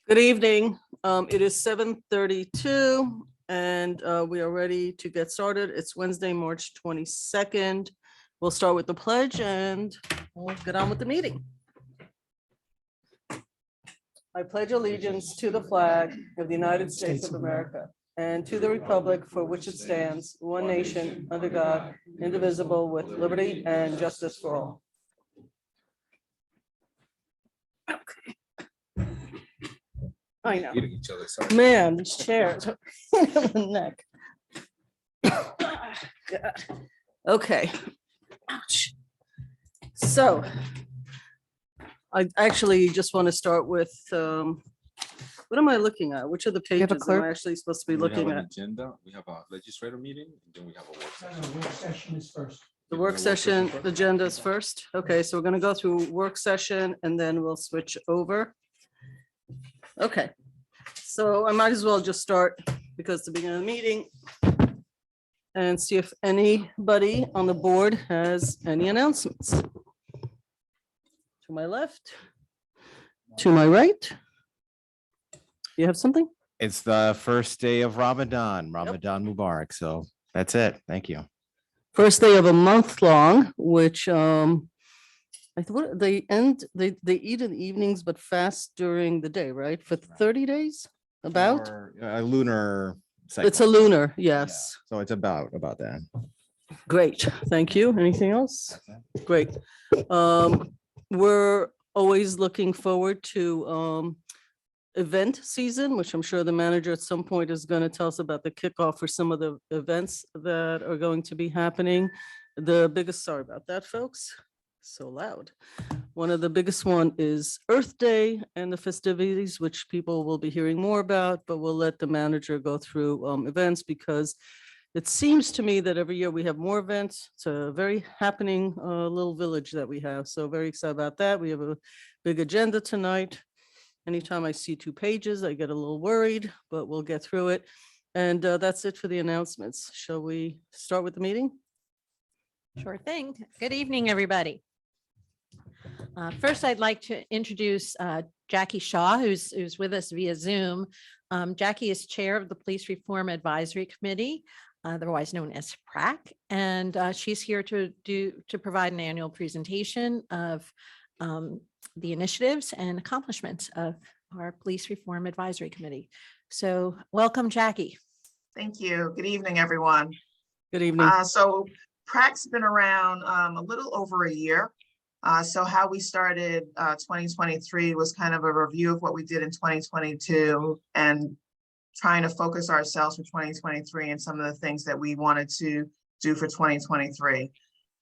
Good evening. It is 7:32 and we are ready to get started. It's Wednesday, March 22nd. We'll start with the pledge and we'll get on with the meeting. I pledge allegiance to the flag of the United States of America and to the republic for which it stands, one nation, under God, indivisible, with liberty and justice for all. I know. Eating each other, sorry. Man, these chairs. are in the neck. God. Okay. Ouch. So I actually just want to start with, what am I looking at? Which of the have a pages am I clerk? actually supposed to be We have looking an at? agenda, we have a legislative meeting, and then we have a work session. Work session is first. The work session agenda is first. Okay, so we're going to go through work session and then we'll switch over. Okay, so I might as well just start because it's the beginning of the meeting and see if anybody on the board has any announcements. To my left, to my right. You have something? It's the first day of Ramadan, Ramadan Mubarak. So that's it. Thank you. First day of a month long, which I thought they eat in the evenings but fast during the day, right? For 30 days? About? Or a lunar It's a cycle. lunar, Yeah. yes. So it's about that. Great, thank you. Anything else? Great. We're always looking forward to event season, which I'm sure the manager at some point is going to tell us about the kickoff for some of the events that are going to be happening. The biggest, sorry about that, folks, so loud. One of the biggest one is Earth Day and the festivities, which people will be hearing more about, but we'll let the manager go through events because it seems to me that every year we have more events. It's a very happening little village that we have. So very excited about that. We have a big agenda tonight. Anytime I see 2 pages, I get a little worried, but we'll get through it. And that's it for the announcements. Shall we start with the meeting? Sure thing. Good evening, everybody. First, I'd like to introduce Jackie Shaw, who's with us via Zoom. Jackie is Chair of the Police Reform Advisory Committee, otherwise known as PRAC, and she's here to provide an annual presentation of the initiatives and accomplishments of our Police Reform Advisory Committee. So welcome, Jackie. Thank you. Good evening, everyone. Good evening. So PRAC's been around a little over a year. So how we started 2023 was kind of a review of what we did in 2022 and trying to focus ourselves for 2023 and some of the things that we wanted to do for 2023.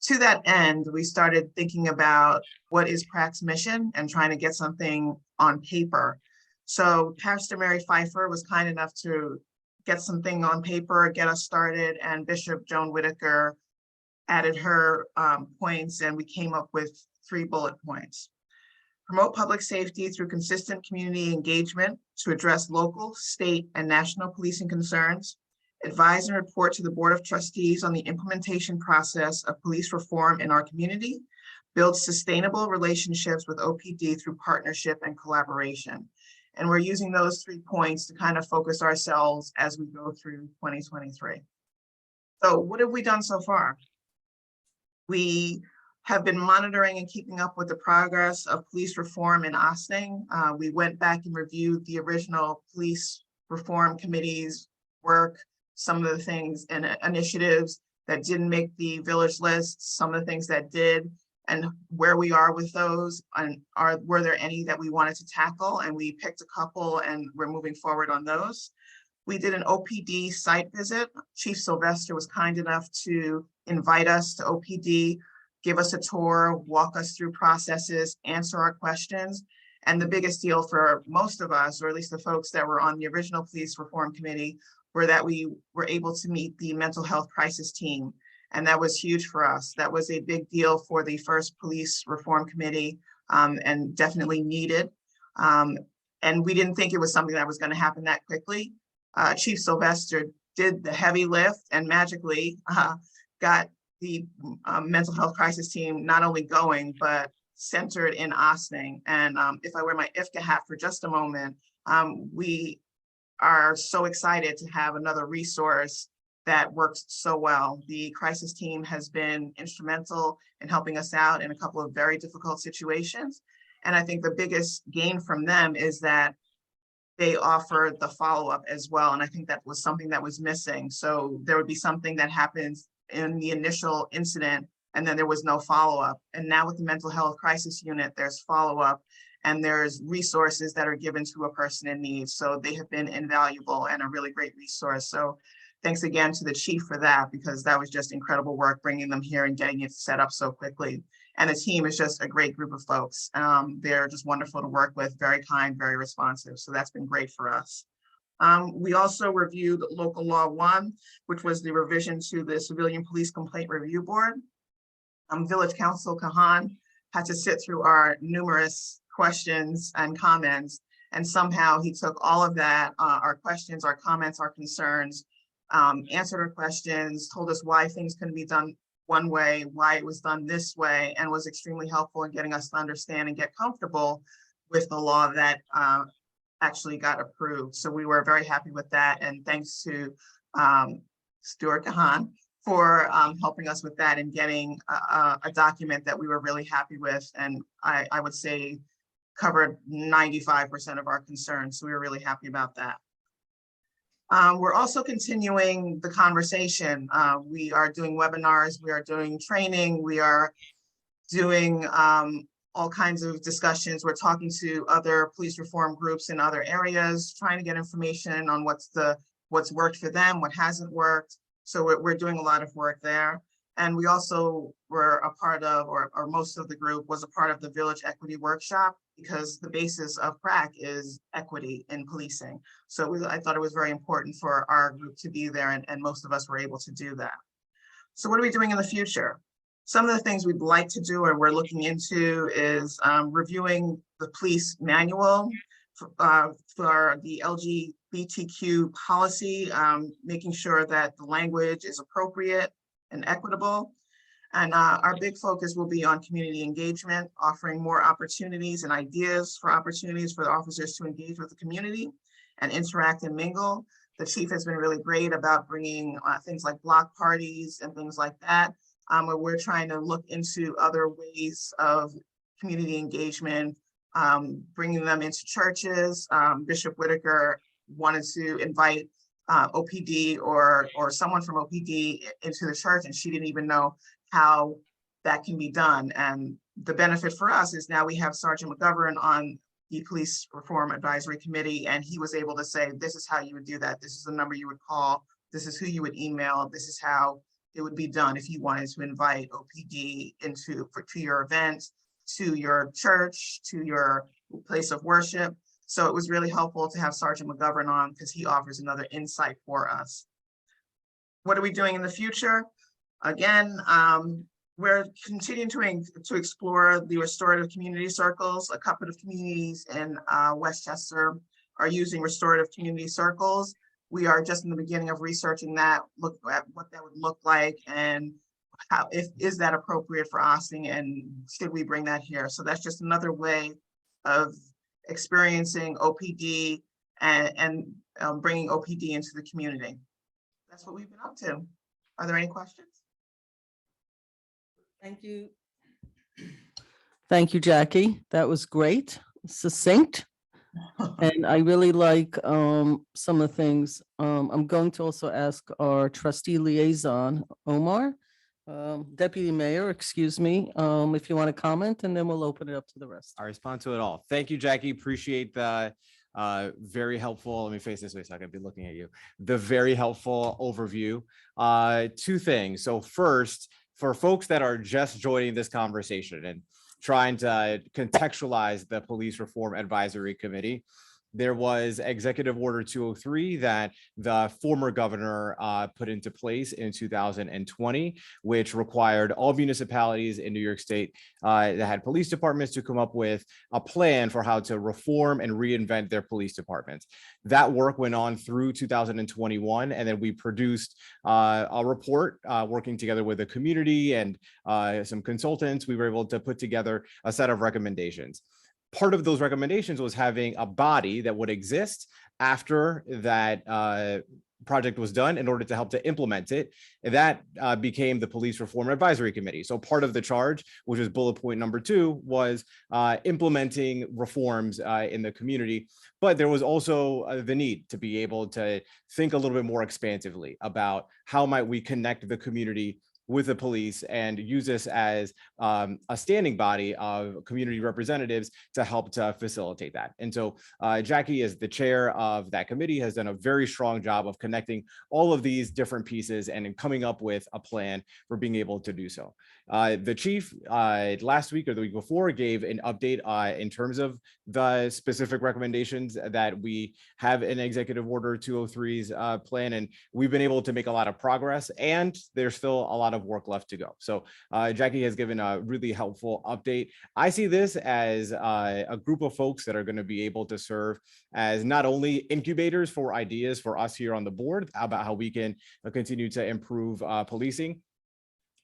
To that end, we started thinking about what is PRAC's mission and trying to get something on paper. So Pastor Mary Pfeiffer was kind enough to get something on paper, get us started, and Bishop Joan Whitaker added her points, and we came up with 3 bullet points. Promote public safety through consistent community engagement to address local, state, and national policing concerns. Advise and report to the Board of Trustees on the implementation process of police reform in our community. Build sustainable relationships with OPD through partnership and collaboration. And we're using those 3 points to kind of focus ourselves as we go through 2023. So what have we done so far? We have been monitoring and keeping up with the progress of police reform in Ossining. We went back and reviewed the original police reform committee's work, some of the things and initiatives that didn't make the village list, some of the things that did, and where we are with those, and were there any that we wanted to tackle, and we picked a couple and we're moving forward on those. We did an OPD site visit. Chief Sylvester was kind enough to invite us to OPD, give us a tour, walk us through processes, answer our questions. And the biggest deal for most of us, or at least the folks that were on the original police reform committee, were that we were able to meet the mental health crisis team. And that was huge for us. That was a big deal for the first police reform committee, and definitely needed. And we didn't think it was something that was going to happen that quickly. Chief Sylvester did the heavy lift and magically got the mental health crisis team not only going, but centered in Ossining. And if I wear my IFCA hat for just a moment, we are so excited to have another resource that works so well. The crisis team has been instrumental in helping us out in a couple of very difficult situations. And I think the biggest gain from them is that they offer the follow-up as well. And I think that was something that was missing. So there would be something that happens in the initial incident, and then there was no follow-up. And now with the mental health crisis unit, there's follow-up and there's resources that are given to a person in need. So they have been invaluable and a really great resource. So thanks again to the chief for that, because that was just incredible work bringing them here and getting it set up so quickly. And the team is just a great group of folks. They're just wonderful to work with, very kind, very responsive. So that's been great for us. We also reviewed Local Law 1, which was the revision to the Civilian Police Complaint Review Board. Village Council Kahan had to sit through our numerous questions and comments, and somehow he took all of that, our questions, our comments, our concerns, answered our questions, told us why things couldn't be done one way, why it was done this way, and was extremely helpful in getting us to understand and get comfortable with the law that actually got approved. So we were very happy with that. And thanks to Stuart Kahan for helping us with that and getting a document that we were really happy with. And I would say covered 95% of our concerns. So we were really happy about that. We're also continuing the conversation. We are doing webinars, we are doing training, we are doing all kinds of discussions. We're talking to other police reform groups in other areas, trying to get information on what's worked for them, what hasn't worked. So we're doing a lot of work there. And we also were a part of, or most of the group was a part of the Village Equity Workshop, because the basis of PRAC is equity in policing. So I thought it was very important for our group to be there, and most of us were able to do that. So what are we doing in the future? Some of the things we'd like to do or we're looking into is reviewing the police manual for the LGBTQ policy, making sure that the language is appropriate and equitable. And our big focus will be on community engagement, offering more opportunities and ideas for opportunities for the officers to engage with the community and interact and mingle. The chief has been really great about bringing things like block parties and things like that, where we're trying to look into other ways of community engagement, bringing them into churches. Bishop Whitaker wanted to invite OPD or someone from OPD into the church, and she didn't even know how that can be done. And the benefit for us is now we have Sergeant McGovern on the Police Reform Advisory Committee, and he was able to say, this is how you would do that. This is the number you would call. This is who you would email. This is how it would be done if you wanted to invite OPD to your event, to your church, to your place of worship. So it was really helpful to have Sergeant McGovern on, because he offers another insight for us. What are we doing in the future? Again, we're continuing to explore the restorative community circles. A couple of communities in Westchester are using restorative community circles. We are just in the beginning of researching that, look at what that would look like, and how, is that appropriate for Ossining, and should we bring that here? So that's just another way of experiencing OPD and bringing OPD into the community. That's what we've been up to. Are there any questions? Thank you. Thank you, Jackie. That was great, succinct. And I really like some of the things. I'm going to also ask our trustee liaison, Omar, deputy mayor, excuse me, if you want to comment, and then we'll open it up to the rest. I respond to it all. Thank you, Jackie. Appreciate the very helpful. Let me face this way so I can be looking at you. The very helpful overview. Two things. So first, for folks that are just joining this conversation and trying to contextualize the Police Reform Advisory Committee, there was Executive Order 203 that the former governor put into place in 2020, which required all municipalities in New York State that had police departments to come up with a plan for how to reform and reinvent their police departments. That work went on through 2021, and then we produced a report working together with the community and some consultants. We were able to put together a set of recommendations. Part of those recommendations was having a body that would exist after that project was done in order to help to implement it. And that became the Police Reform Advisory Committee. So part of the charge, which is bullet point number 2, was implementing reforms in the community. But there was also the need to be able to think a little bit more expansively about how might we connect the community with the police and use this as a standing body of community representatives to help to facilitate that. And so Jackie, as the chair of that committee, has done a very strong job of connecting all of these different pieces and coming up with a plan for being able to do so. The chief last week or the week before gave an update in terms of the specific recommendations that we have in Executive Order 203's plan, and we've been able to make a lot of progress, and there's still a lot of work left to go. So Jackie has given a really helpful update. I see this as a group of folks that are going to be able to serve as not only incubators for ideas for us here on the board about how we can continue to improve policing,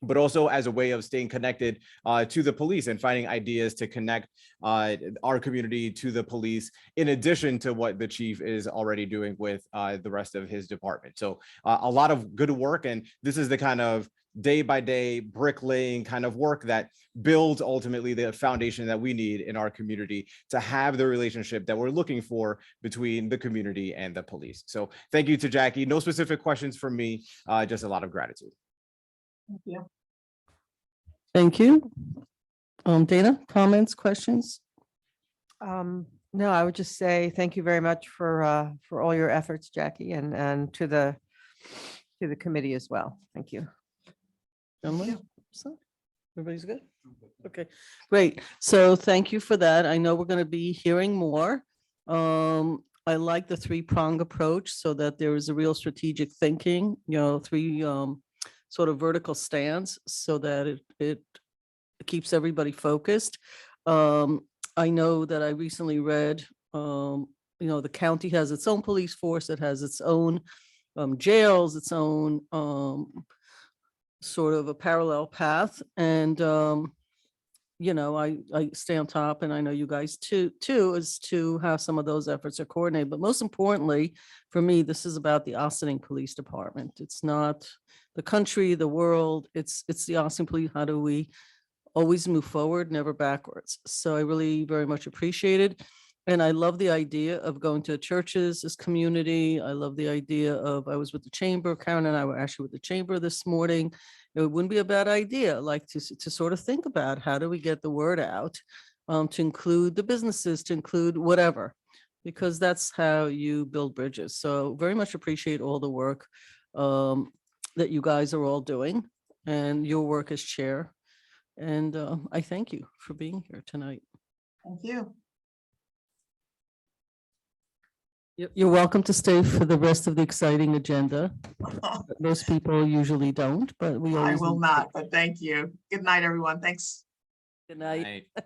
but also as a way of staying connected to the police and finding ideas to connect our community to the police, in addition to what the chief is already doing with the rest of his department. So a lot of good work, and this is the kind of day-by-day bricklaying kind of work that builds ultimately the foundation that we need in our community to have the relationship that we're looking for between the community and the police. So thank you to Jackie. No specific questions from me, just a lot of gratitude. Thank you. Thank you. Dana, comments, questions? No, I would just say thank you very much for all your efforts, Jackie, and to the committee as well. Thank you. Gentlemen? So, everybody's good? Okay, great. So thank you for that. I know we're going to be hearing more. I like the 3-prong approach so that there is a real strategic thinking, 3 sort of vertical stands so that it keeps everybody focused. I know that I recently read, the county has its own police force, it has its own jails, its own sort of a parallel path. And, I stay on top, and I know you guys too, is to have some of those efforts are coordinated. But most importantly, for me, this is about the Ossining Police Department. It's not the country, the world, it's the Ossining Police. How do we always move forward, never backwards? So I really very much appreciate it. And I love the idea of going to churches, this community. I love the idea of, I was with the chamber, Karen and I were actually with the chamber this morning. It wouldn't be a bad idea, like to sort of think about how do we get the word out, to include the businesses, to include whatever, because that's how you build bridges. So very much appreciate all the work that you guys are all doing and your work as chair. And I thank you for being here tonight. Thank you. You're welcome to stay for the rest of the exciting agenda. Most people usually don't, but we I always. will need- not, but thank you. Good night, everyone. Thanks. Good night. Right.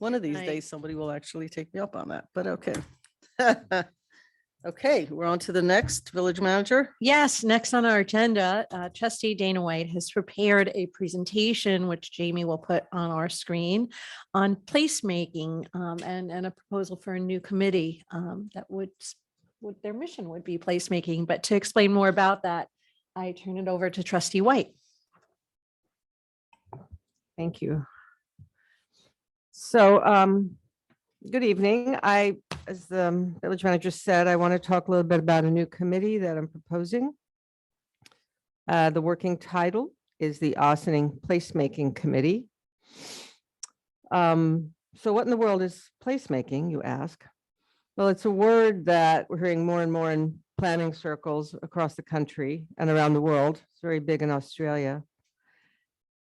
One of these Night. days, somebody will actually take me up on that, but okay. Okay, we're on to the next village manager. Yes, next on our agenda, trustee Dana White has prepared a presentation, which Jamie will put on our screen, on placemaking and a proposal for a new committee that would their mission would be placemaking. But to explain more about that, I turn it over to trustee White. Thank you. So, good evening. As the village manager said, I want to talk a little bit about a new committee that I'm proposing. The working title is the Ossining Placemaking Committee. So what in the world is placemaking, you ask? Well, it's a word that we're hearing more and more in planning circles across the country and around the world. It's very big in Australia.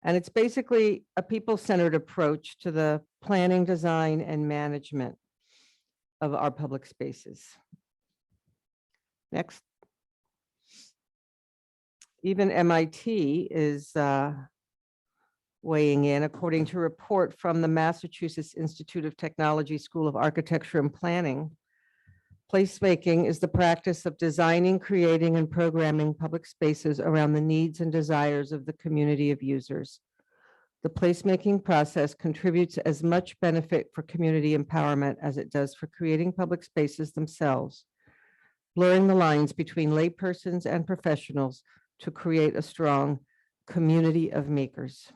And it's basically a people-centered approach to the planning, design, and management of our public spaces. Next. Even MIT is weighing in, according to a report from the Massachusetts Institute of Technology School of Architecture and Planning. Placemaking is the practice of designing, creating, and programming public spaces around the needs and desires of the community of users. The placemaking process contributes as much benefit for community empowerment as it does for creating public spaces themselves, blurring the lines between laypersons and professionals to create a strong community of makers.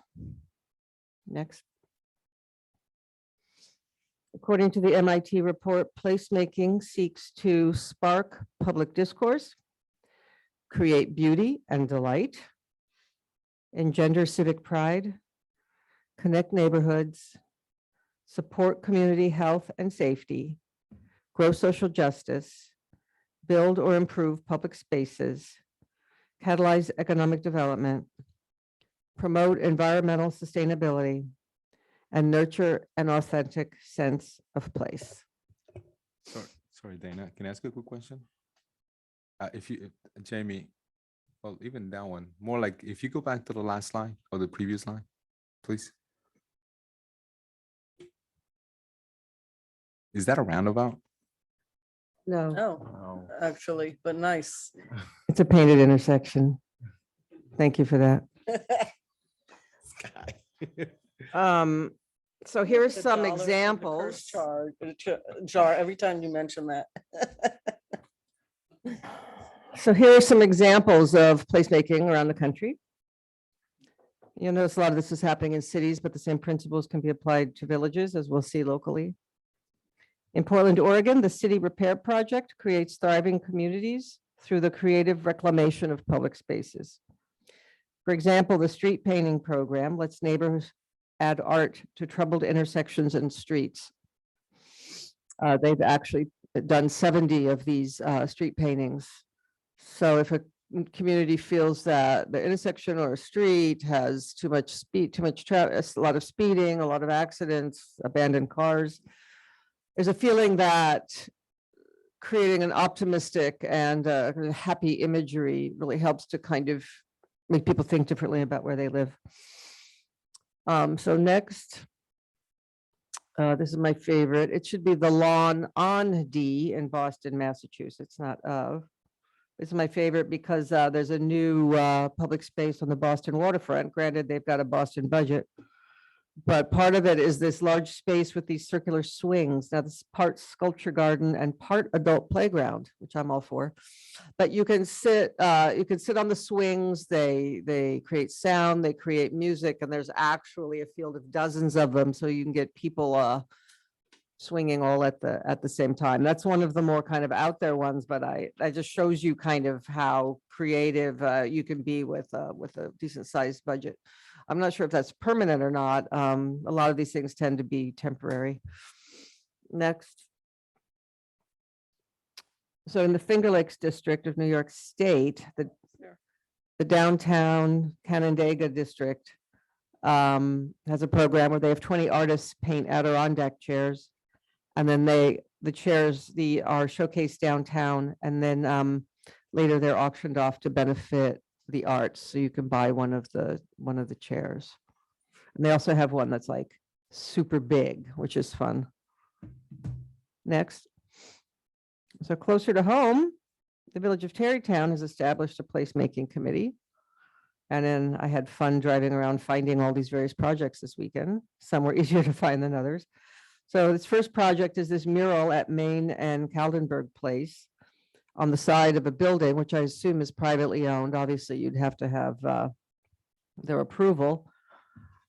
Next. According to the MIT report, placemaking seeks to spark public discourse, create beauty and delight, engender civic pride, connect neighborhoods, support community health and safety, grow social justice, build or improve public spaces, catalyze economic development, promote environmental sustainability, and nurture an authentic sense of place. Sorry, Dana, can I ask you a quick question? Jamie, well, even that one, more like if you go back to the last line or the previous line, please. Is that a roundabout? No, Oh, actually, but nice. it's a painted intersection. Thank you for that. So here are The some dollar for the curse examples. Jar every time you mention that. So here are some examples of placemaking around the country. You'll notice a lot of this is happening in cities, but the same principles can be applied to villages, as we'll see locally. In Portland, Oregon, the City Repair Project creates thriving communities through the creative reclamation of public spaces. For example, the street painting program lets neighbors add art to troubled intersections and streets. They've actually done 70 of these street paintings. So if a community feels that the intersection or a street has too much speed, too much traffic, a lot of speeding, a lot of accidents, abandoned cars, there's a feeling that creating an optimistic and happy imagery really helps to kind of make people think differently about where they live. So next, this is my favorite. It should be the Lawn on D in Boston, Massachusetts, not of. This is my favorite because there's a new public space on the Boston waterfront. Granted, they've got a Boston budget, but part of it is this large space with these circular swings. Now this is part sculpture garden and part adult playground, which I'm all for. But you can sit on the swings. They create sound, they create music, and there's actually a field of dozens of them, so you can get people swinging all at the same time. That's one of the more kind of out there ones, but I just shows you kind of how creative you can be with a decent sized budget. I'm not sure if that's permanent or not. A lot of these things tend to be temporary. Next. So in the Finger Lakes district of New York State, the downtown Canandaigua district has a program where they have 20 artists paint Adirondack chairs. And then the chairs are showcased downtown, and then later they're auctioned off to benefit the arts. So you can buy one of the chairs. And they also have one that's like super big, which is fun. Next. So closer to home, the Village of Tarrytown has established a placemaking committee. And then I had fun driving around finding all these various projects this weekend. Some were easier to find than others. So this first project is this mural at Main and Caldenberg Place on the side of a building, which I assume is privately owned. Obviously, you'd have to have their approval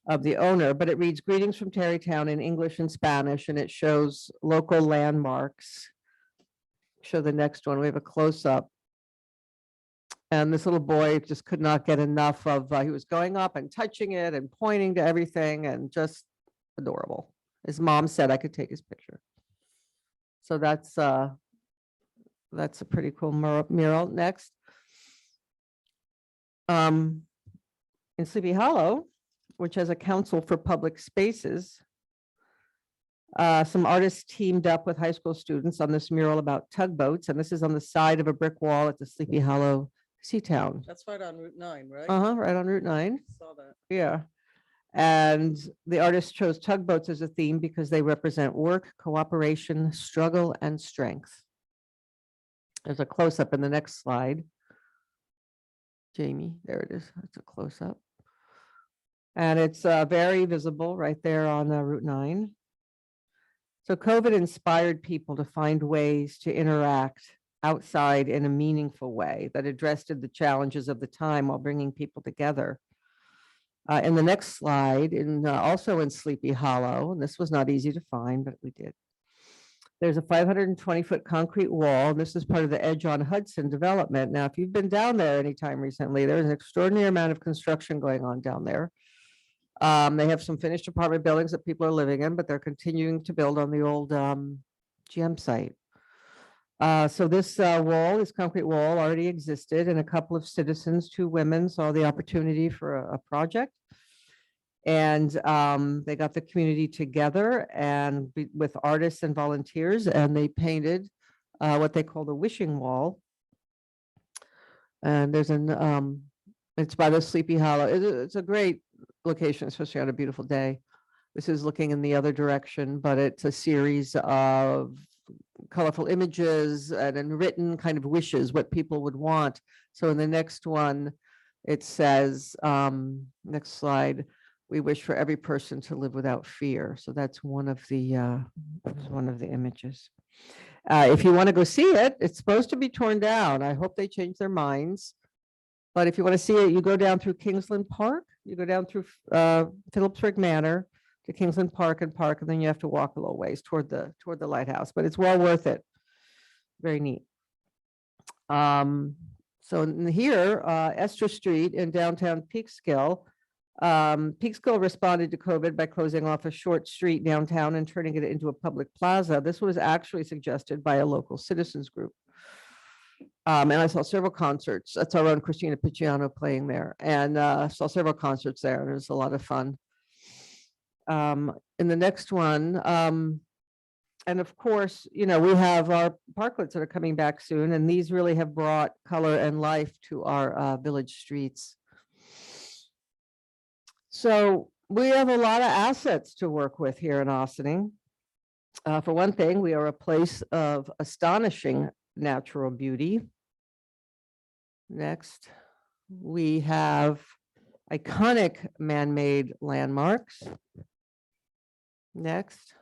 of the owner, but it reads "Greetings from Tarrytown" in English and Spanish, and it shows local landmarks. Show the next one. We have a close-up. And this little boy just could not get enough of, he was going up and touching it and pointing to everything, and just adorable. His mom said I could take his picture. So that's a pretty cool mural. Next. In Sleepy Hollow, which has a council for public spaces, Some artists teamed up with high school students on this mural about tugboats, and this is on the side of a brick wall at the Sleepy Hollow Sea Town. That's right on Route 9, right? Right on Route 9. Saw that. Yeah. And the artist chose tugboats as a theme because they represent work, cooperation, struggle, and strength. There's a close-up in the next slide. Jamie, there it is. It's a close-up. And it's very visible right there on Route 9. So COVID inspired people to find ways to interact outside in a meaningful way that addressed the challenges of the time while bringing people together. In the next slide, also in Sleepy Hollow, and this was not easy to find, but we did. There's a 520-foot concrete wall. And this is part of the Edge on Hudson development. Now, if you've been down there anytime recently, there's an extraordinary amount of construction going on down there. They have some finished apartment buildings that people are living in, but they're continuing to build on the old GM site. So this wall, this concrete wall already existed, and a couple of citizens, 2 women, saw the opportunity for a project. And they got the community together and with artists and volunteers, and they painted what they call the wishing wall. And there's it's by the Sleepy Hollow. It's a great location, especially on a beautiful day. This is looking in the other direction, but it's a series of colorful images and written kind of wishes, what people would want. So in the next one, it says, next slide, we wish for every person to live without fear. So that's one of the images. If you want to go see it, it's supposed to be torn down. I hope they change their minds. But if you want to see it, you go down through Kingsland Park, you go down through Phillipsburg Manor to Kingsland Park, and then you have to walk a little ways toward the lighthouse, but it's well worth it. Very neat. So here, Esther Street in downtown Peekskill. Peekskill responded to COVID by closing off a short street downtown and turning it into a public plaza. This was actually suggested by a local citizens group. And I saw several concerts. That's our own Christina Picciano playing there, and saw several concerts there, and it was a lot of fun. In the next one, and of course, we have our parklets that are coming back soon, and these really have brought color and life to our village streets. So we have a lot of assets to work with here in Ossining. For one thing, we are a place of astonishing natural beauty. Next, we have iconic man-made landmarks. Next,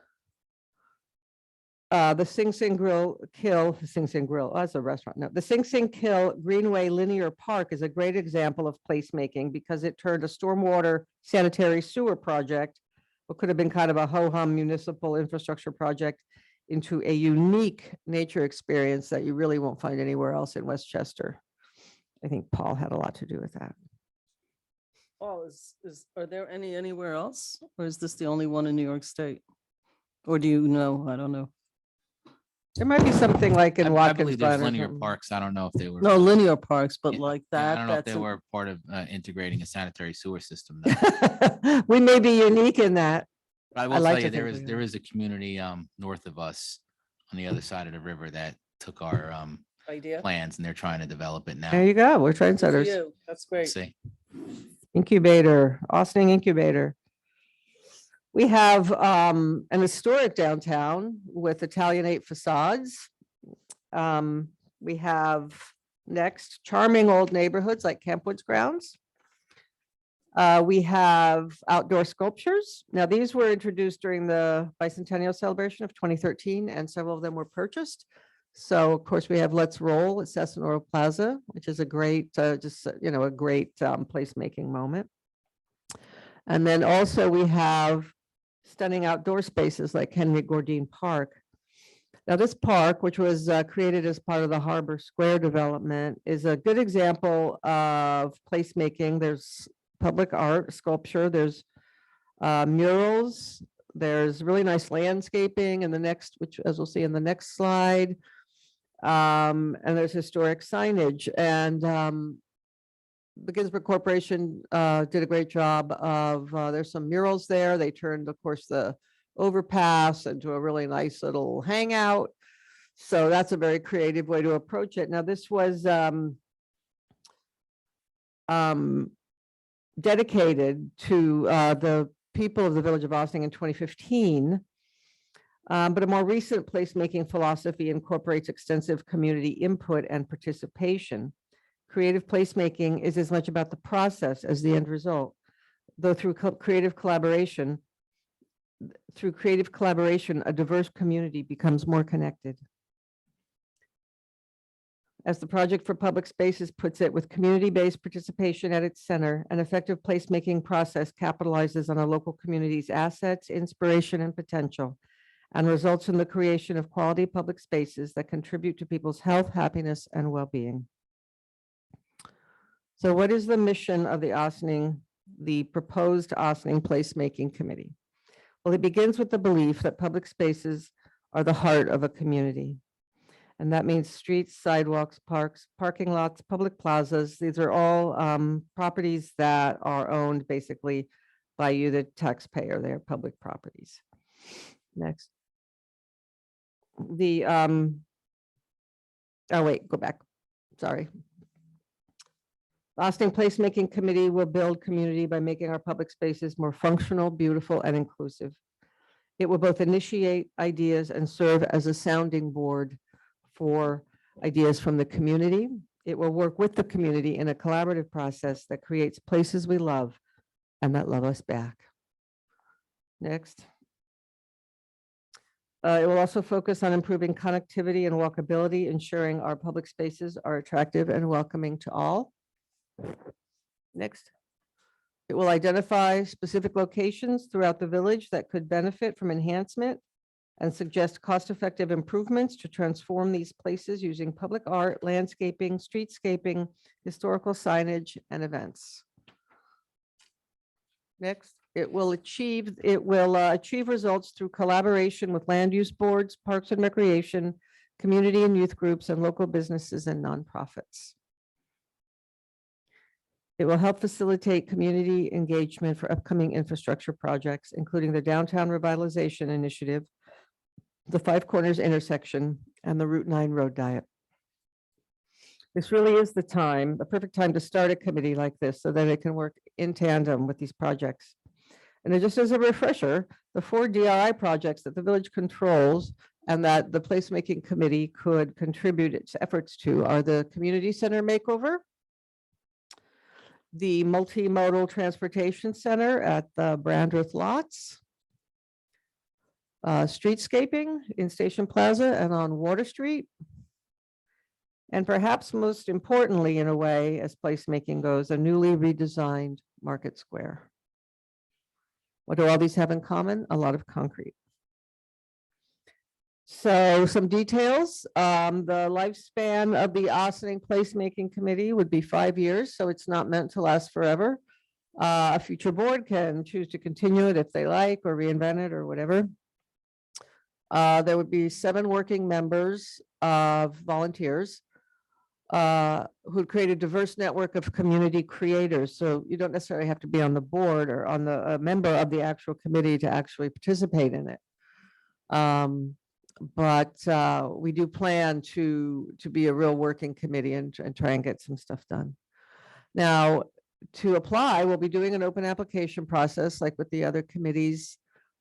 the Sing Sing Grill, that's a restaurant. No, the Sing Sing Kill Greenway Linear Park is a great example of placemaking because it turned a stormwater sanitary sewer project, what could have been kind of a ho-hum municipal infrastructure project, into a unique nature experience that you really won't find anywhere else in Westchester. I think Paul had a lot to do with that. Oh, are there anywhere else? Or is this the only one in New York State? Or do you know? I don't know. There might be something like in I Watkins believe Glen there's or linear something. parks. I don't know if they were. No, linear parks, but Yeah, like yeah, that. I don't know if that's they a- were part of integrating a sanitary sewer system. though. We may be unique in that. But I I will like tell to you, there think is we there are. is a community north of us on the other side of the river that took our Idea. plans and they're trying to develop it now. There you go. We're Good for trendsetters. you. That's great. See, Incubator, Ossining Incubator. We have an historic downtown with Italianate facades. We have next charming old neighborhoods like Camp Woods grounds. We have outdoor sculptures. Now, these were introduced during the bicentennial celebration of 2013, and several of them were purchased. So of course, we have Let's Roll at Sessanoro Plaza, which is a great, a great placemaking moment. And then also we have stunning outdoor spaces like Henry Gordine Park. Now, this park, which was created as part of the Harbor Square development, is a good example of placemaking. There's public art, sculpture, there's murals, there's really nice landscaping in the next, which as we'll see in the next slide. And there's historic signage, and the Ginsburg Corporation did a great job of, there's some murals there. They turned, of course, the overpass into a really nice little hangout. So that's a very creative way to approach it. Now, this was dedicated to the people of the village of Ossining in 2015. But a more recent placemaking philosophy incorporates extensive community input and participation. Creative placemaking is as much about the process as the end result, though through creative collaboration, a diverse community becomes more connected. As the Project for Public Spaces puts it, with community-based participation at its center, an effective placemaking process capitalizes on a local community's assets, inspiration, and potential, and results in the creation of quality public spaces that contribute to people's health, happiness, and well-being. So what is the mission of the proposed Ossining Placemaking Committee? Well, it begins with the belief that public spaces are the heart of a community. And that means streets, sidewalks, parks, parking lots, public plazas. These are all properties that are owned basically by you, the taxpayer. They are public properties. Next. Oh, wait, go back. Sorry. Ossining Placemaking Committee will build community by making our public spaces more functional, beautiful, and inclusive. It will both initiate ideas and serve as a sounding board for ideas from the community. It will work with the community in a collaborative process that creates places we love and that love us back. Next. It will also focus on improving connectivity and walkability, ensuring our public spaces are attractive and welcoming to all. Next. It will identify specific locations throughout the village that could benefit from enhancement and suggest cost-effective improvements to transform these places using public art, landscaping, streetscaping, historical signage, and events. Next, it will achieve results through collaboration with land use boards, parks and recreation, community and youth groups, and local businesses and nonprofits. It will help facilitate community engagement for upcoming infrastructure projects, including the Downtown Revitalization Initiative, the Five Corners intersection, and the Route 9 road diet. This really is the perfect time to start a committee like this so that it can work in tandem with these projects. And just as a refresher, the 4 DRI projects that the village controls and that the placemaking committee could contribute its efforts to are the community center makeover, the multimodal transportation center at the Brandreth lots, streetscaping in Station Plaza and on Water Street. And perhaps most importantly, in a way, as placemaking goes, a newly redesigned Market Square. What do all these have in common? A lot of concrete. So some details, the lifespan of the Ossining Placemaking Committee would be 5 years, so it's not meant to last forever. A future board can choose to continue it if they like or reinvent it or whatever. There would be 7 working members of volunteers who'd create a diverse network of community creators. So you don't necessarily have to be on the board or on a member of the actual committee to actually participate in it. But we do plan to be a real working committee and try and get some stuff done. Now, to apply, we'll be doing an open application process like with the other committees.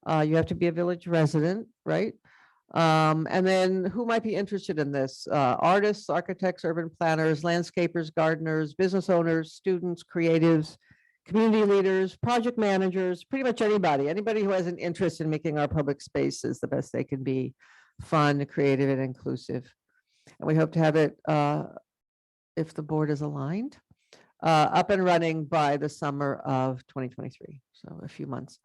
You have to be a village resident, right? And then who might be interested in this? Artists, architects, urban planners, landscapers, gardeners, business owners, students, creatives, community leaders, project managers, pretty much anybody who has an interest in making our public spaces the best they can be, fun, creative, and inclusive. And we hope to have it, if the board is aligned, up and running by the summer of 2023, so a few months.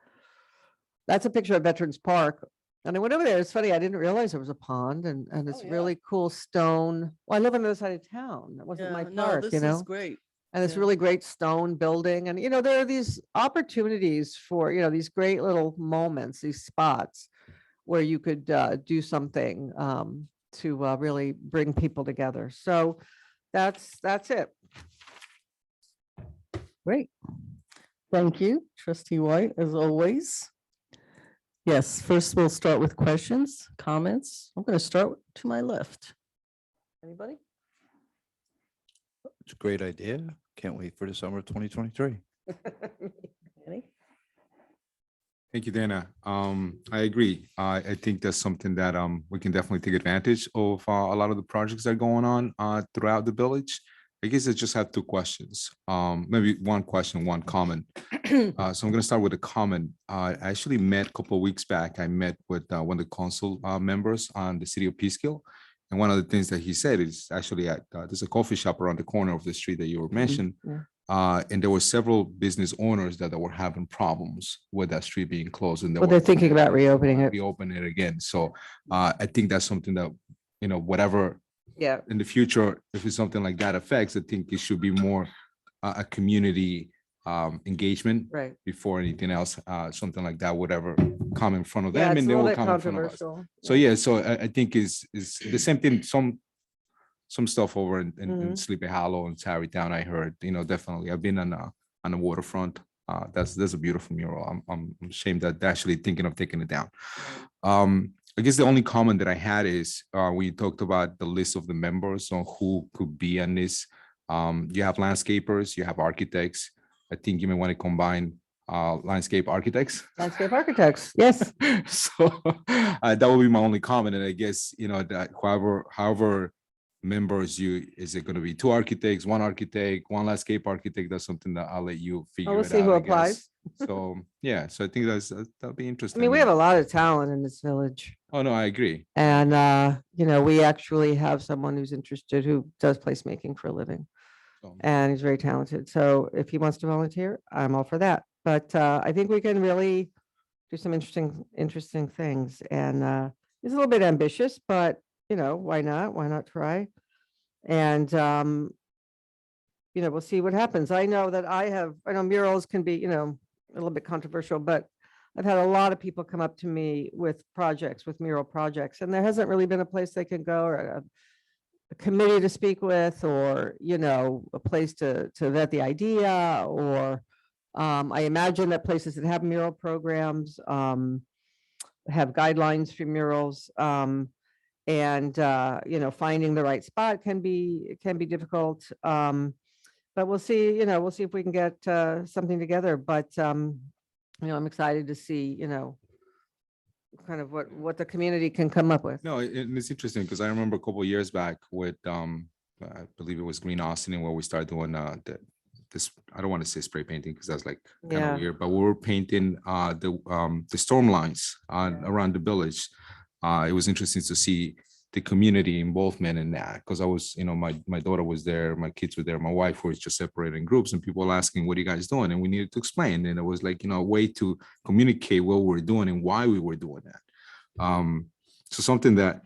That's a picture of Veterans Park. And I went over there. It's funny, I didn't realize there was a pond and it's yeah. really cool stone. Well, I live on the other side of town. That wasn't my park, this you know? is great. And it's yeah. really great stone building. And, there are these opportunities for, these great little moments, these spots where you could do something to really bring people together. So that's it. Great. Thank you, Trustee White, as always. Yes, first we'll start with questions, comments. I'm going to start to my left. Anybody? It's a great idea. Can't wait for the summer of 2023. Any? Thank you, Dana. I agree. I think that's something that we can definitely take advantage of a lot of the projects that are going on throughout the village. I guess I just have two questions. Maybe one question, one comment. So I'm going to start with a comment. I actually met a couple of weeks back. I met with one of the council members on the city of Peekskill. And one of the things that he said is actually at there's a coffee shop around the corner of the street that you were mentioning. yeah. And there were several business owners that were having problems with that street being closed. And they Well, were they're thinking about reopening it. reopen it again. So I think that's something that, whatever Yeah, in the future, if it's something like that affects, I think it should be more a community engagement right. before anything else, something like that, whatever come in front of Yeah, them it's and a they little will bit come in front of us. controversial. So yeah, so I think is the same thing, some stuff over in Mhm. Sleepy Hollow and Tarrytown, I heard, definitely. I've been on the waterfront. That's a beautiful mural. I'm ashamed that they're actually thinking of taking it down. I guess the only comment that I had is we talked about the list of the members on who could be on this. You have landscapers, you have architects. I think you may want to combine landscape architects. Landscape architects, yes. So that would be my only comment. And I guess, that however members is it going to be two architects, one architect, one landscape architect? That's something that I'll let you figure we'll it see out, who I guess. applies. So, yeah, so I think that'll be I interesting. mean, we have a lot of talent in this village. Oh, no, I agree. And, we actually have someone who's interested who does placemaking for a living. So, And he's very talented. So if he wants to volunteer, I'm all for that. But I think we can really do some interesting things. And it's a little bit ambitious, but why not? Why not try? And we'll see what happens. I know that I know murals can be, a little bit controversial, but I've had a lot of people come up to me with mural projects, and there hasn't really been a place they can go, or a committee to speak with, or, a place to vet the idea, or I imagine that places that have mural programs have guidelines for murals. And finding the right spot can be difficult. But we'll see, we'll see if we can get something together. But I'm excited to see, kind of what the community can come up with. No, and it's interesting because I remember a couple of years back with, I believe it was Green Austin, where we started doing this, I don't want to say spray painting because that's like kind Yeah. of weird, but we were painting the storm lines around the village. It was interesting to see the community involvement in that, because I was, my daughter was there, my kids were there, my wife was just separated in groups, and people were asking, what are you guys doing? And we needed to explain. And it was like, a way to communicate what we were doing and why we were doing that. So something that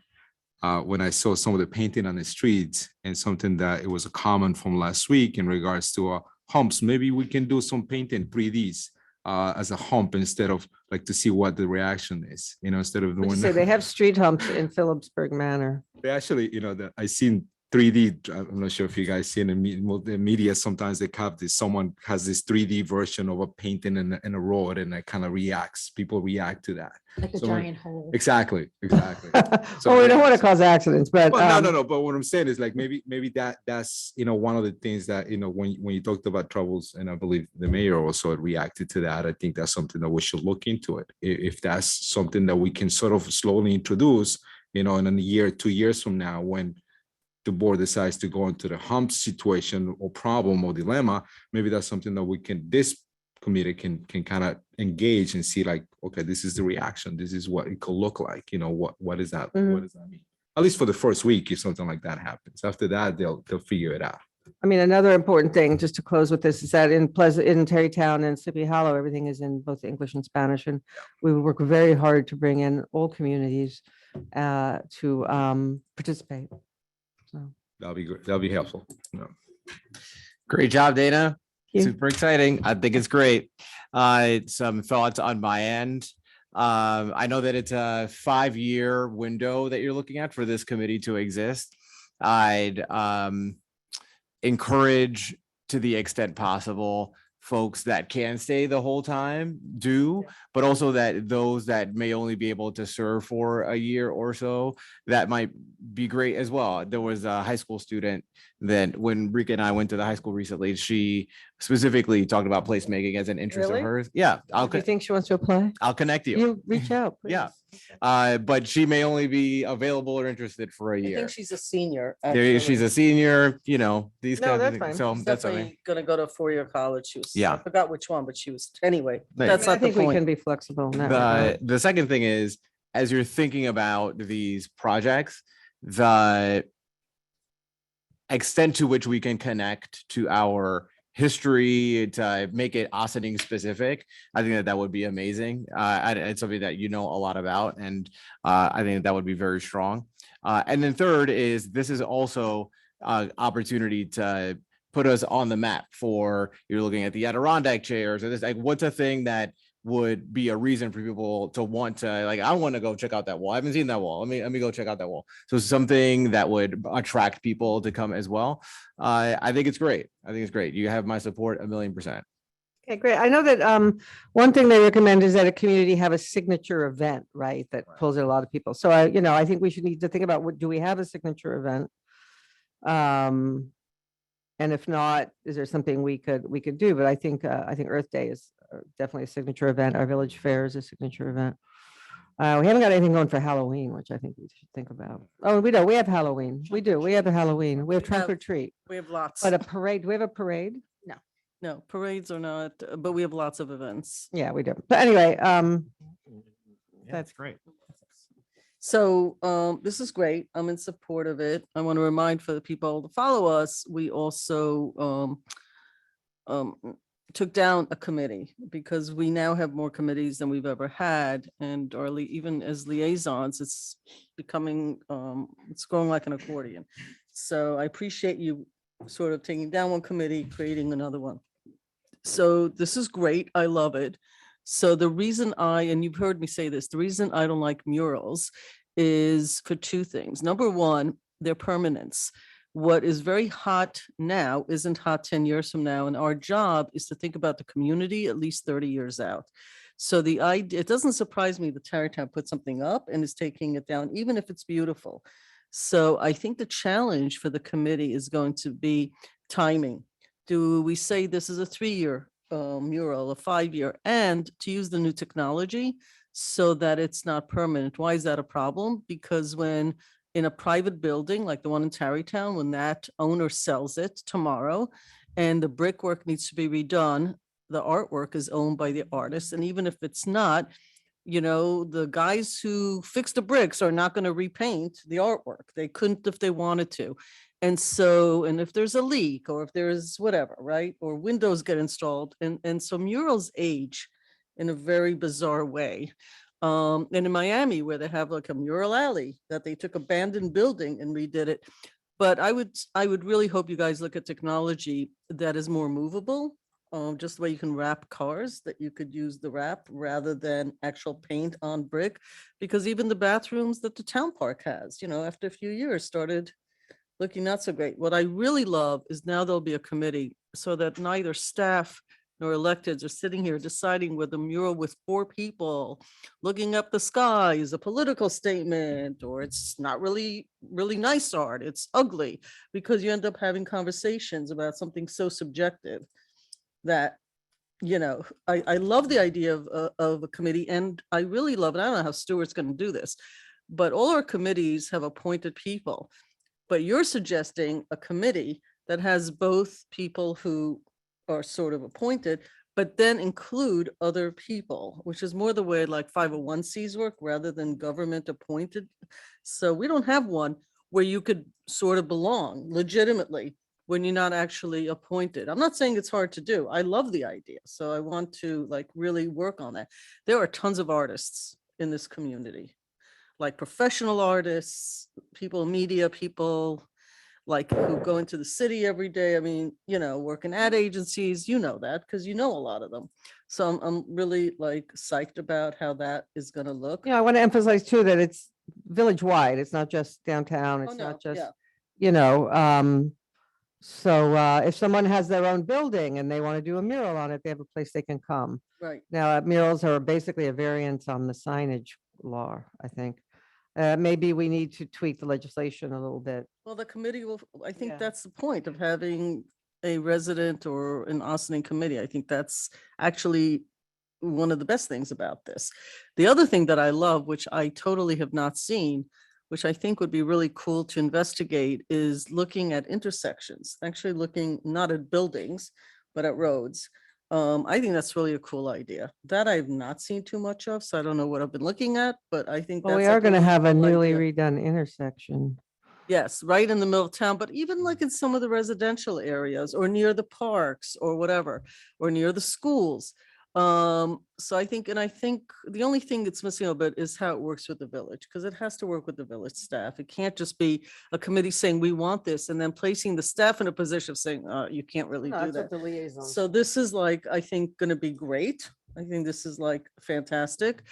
when I saw some of the painting on the streets, and something that it was a comment from last week in regards to humps, maybe we can do some painting 3Ds as a hump instead of like to see what the reaction is, instead of Would you doing. say they have street humps in Phillipsburg Manor? They actually, that I seen 3D. I'm not sure if you guys seen in the media. Sometimes they have this. Someone has this 3D version of a painting in a road, and it kind of reacts. People react to that. Like a So when- giant hole. Exactly. Well, we don't want to cause accidents, but Well, no. But what I'm saying is like maybe that's one of the things that when you talked about troubles, and I believe the mayor also reacted to that. I think that's something that we should look into it. If that's something that we can sort of slowly introduce, in a year, 2 years from now, when the board decides to go into the hump situation or problem or dilemma, maybe that's something that this committee can kind of engage and see, like, okay, this is the reaction. This is what it could look like. What is that? Mhm. What does that mean? At least for the first week, if something like that happens. After that, they'll figure it out. I mean, another important thing, just to close with this, is that in Tarrytown and Sleepy Hollow, everything is in both English and Spanish, and we work very hard to bring in all communities to participate. So, That'll be good. That'll be helpful. Yeah. Great job, Dana. you. Super exciting. I think it's great. Some thoughts on my end. I know that it's a 5-year window that you're looking at for this committee to exist. I'd encourage, to the extent possible, folks that can stay the whole time do, but also that those that may only be able to serve for a year or so, that might be great as well. There was a high school student that when Rika and I went to the high school recently, she specifically talked about placemaking as an interest of Really? hers. Yeah, Do you think she wants to apply? I'll connect you. You reach out. Yeah. please. But she may only be available or interested for a I year. think she's a senior. She's a senior, you know, these No, kinds of that's things. fine. So She's that's okay. definitely gonna go to a four-year college. She was, I Yeah. forgot which one, but she was, anyway, Right. that's I not the think we can point. be flexible in that regard. The second thing is, as you're thinking about these projects, the extent to which we can connect to our history to make it Austining specific, I think that that would be amazing. It's something that you know a lot about, and I think that would be very strong. And then third is, this is also opportunity to put us on the map for, you're looking at the Adirondack chairs, or this, like, what's a thing that would be a reason for people to want to, like, I want to go check out that wall. I haven't seen that wall. Let me go check out that wall. So something that would attract people to come as well. I think it's great. I think it's great. You have my support 1,000,000%. Okay, great. I know that one thing they recommend is that a community have a signature event, right? That pulls in a lot of people. So I think we should need to think about, what do we have a signature event? And if not, is there something we could do? But I think Earth Day is definitely a signature event. Our village fair is a signature event. We haven't got anything going for Halloween, which I think we should think about. Oh, we don't. We have Halloween. We do. We have a Halloween. We have We trunk have- or treat. We have lots. But a parade, do we have a parade? No, parades are not, but we have lots of events. Yeah, we do. But anyway, That's great. So this is great. I'm in support of it. I want to remind for the people to follow us, we also took down a committee because we now have more committees than we've ever had. And even as liaisons, it's becoming, it's growing like an accordion. So I appreciate you sort of taking down one committee, creating another one. So this is great. I love it. So the reason and you've heard me say this, the reason I don't like murals is for two things. Number one, their permanence. What is very hot now isn't hot 10 years from now. And our job is to think about the community at least 30 years out. So the idea, it doesn't surprise me that Tarrytown put something up and is taking it down, even if it's beautiful. So I think the challenge for the committee is going to be timing. Do we say this is a 3-year mural, a 5-year, and to use the new technology so that it's not permanent? Why is that a problem? Because when in a private building like the one in Tarrytown, when that owner sells it tomorrow and the brickwork needs to be redone, the artwork is owned by the artist. And even if it's not, the guys who fix the bricks are not going to repaint the artwork. They couldn't if they wanted to. And so, and if there's a leak or if there's whatever, right? Or windows get installed. And so murals age in a very bizarre way. And in Miami, where they have like a mural alley that they took abandoned building and redid it. But I would really hope you guys look at technology that is more movable. Just the way you can wrap cars, that you could use the wrap rather than actual paint on brick. Because even the bathrooms that the town park has, after a few years started looking not so great. What I really love is now there'll be a committee so that neither staff nor electeds are sitting here deciding whether a mural with 4 people looking up the sky is a political statement or it's not really nice art. It's ugly, because you end up having conversations about something so subjective that, I love the idea of a committee, and I really love it. I don't know how Stuart's going to do this, but all our committees have appointed people. But you're suggesting a committee that has both people who are sort of appointed, but then include other people, which is more the way like 501(c)(s) work rather than government appointed. So we don't have one where you could sort of belong legitimately when you're not actually appointed. I'm not saying it's hard to do. I love the idea. So I want to really work on that. There are tons of artists in this community, like professional artists, people, media people, who go into the city every day. I mean, work in ad agencies, that because a lot of them. So I'm really psyched about how that is going to look. I want to emphasize too that it's village wide. It's not just downtown. It's no, not just, yeah. So if someone has their own building and they want to do a mural on it, they have a place they can come. Right. Now, murals are basically a variance on the signage law, I think. Maybe we need to tweak the legislation a little bit. Well, the committee will, I think Yeah. that's the point of having a resident or an Austining committee. I think that's actually one of the best things about this. The other thing that I love, which I totally have not seen, which I think would be really cool to investigate, is looking at intersections, actually looking not at buildings, but at roads. I think that's really a cool idea. That I've not seen too much of, so I don't know what I've been looking at, but I think Well, we that's like are going to really have a cool newly idea. redone intersection. Yes, right in the middle of town, but even like in some of the residential areas or near the parks or whatever, or near the schools. So I think the only thing that's missing a bit is how it works with the village, because it has to work with the village staff. It can't just be a committee saying, we want this, and then placing the staff in a position of saying, you can't really do that. the liaison. So this is like, I think, gonna be great. I think this is like fantastic.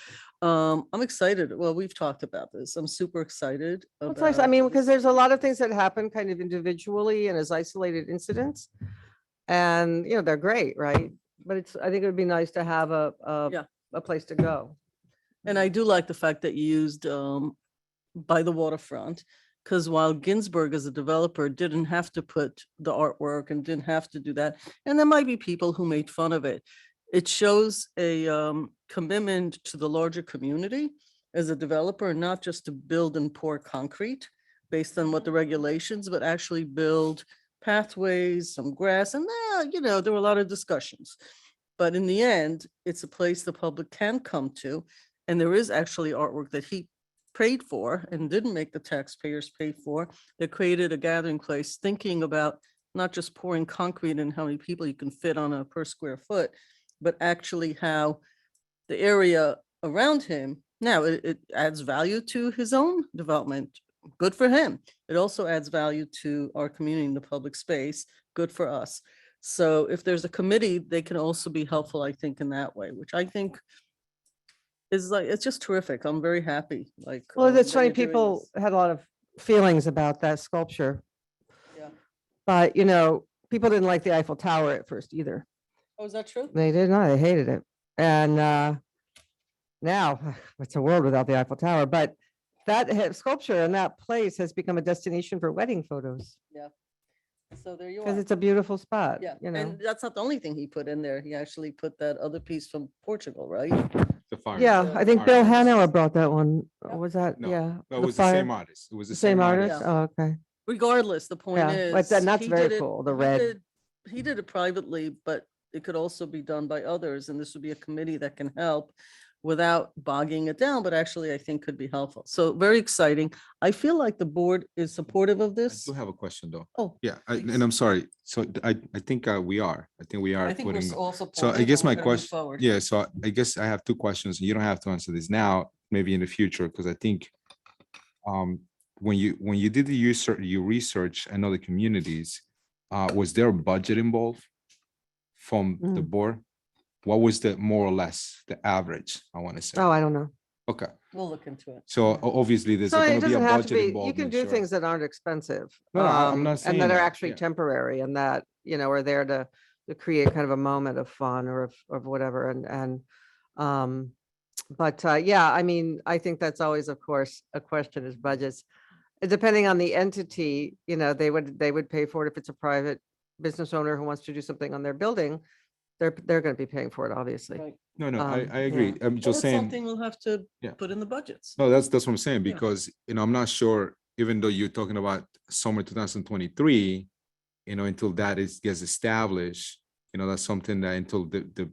I'm excited. Well, we've talked about this. I'm super excited. It's nice. I about mean, this. because there's a lot of things that happen kind of individually and as isolated incidents. And, they're great, right? But I think it would be nice to have Yeah. a place to go. And I do like the fact that you used by the waterfront, because while Ginsburg as a developer didn't have to put the artwork and didn't have to do that, and there might be people who made fun of it, it shows a commitment to the larger community as a developer, not just to build and pour concrete based on what the regulations, but actually build pathways, some grass, and there were a lot of discussions. But in the end, it's a place the public can come to. And there is actually artwork that he paid for and didn't make the taxpayers pay for. They created a gathering place thinking about not just pouring concrete and how many people you can fit on a per square foot, but actually how the area around him, now it adds value to his own development. Good for him. It also adds value to our community in the public space. Good for us. So if there's a committee, they can also be helpful, I think, in that way, which I think is like, it's just terrific. I'm very happy, like. Well, it's that funny, you're doing people this. had a lot of feelings about that sculpture. Yeah. But, people didn't like the Eiffel Tower at first either. Oh, is that true? They did not, they hated it. And now it's a world without the Eiffel Tower, but that sculpture in that place has become a destination for wedding photos So there you because are. it's a beautiful spot, Yeah, you know. and that's not the only thing he put in there. He actually put that other piece from Portugal, right? The fire. Yeah, I think Fire Bill artist. Hanauer brought that one. Yeah. Was that, No, yeah? No, it was the fire- same artist. It was the Same artist? artist. Oh, okay. Regardless, the point Yeah, is. but then that's he very did it- cool, the he red. He did it privately, but it could also be done by others, and this would be a committee that can help without bogging it down, but actually I think could be helpful. So very exciting. I feel like the board is supportive of I this. do have a question though. Oh, Yeah, please. and I'm sorry. So I think we are. I think we are I think we're putting. all So supportive. I guess and we're my gonna move question, forward. yeah, so I guess I have two questions. You don't have to answer this now, maybe in the future, because I think when you did your research and other communities, was there a budget involved from the board? What was the more or less the average, I want to say? Oh, I don't know. Okay, We'll look into it. so obviously there's So going it to be a doesn't have to budget be, involved. you can do things that aren't expensive. No, I'm not saying And that are that, actually yeah. temporary and that, are there to create kind of a moment of fun or of whatever. But yeah, I mean, I think that's always, of course, a question is budgets. Depending on the entity, they would pay for it if it's a private business owner who wants to do something on their building. They're going to be paying for it, obviously. Right. No, I yeah. agree. I'm Well, just it's saying. something we'll have to Yeah. put in the budgets. No, that's what I'm saying, Yeah. because, I'm not sure, even though you're talking about summer 2023, until that gets established, that's something that until the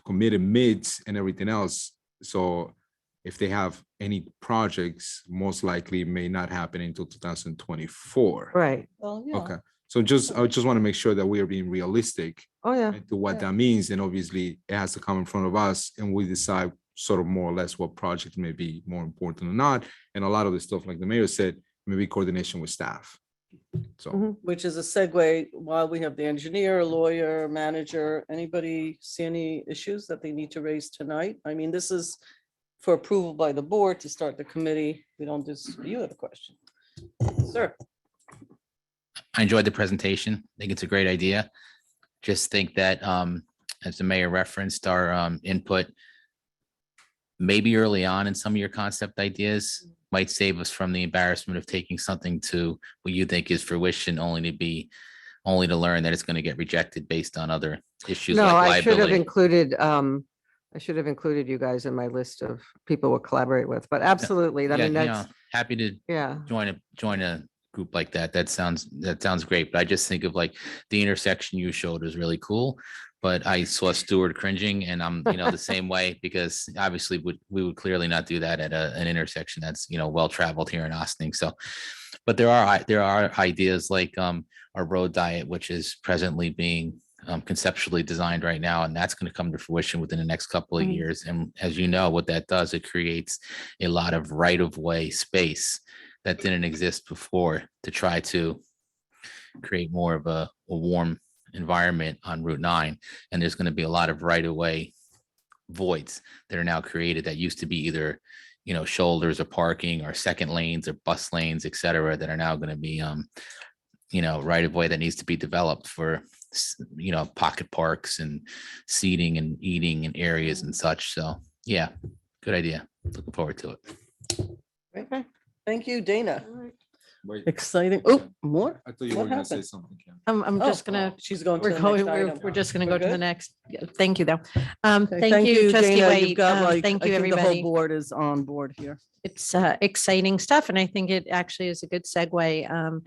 committee meets and everything else. So if they have any projects, most likely may not happen until 2024. Right. Well, yeah. Okay, so I just want to make sure that we are being realistic Oh, yeah. to what Yeah. that means, and obviously it has to come in front of us, and we decide sort of more or less what project may be more important or not. And a lot of the stuff, like the mayor said, maybe coordination with staff. So, Mhm. Which is a segue, while we have the engineer, lawyer, manager, anybody see any issues that they need to raise tonight? I mean, this is for approval by the board to start the committee. We don't just, you have a question. Sir, I enjoyed the presentation. I think it's a great idea. Just think that, as the mayor referenced, our input maybe early on in some of your concept ideas might save us from the embarrassment of taking something to what you think is fruition, only to learn that it's going to get rejected based on other issues No, like I should have liability. included, I should have included you guys in my list of people we'll collaborate with, but absolutely, I Yeah, mean, that's, happy to yeah. join a group like that. That sounds great. But I just think of like the intersection you showed was really cool. But I saw Stewart cringing, and I'm the same way, because obviously we would clearly not do that at an intersection that's well traveled here in Austin. So, but there are ideas like our road diet, which is presently being conceptually designed right now, and that's going to come to fruition within the next couple of Mhm. years. And as you know, what that does, it creates a lot of right of way space that didn't exist before, to try to create more of a warm environment on Route 9. And there's going to be a lot of right of way voids that are now created that used to be either shoulders or parking or second lanes or bus lanes, et cetera, that are now going to be right of way that needs to be developed for pocket parks and seating and eating and areas and such. So yeah, good idea. Looking forward to it. Okay. Thank you, Dana. Wait, Exciting. Oh, more? I thought you What were gonna say happened? something, Karen. I'm just gonna, She's going to we're the going, next item. we're just gonna We're go to the good? next. Yeah, thank you, though. Okay, Thank you, trustee Dana. You've White. got, like, Thank you, I think the whole everybody. board is on board here. It's exciting stuff, and I think it actually is a good segue.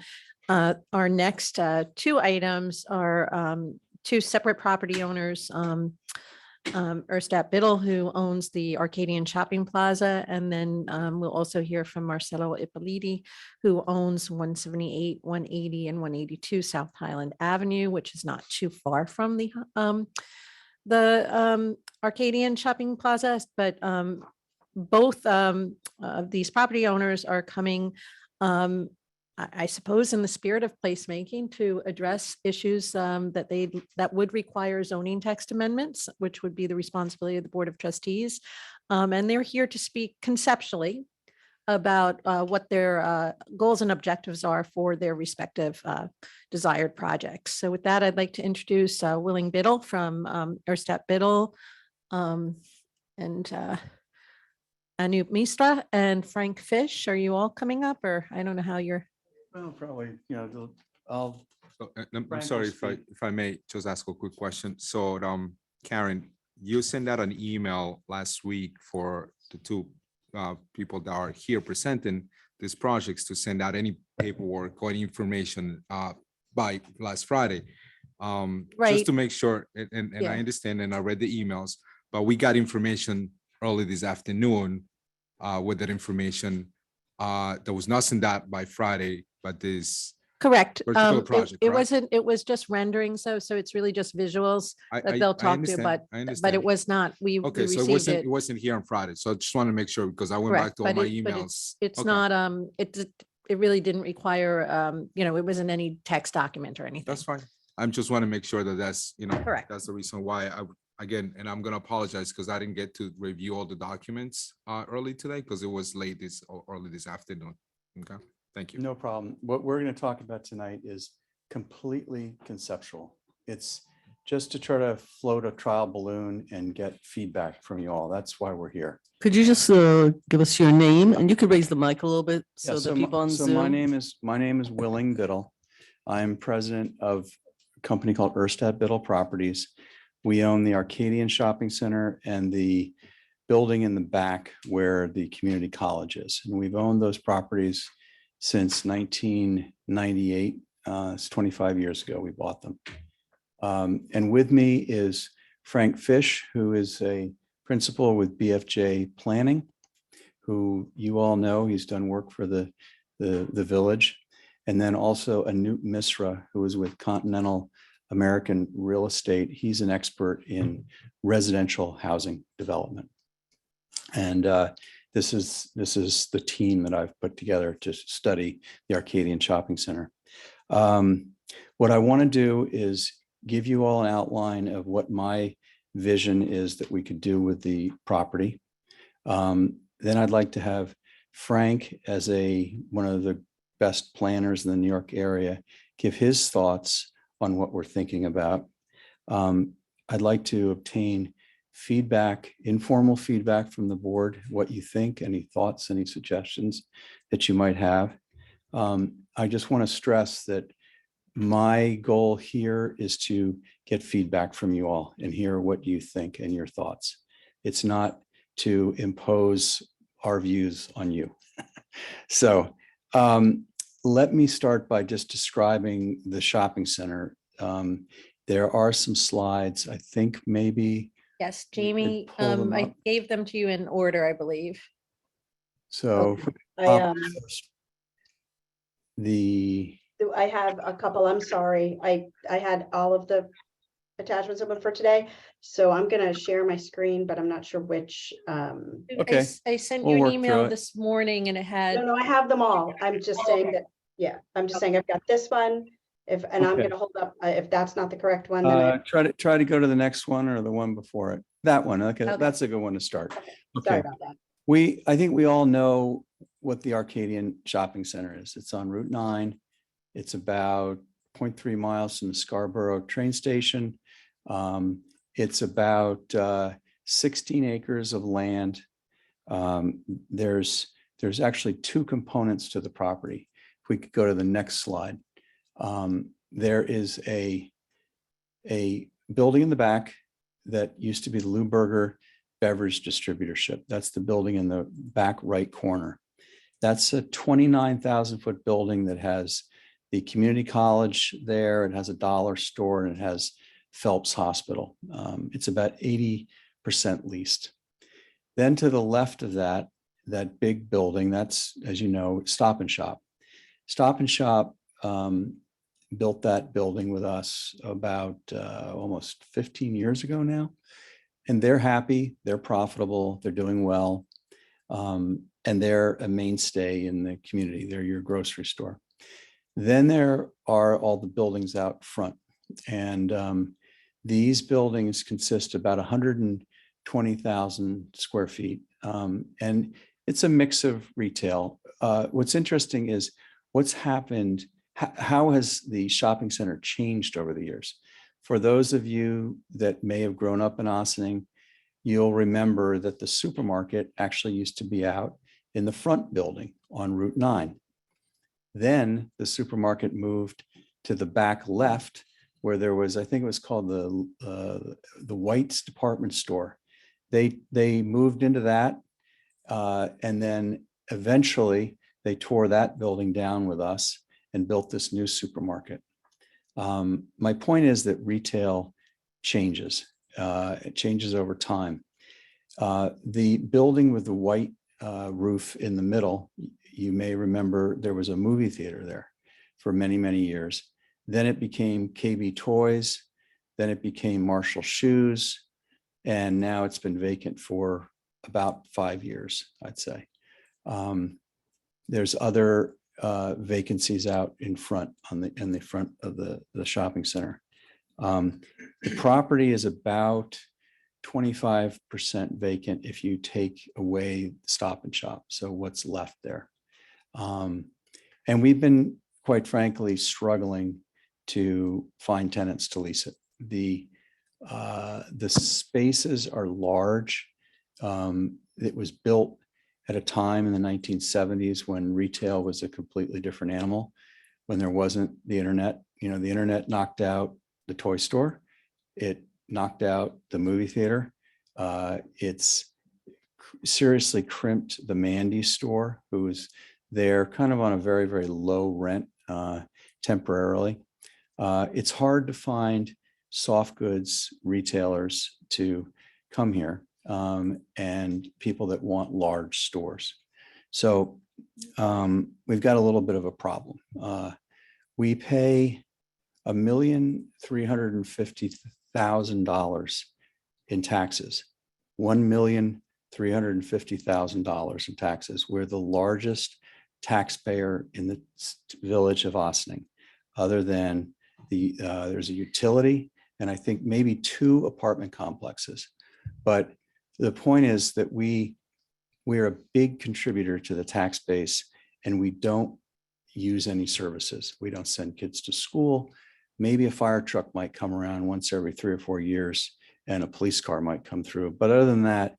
Our next two items are two separate property owners. Erstat Biddle, who owns the Arcadian Shopping Plaza, and then we'll also hear from Marcelo Ippoliti, who owns 178, 180, and 182 South Highland Avenue, which is not too far from the Arcadian Shopping Plaza, but both of these property owners are coming, I suppose, in the spirit of placemaking, to address issues that would require zoning text amendments, which would be the responsibility of the Board of Trustees. And they're here to speak conceptually about what their goals and objectives are for their respective desired projects. So with that, I'd like to introduce Willing Biddle from Erstat Biddle, and Anoop Misra and Frank Fish. Are you all coming up, or I don't know how you're? Well, probably, I'll. So, I'm Frank will sorry speak. if I may just ask a quick question. So, Karen, you sent out an email last week for the two people that are here presenting these projects to send out any paperwork or any information by last Friday. Just Right. to make sure, and Yeah. I understand, and I read the emails, but we got information early this afternoon with that information. That was not sent out by Friday, but this, Correct. particular project, It correct? wasn't, it was just rendering. So it's really just visuals I that they'll talk to, understand, but I it understand. was not, we Okay, so received it. it wasn't here on Friday, so I just want to make sure, because I went back Correct, to all but my it, but emails. it's Okay. not, it really didn't require, it wasn't any text document or anything. That's fine. I'm just want to make sure that that's, Correct. that's the reason why again, and I'm gonna apologize because I didn't get to review all the documents early today because it was late early this afternoon. Okay, thank you. No problem. What we're going to talk about tonight is completely conceptual. It's just to try to float a trial balloon and get feedback from you all. That's why we're here. Could you just give us your name, and you could raise the mic a little bit so Yeah, the my- people on so Zoom. my name is Willing Biddle. I'm president of a company called Erstat Biddle Properties. We own the Arcadian Shopping Center and the building in the back where the community college is. And we've owned those properties since 1998. It's 25 years ago we bought them. And with me is Frank Fish, who is a principal with BFJ Planning, who you all know, he's done work for the village. And then also Anoop Misra, who is with Continental American Real Estate. He's an expert in residential housing development. And this is the team that I've put together to study the Arcadian Shopping Center. What I want to do is give you all an outline of what my vision is that we could do with the property. Then I'd like to have Frank, as one of the best planners in the New York area, give his thoughts on what we're thinking about. I'd like to obtain feedback, informal feedback from the board, what you think, any thoughts, any suggestions that you might have. I just want to stress that my goal here is to get feedback from you all and hear what you think and your thoughts. It's not to impose our views on you. So let me start by just describing the shopping center. There are some slides, I think maybe. Yes, We could Jamie, pull them I up. gave them to you in order, I believe. So I the, I have a couple, I'm sorry. I had all of the attachments open for today. So I'm gonna share my screen, but I'm not sure which. Okay, I sent we'll you an work email through it. this morning and it had, No, I have them all. I'm just saying that, yeah, I'm just saying I've got this one. And I'm Okay. gonna hold up, if that's not the correct one, then I, try to go to the next one or the one before it. That one. Okay, Okay. that's a good one to start. sorry Okay. about that. I think we all know what the Arcadian Shopping Center is. It's on Route 9. It's about 0.3 miles from the Scarborough train station. It's about 16 acres of land. There's actually two components to the property. If we could go to the next slide. There is a building in the back that used to be the Lou Berger Beverage Distributorship. That's the building in the back right corner. That's a 29,000 foot building that has the community college there. It has a dollar store and it has Phelps Hospital. It's about 80% leased. Then to the left of that big building, that's, as you know, Stop and Shop. Stop and Shop built that building with us about almost 15 years ago now. And they're happy, they're profitable, they're doing well. And they're a mainstay in the community. They're your grocery store. Then there are all the buildings out front. And these buildings consist about 120,000 square feet. And it's a mix of retail. What's interesting is what's happened, how has the shopping center changed over the years? For those of you that may have grown up in Ossining, you'll remember that the supermarket actually used to be out in the front building on Route 9. Then the supermarket moved to the back left where there was, I think it was called the White's Department Store. They moved into that. And then eventually they tore that building down with us and built this new supermarket. My point is that retail changes. It changes over time. The building with the white roof in the middle, you may remember there was a movie theater there for many, many years. Then it became KB Toys. Then it became Marshall Shoes. And now it's been vacant for about 5 years, I'd say. There's other vacancies out in front in the front of the shopping center. The property is about 25% vacant if you take away Stop and Shop. So what's left there? And we've been, quite frankly, struggling to find tenants to lease it. The spaces are large. It was built at a time in the 1970s when retail was a completely different animal, when there wasn't the internet. You know, the internet knocked out the toy store. It knocked out the movie theater. It's seriously crimped the Mandy store, who was there kind of on a very, very low rent temporarily. It's hard to find soft goods retailers to come here and people that want large stores. So we've got a little bit of a problem. We pay $1,350,000 in taxes, $1,350,000 in taxes. We're the largest taxpayer in the village of Ossining, other than there's a utility and I think maybe 2 apartment complexes. But the point is that we're a big contributor to the tax base and we don't use any services. We don't send kids to school. Maybe a fire truck might come around once every 3 or 4 years and a police car might come through. But other than that,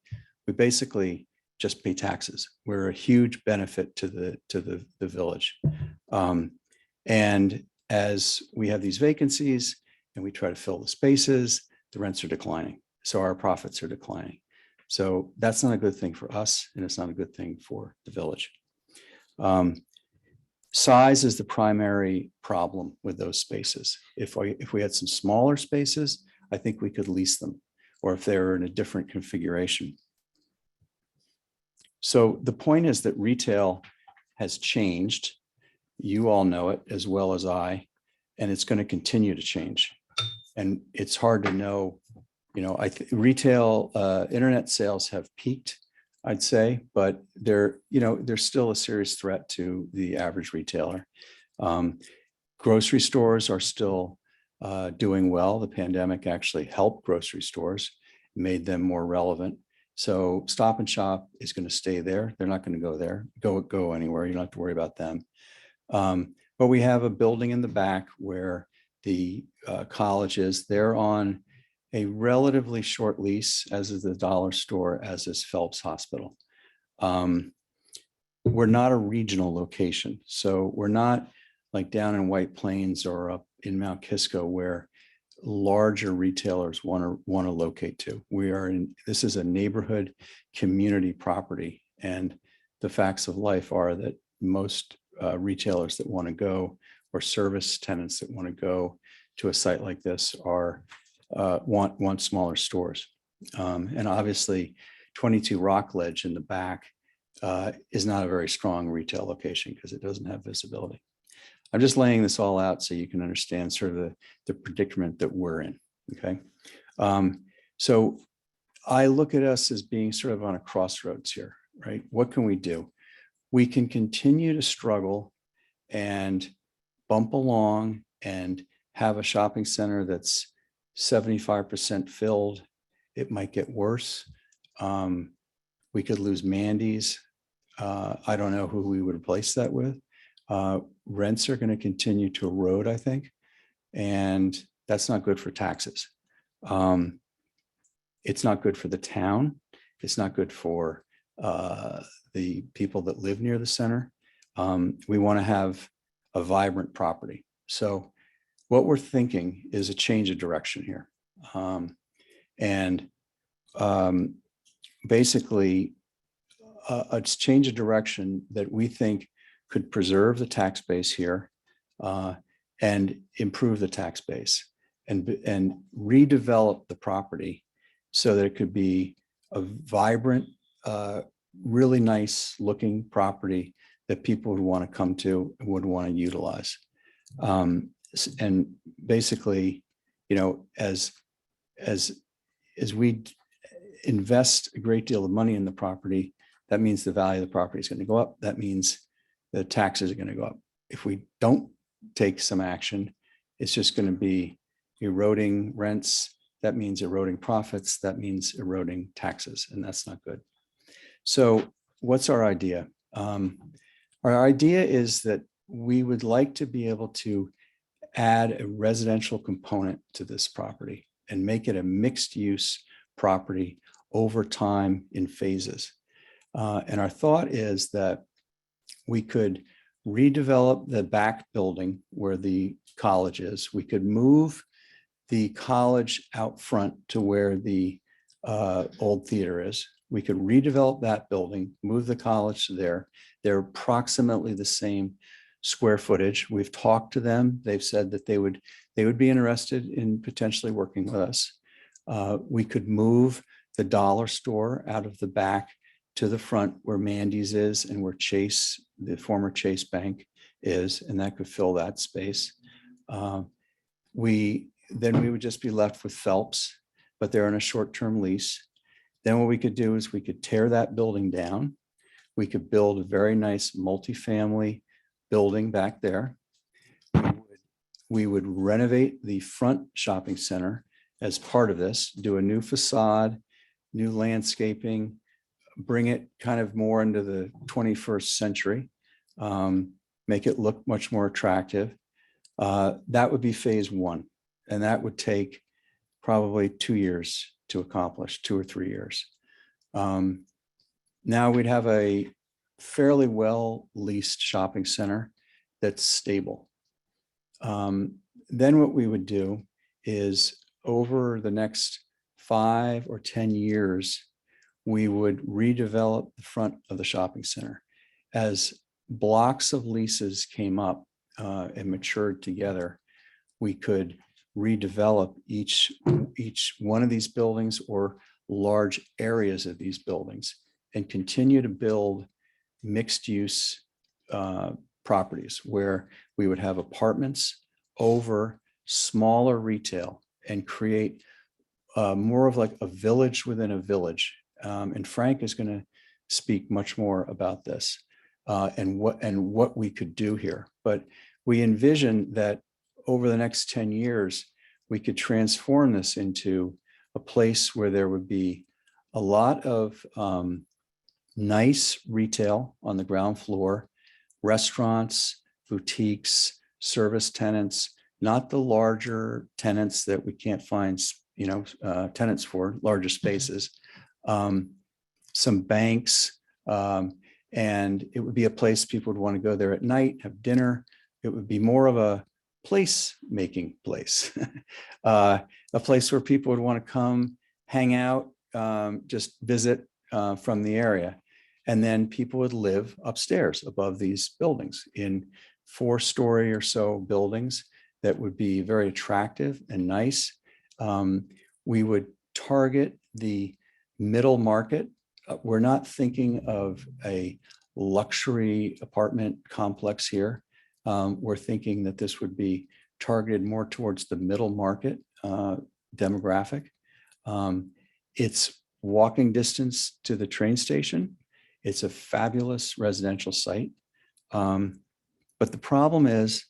we basically just pay taxes. We're a huge benefit to the village. And as we have these vacancies and we try to fill the spaces, the rents are declining. So our profits are declining. So that's not a good thing for us, and it's not a good thing for the village. Size is the primary problem with those spaces. If we had some smaller spaces, I think we could lease them, or if they're in a different configuration. So the point is that retail has changed. You all know it as well as I, and it's going to continue to change. And it's hard to know, retail internet sales have peaked, I'd say, but they're still a serious threat to the average retailer. Grocery stores are still doing well. The pandemic actually helped grocery stores, made them more relevant. So Stop and Shop is going to stay there. They're not going to go there, go anywhere. You don't have to worry about them. But we have a building in the back where the college is. They're on a relatively short lease, as is the dollar store, as is Phelps Hospital. We're not a regional location. So we're not like down in White Plains or up in Mount Kisco where larger retailers want to locate to. This is a neighborhood community property. And the facts of life are that most retailers that want to go, or service tenants that want to go to a site like this want smaller stores. And obviously 22 Rockledge in the back is not a very strong retail location because it doesn't have visibility. I'm just laying this all out so you can understand sort of the predicament that we're in, okay? So I look at us as being sort of on a crossroads here, right? What can we do? We can continue to struggle and bump along and have a shopping center that's 75% filled. It might get worse. We could lose Mandy's. I don't know who we would replace that with. Rents are going to continue to erode, I think, and that's not good for taxes. It's not good for the town. It's not good for the people that live near the center. We want to have a vibrant property. So what we're thinking is a change of direction here. Basically, a change of direction that we think could preserve the tax base here and improve the tax base and redevelop the property so that it could be a vibrant, really nice looking property that people would want to come to and would want to utilize. And basically, as we invest a great deal of money in the property, that means the value of the property is going to go up. That means the taxes are going to go up. If we don't take some action, it's just going to be eroding rents. That means eroding profits. That means eroding taxes, and that's not good. So what's our idea? Our idea is that we would like to be able to add a residential component to this property and make it a mixed use property over time in phases. And our thought is that we could redevelop the back building where the college is. We could move the college out front to where the old theater is. We could redevelop that building, move the college to there. They're approximately the same square footage. We've talked to them. They've said that they would be interested in potentially working with us. We could move the dollar store out of the back to the front where Mandy's is and where Chase, the former Chase Bank is, and that could fill that space. Then we would just be left with Phelps, but they're on a short-term lease. Then what we could do is we could tear that building down. We could build a very nice multifamily building back there. We would renovate the front shopping center as part of this, do a new facade, new landscaping, bring it kind of more into the 21st century. make it look much more attractive. That would be phase one. And that would take probably 2 years to accomplish, 2 or 3 years. Now we'd have a fairly well leased shopping center that's stable. Then what we would do is over the next 5 or 10 years, we would redevelop the front of the shopping center. As blocks of leases came up and matured together, we could redevelop each one of these buildings or large areas of these buildings and continue to build mixed use properties where we would have apartments over smaller retail and create more of like a village within a village. And Frank is going to speak much more about this and what we could do here. But we envision that over the next 10 years, we could transform this into a place where there would be a lot of nice retail on the ground floor, restaurants, boutiques, service tenants, not the larger tenants that we can't find, tenants for larger spaces, some banks, and it would be a place people would want to go there at night, have dinner. It would be more of a place-making place, a place where people would want to come, hang out, just visit from the area. And then people would live upstairs above these buildings in 4-story or so buildings that would be very attractive and nice. We would target the middle market. We're not thinking of a luxury apartment complex here. We're thinking that this would be targeted more towards the middle market demographic. It's walking distance to the train station. It's a fabulous residential site. But the problem is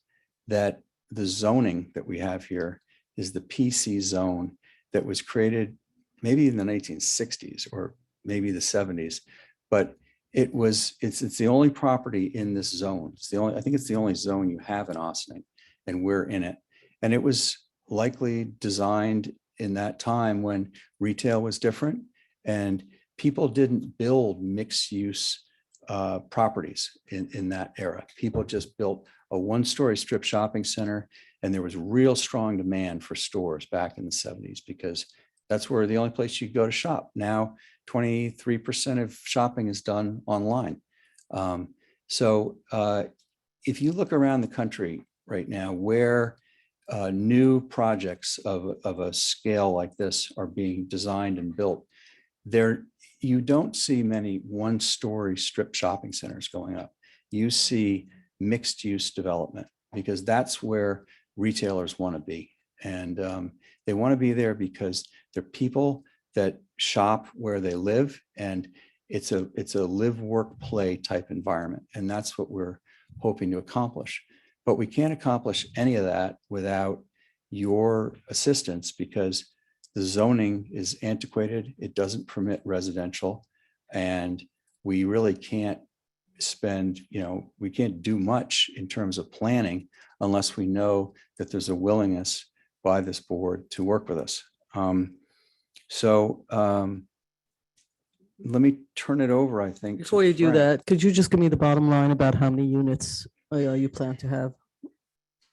that the zoning that we have here is the PC zone that was created maybe in the 1960s or maybe the 70s, but it's the only property in this zone. I think it's the only zone you have in Ossining, and we're in it. And it was likely designed in that time when retail was different and people didn't build mixed use properties in that era. People just built a 1-story strip shopping center, and there was real strong demand for stores back in the 70s because that's where the only place you go to shop. Now, 23% of shopping is done online. So if you look around the country right now where new projects of a scale like this are being designed and built, you don't see many 1-story strip shopping centers going up. You see mixed use development because that's where retailers want to be. And they want to be there because they're people that shop where they live, and it's a live, work, play type environment. And that's what we're hoping to accomplish. But we can't accomplish any of that without your assistance because the zoning is antiquated. It doesn't permit residential, and we really can't we can't do much in terms of planning unless we know that there's a willingness by this board to work with us. Let me turn it over, I think. to Before you do Frank. that, could you just give me the bottom line about how many units you plan to have?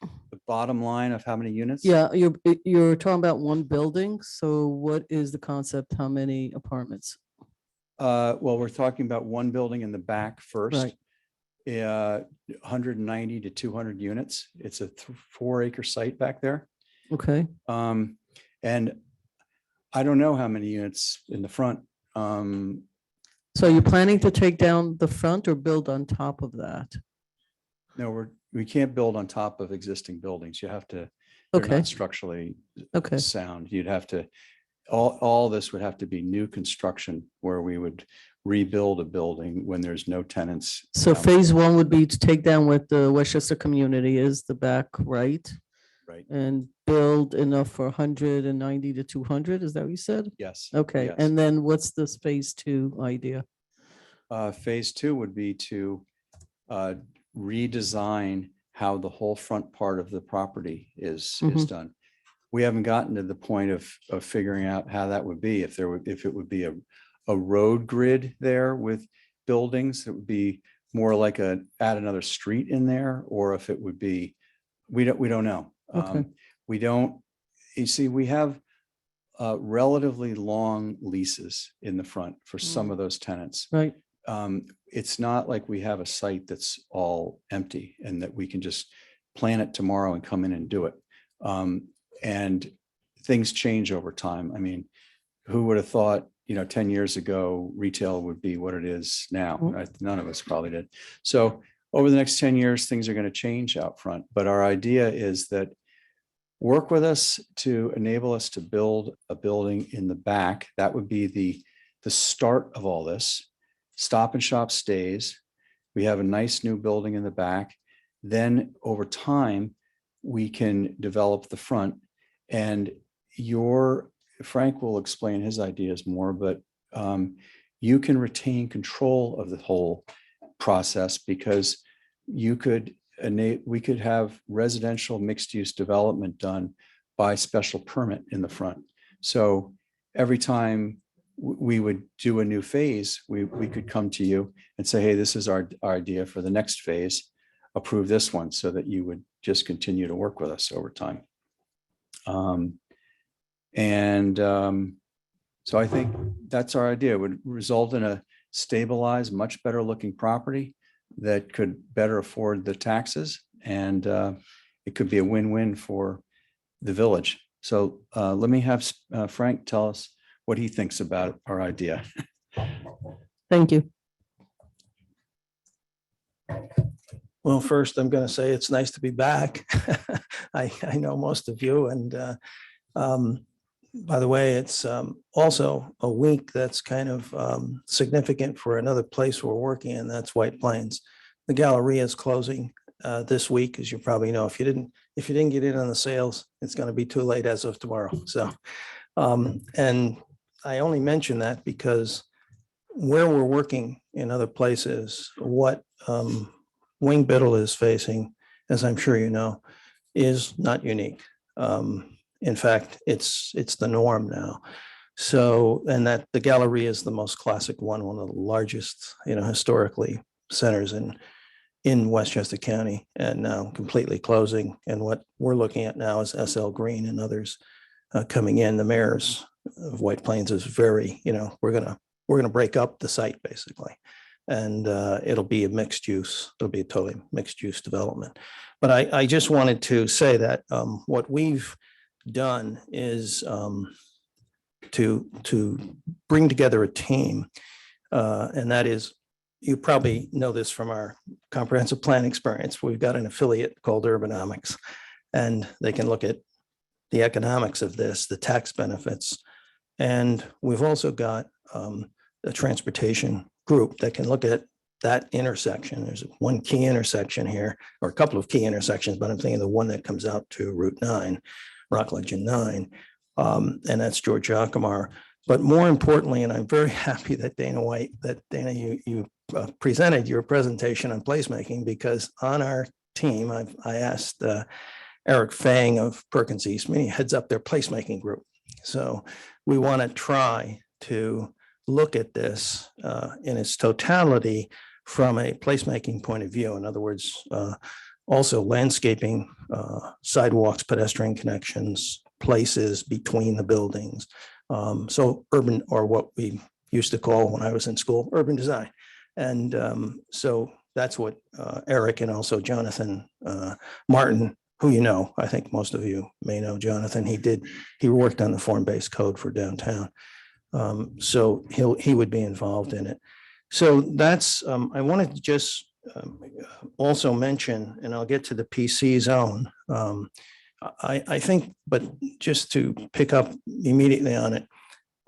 The bottom line of how many units? Yeah, you're talking about one building. So what is the concept? How many apartments? Well, we're talking about one building in the back first. Right. 190 to 200 units. It's a 4-acre site back there. Okay. And I don't know how many units in the front. So you're planning to take down the front or build on top of that? No, we can't build on top of existing buildings. You have to, they're Okay. not structurally Okay. sound. You'd have to, all this would have to be new construction where we would rebuild a building when there's no tenants. So down. phase one would be to take down what the Westchester community is, the back right, Right, and build enough for 190 to 200. Is that what you said? yes. Okay. yes. And then what's this phase two idea? Phase 2 would be to redesign how the whole front part of the property is done. We haven't gotten to the point of figuring out how that would be, if it would be a road grid there with buildings, that would be more like add another street in there, or if it would be, we don't know. Okay. You see, we have relatively long leases in the front for some of those tenants. Right. It's not like we have a site that's all empty and that we can just plan it tomorrow and come in and do it. And things change over time. I mean, who would have thought, 10 years ago, retail would be what it is now? Right? None of us probably did. So over the next 10 years, things are going to change out front. But our idea is that work with us to enable us to build a building in the back. That would be the start of all this. Stop and Shop stays. We have a nice new building in the back. Then over time, we can develop the front. And Frank will explain his ideas more, but you can retain control of the whole process, because we could have residential mixed-use development done by special permit in the front. So every time we would do a new phase, we could come to you and say, hey, this is our idea for the next phase. Approve this one, so that you would just continue to work with us over time. So I think that's our idea. It would result in a stabilized, much better looking property that could better afford the taxes, and it could be a win-win for the village. So let me have Frank tell us what he thinks about our idea. Thank you. Well, first, I'm going to say it's nice to be back. I know most of you. And by the way, it's also a week that's kind of significant for another place we're working in. That's White Plains. The Galleria is closing this week, as you probably know. If you didn't get in on the sales, it's going to be too late as of tomorrow. So, and I only mention that because where we're working in other places, what Wing Biddle is facing, as I'm sure you know, is not unique. In fact, it's the norm now. So, and that the Galleria is the most classic one of the largest, historically centers in Westchester County, and now completely closing. And what we're looking at now is SL Green and others coming in. The mayors of White Plains is very, we're gonna break up the site basically. And it'll be a mixed use. It'll be a totally mixed use development. But I just wanted to say that what we've done is to bring together a team, and that is, you probably know this from our comprehensive plan experience. We've got an affiliate called Urbanomics, and they can look at the economics of this, the tax benefits, and we've also got a transportation group that can look at that intersection. There's one key intersection here, or a couple of key intersections, but I'm thinking the one that comes out to Route 9, Rockledge and 9, and that's George Jacomar. But more importantly, and I'm very happy that Dana, you presented your presentation on placemaking, because on our team, I asked Eric Fang of Perkins Eastman, he heads up their placemaking group. So we want to try to look at this in its totality from a placemaking point of view. In other words, also landscaping, sidewalks, pedestrian connections, places between the buildings. So urban, or what we used to call when I was in school, urban design. And so that's what Eric and also Jonathan Martin, who I think most of you may know Jonathan. He worked on the form-based code for downtown. So he would be involved in it. So that's, I wanted to just also mention, and I'll get to the PC zone. I think, but just to pick up immediately on it,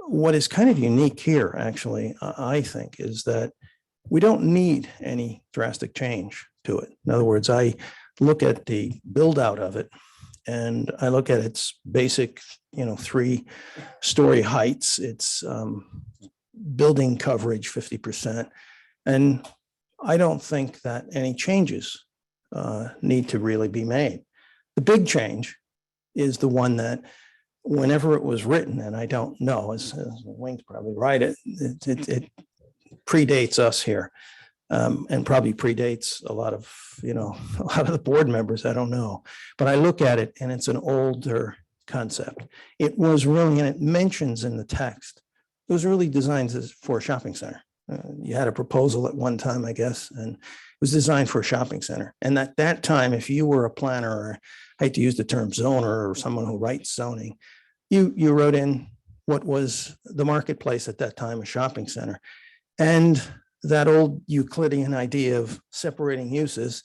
what is kind of unique here, actually, I think, is that we don't need any drastic change to it. In other words, I look at the build out of it, and I look at its basic, 3-story heights, its building coverage, 50%. And I don't think that any changes need to really be made. The big change is the one that whenever it was written, and I don't know, as Wayne's probably right, it predates us here. And probably predates a lot of the board members. I don't know, but I look at it and it's an older concept. It was really, and it mentions in the text, it was really designed for a shopping center. You had a proposal at one time, I guess, and it was designed for a shopping center. And at that time, if you were a planner, or I hate to use the term zoner, or someone who writes zoning, you wrote in what was the marketplace at that time, a shopping center. And that old Euclidean idea of separating uses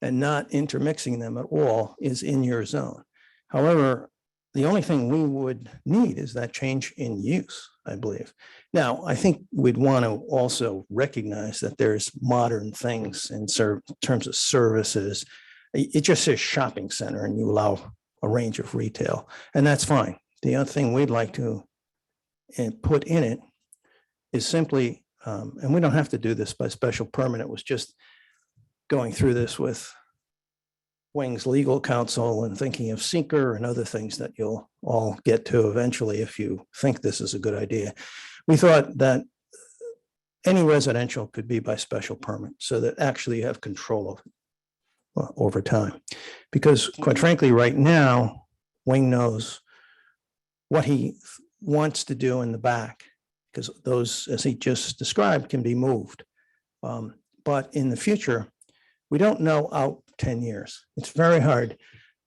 and not intermixing them at all is in your zone. However, the only thing we would need is that change in use, I believe. Now, I think we'd want to also recognize that there's modern things in terms of services. It just says shopping center and you allow a range of retail, and that's fine. The other thing we'd like to put in it is simply, and we don't have to do this by special permit. It was just going through this with Wing's legal counsel and thinking of seeker and other things that you'll all get to eventually if you think this is a good idea. We thought that any residential could be by special permit so that actually you have control of it over time. Because quite frankly, right now, Wing knows what he wants to do in the back, because those, as he just described, can be moved. But in the future, we don't know out 10 years. It's very hard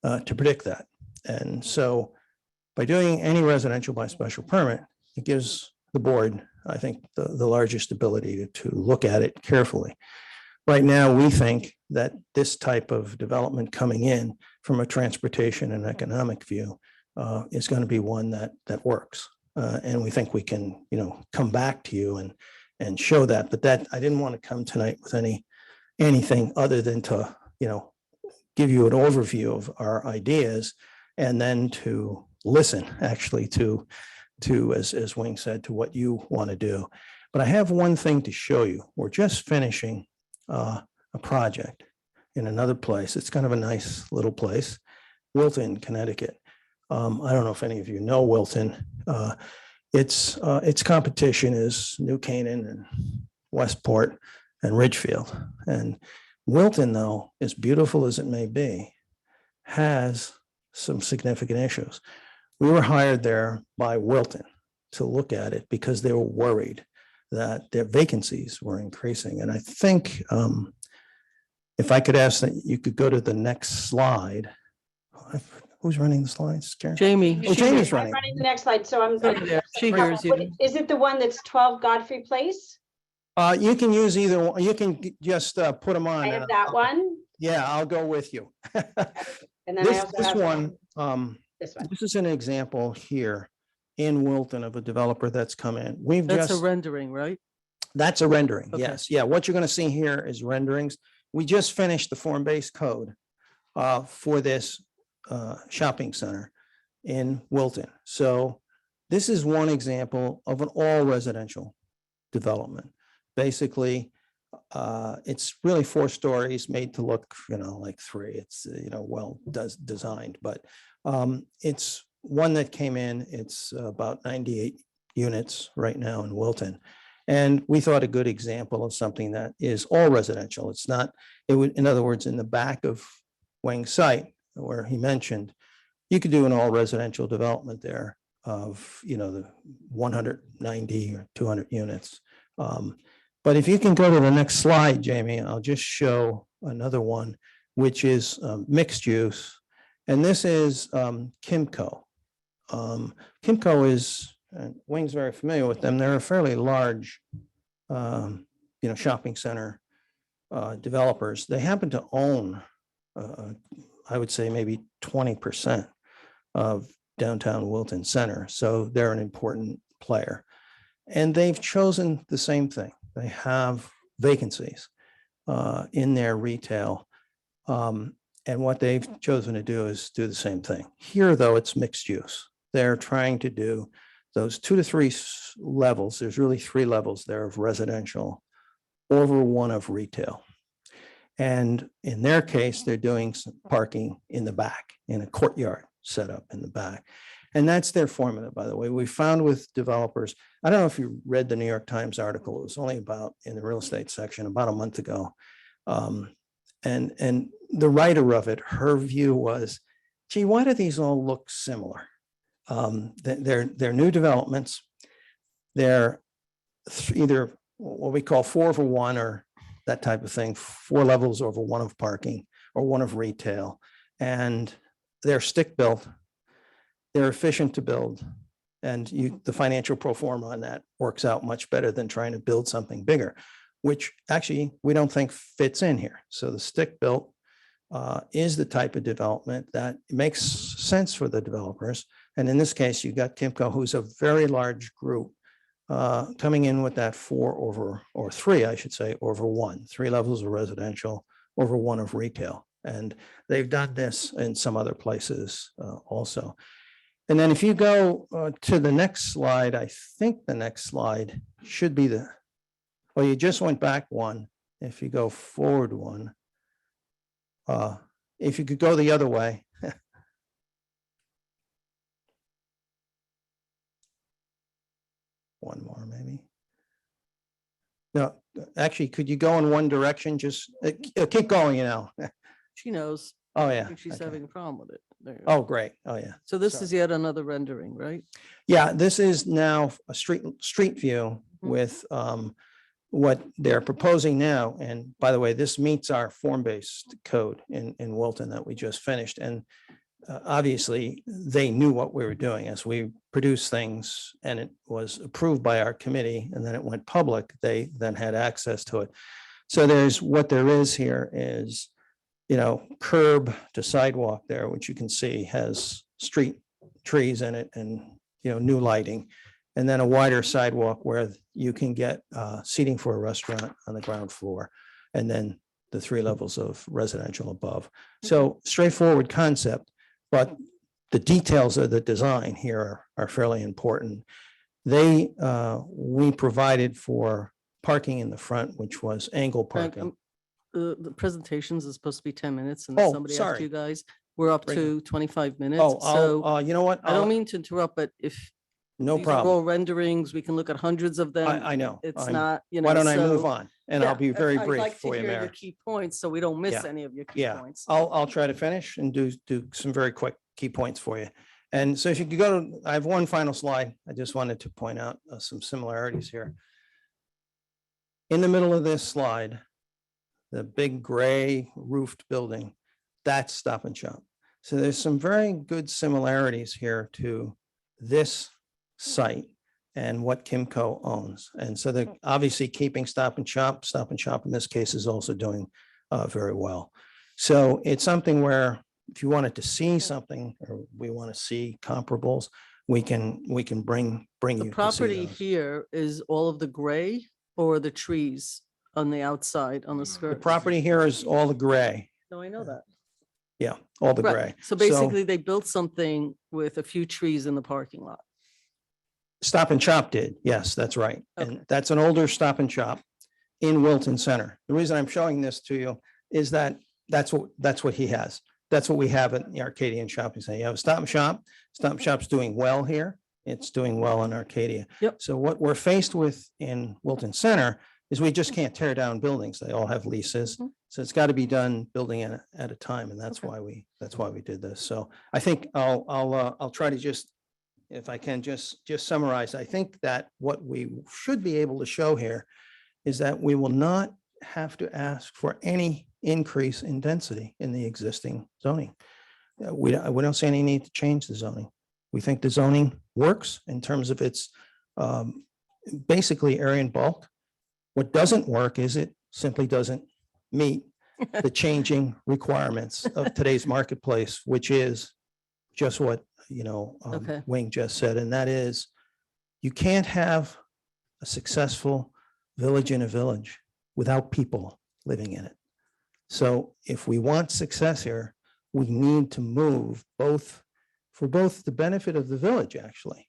to predict that. And so by doing any residential by special permit, it gives the board, I think, the largest ability to look at it carefully. Right now, we think that this type of development coming in from a transportation and economic view is going to be one that works. And we think we can, come back to you and show that. But that I didn't want to come tonight with anything other than to, give you an overview of our ideas and then to listen actually to as Wing said, to what you want to do. But I have one thing to show you. We're just finishing a project in another place. It's kind of a nice little place, Wilton, Connecticut. I don't know if any of you know Wilton. Its competition is New Canaan and Westport and Ridgefield. And Wilton, though, as beautiful as it may be, has some significant issues. We were hired there by Wilton to look at it because they were worried that their vacancies were increasing. And I think if I could ask that you could go to the next slide. Who's running the slides, Karen? Jamie. Oh, Jamie's I'm running. running the next slide, so I'm. She hears you. Is it the one that's 12 Godfrey Place? You can use either one. You can just put them on. I have that one. Yeah, I'll go with you. And then I This also have one, this one. this is an example here in Wilton of a developer that's come in. We've That's a just, rendering, right? that's a rendering. Okay. Yes. Yeah. What you're going to see here is renderings. We just finished the form-based code for this shopping center in Wilton. So this is one example of an all residential development. Basically, it's really 4 stories made to look, like 3. It's, well designed, but it's one that came in. It's about 98 units right now in Wilton. And we thought a good example of something that is all residential. It's not, it would, in other words, in the back of Wang's site, where he mentioned, you could do an all residential development there of, the 190 or 200 units. But if you can go to the next slide, Jamie, I'll just show another one, which is mixed use. And this is Kimco. Kimco is, Wayne's very familiar with them. They're a fairly large, shopping center developers. They happen to own, I would say maybe 20% of downtown Wilton Center. So they're an important player. And they've chosen the same thing. They have vacancies in their retail. And what they've chosen to do is do the same thing. Here, though, it's mixed use. They're trying to do those 2 to 3 levels. There's really 3 levels there of residential over one of retail. And in their case, they're doing some parking in the back, in a courtyard set up in the back. And that's their formula, by the way. We found with developers, I don't know if you read the New York Times article, it was only about in the real estate section about a month ago. And the writer of it, her view was, gee, why do these all look similar? They're new developments. They're either what we call 4 over 1 or that type of thing, 4 levels over 1 of parking or 1 of retail. And they're stick built. They're efficient to build. And the financial pro forma on that works out much better than trying to build something bigger, which actually we don't think fits in here. So the stick built is the type of development that makes sense for the developers. And in this case, you got Kimco, who's a very large group coming in with that 4 over, or 3, I should say, over 1, 3 levels of residential over 1 of retail. And they've done this in some other places also. And then if you go to the next slide, I think the next slide should be well, you just went back 1. If you go forward 1, if you could go the other way. One more, maybe. No, actually, could you go in one direction? Just keep going, She knows. Oh, I yeah. think she's okay. having a problem with it. There you go. Oh, great. Oh, yeah. So this sorry. is yet another rendering, right? Yeah, this is now a street view with what they're proposing now. And by the way, this meets our form-based code in Wilton that we just finished. And obviously, they knew what we were doing as we produced things and it was approved by our committee and then it went public. They then had access to it. So what there is here is, curb to sidewalk there, which you can see has street trees in it and, new lighting. And then a wider sidewalk where you can get seating for a restaurant on the ground floor. And then the 3 levels of residential above. So straightforward concept, but the details of the design here are fairly important. We provided for parking in the front, which was angle And, parking. The presentations is supposed to be 10 minutes and Oh, somebody asked sorry. you guys, we're up Bring to 25 minutes. Oh, So you know what? I don't mean to interrupt, but if No these are all problem. renderings, we can look at hundreds of them. I know. It's I'm- not, Why don't I move so- on? And I'll Yeah, be very I'd brief like to for you, hear the Mayor. key points so we don't miss Yeah, any of your key Yeah, points. I'll try to finish and do some very quick key points for you. And so if you could go to, I have one final slide. I just wanted to point out some similarities here. In the middle of this slide, the big gray roofed building, that's Stop and Shop. So there's some very good similarities here to this site and what Kimco owns. And so they're obviously keeping Stop and Shop. Stop and Shop in this case is also doing very well. So it's something where if you wanted to see something or we want to see comparables, we can bring you. The to see property those. here is all of the gray or the trees on the outside, on the The skirt? property here is all the gray. No, I know that. Yeah, all the Right. gray. So basically they built something with a few trees in the parking lot. Stop and Shop did. Yes, that's right. Okay. And that's an older Stop and Shop in Wilton Center. The reason I'm showing this to you is that that's what he has. That's what we have at the Arcadian Shopping Center. You have a Stop and Shop. Stop and Shop's doing well here. It's doing well in Arcadia. Yep. So what we're faced with in Wilton Center is we just can't tear down buildings. They all have leases. Mhm. So it's got to be done building at a time. And that's Okay. why we did this. So I think I'll try to just, if I can just summarize, I think that what we should be able to show here is that we will not have to ask for any increase in density in the existing zoning. We don't see any need to change the zoning. We think the zoning works in terms of its basically area and bulk. What doesn't work is it simply doesn't meet the changing requirements of today's marketplace, which is just what, Okay. Wing just said, and that is you can't have a successful village in a village without people living in it. So if we want success here, we need to move for both the benefit of the village, actually.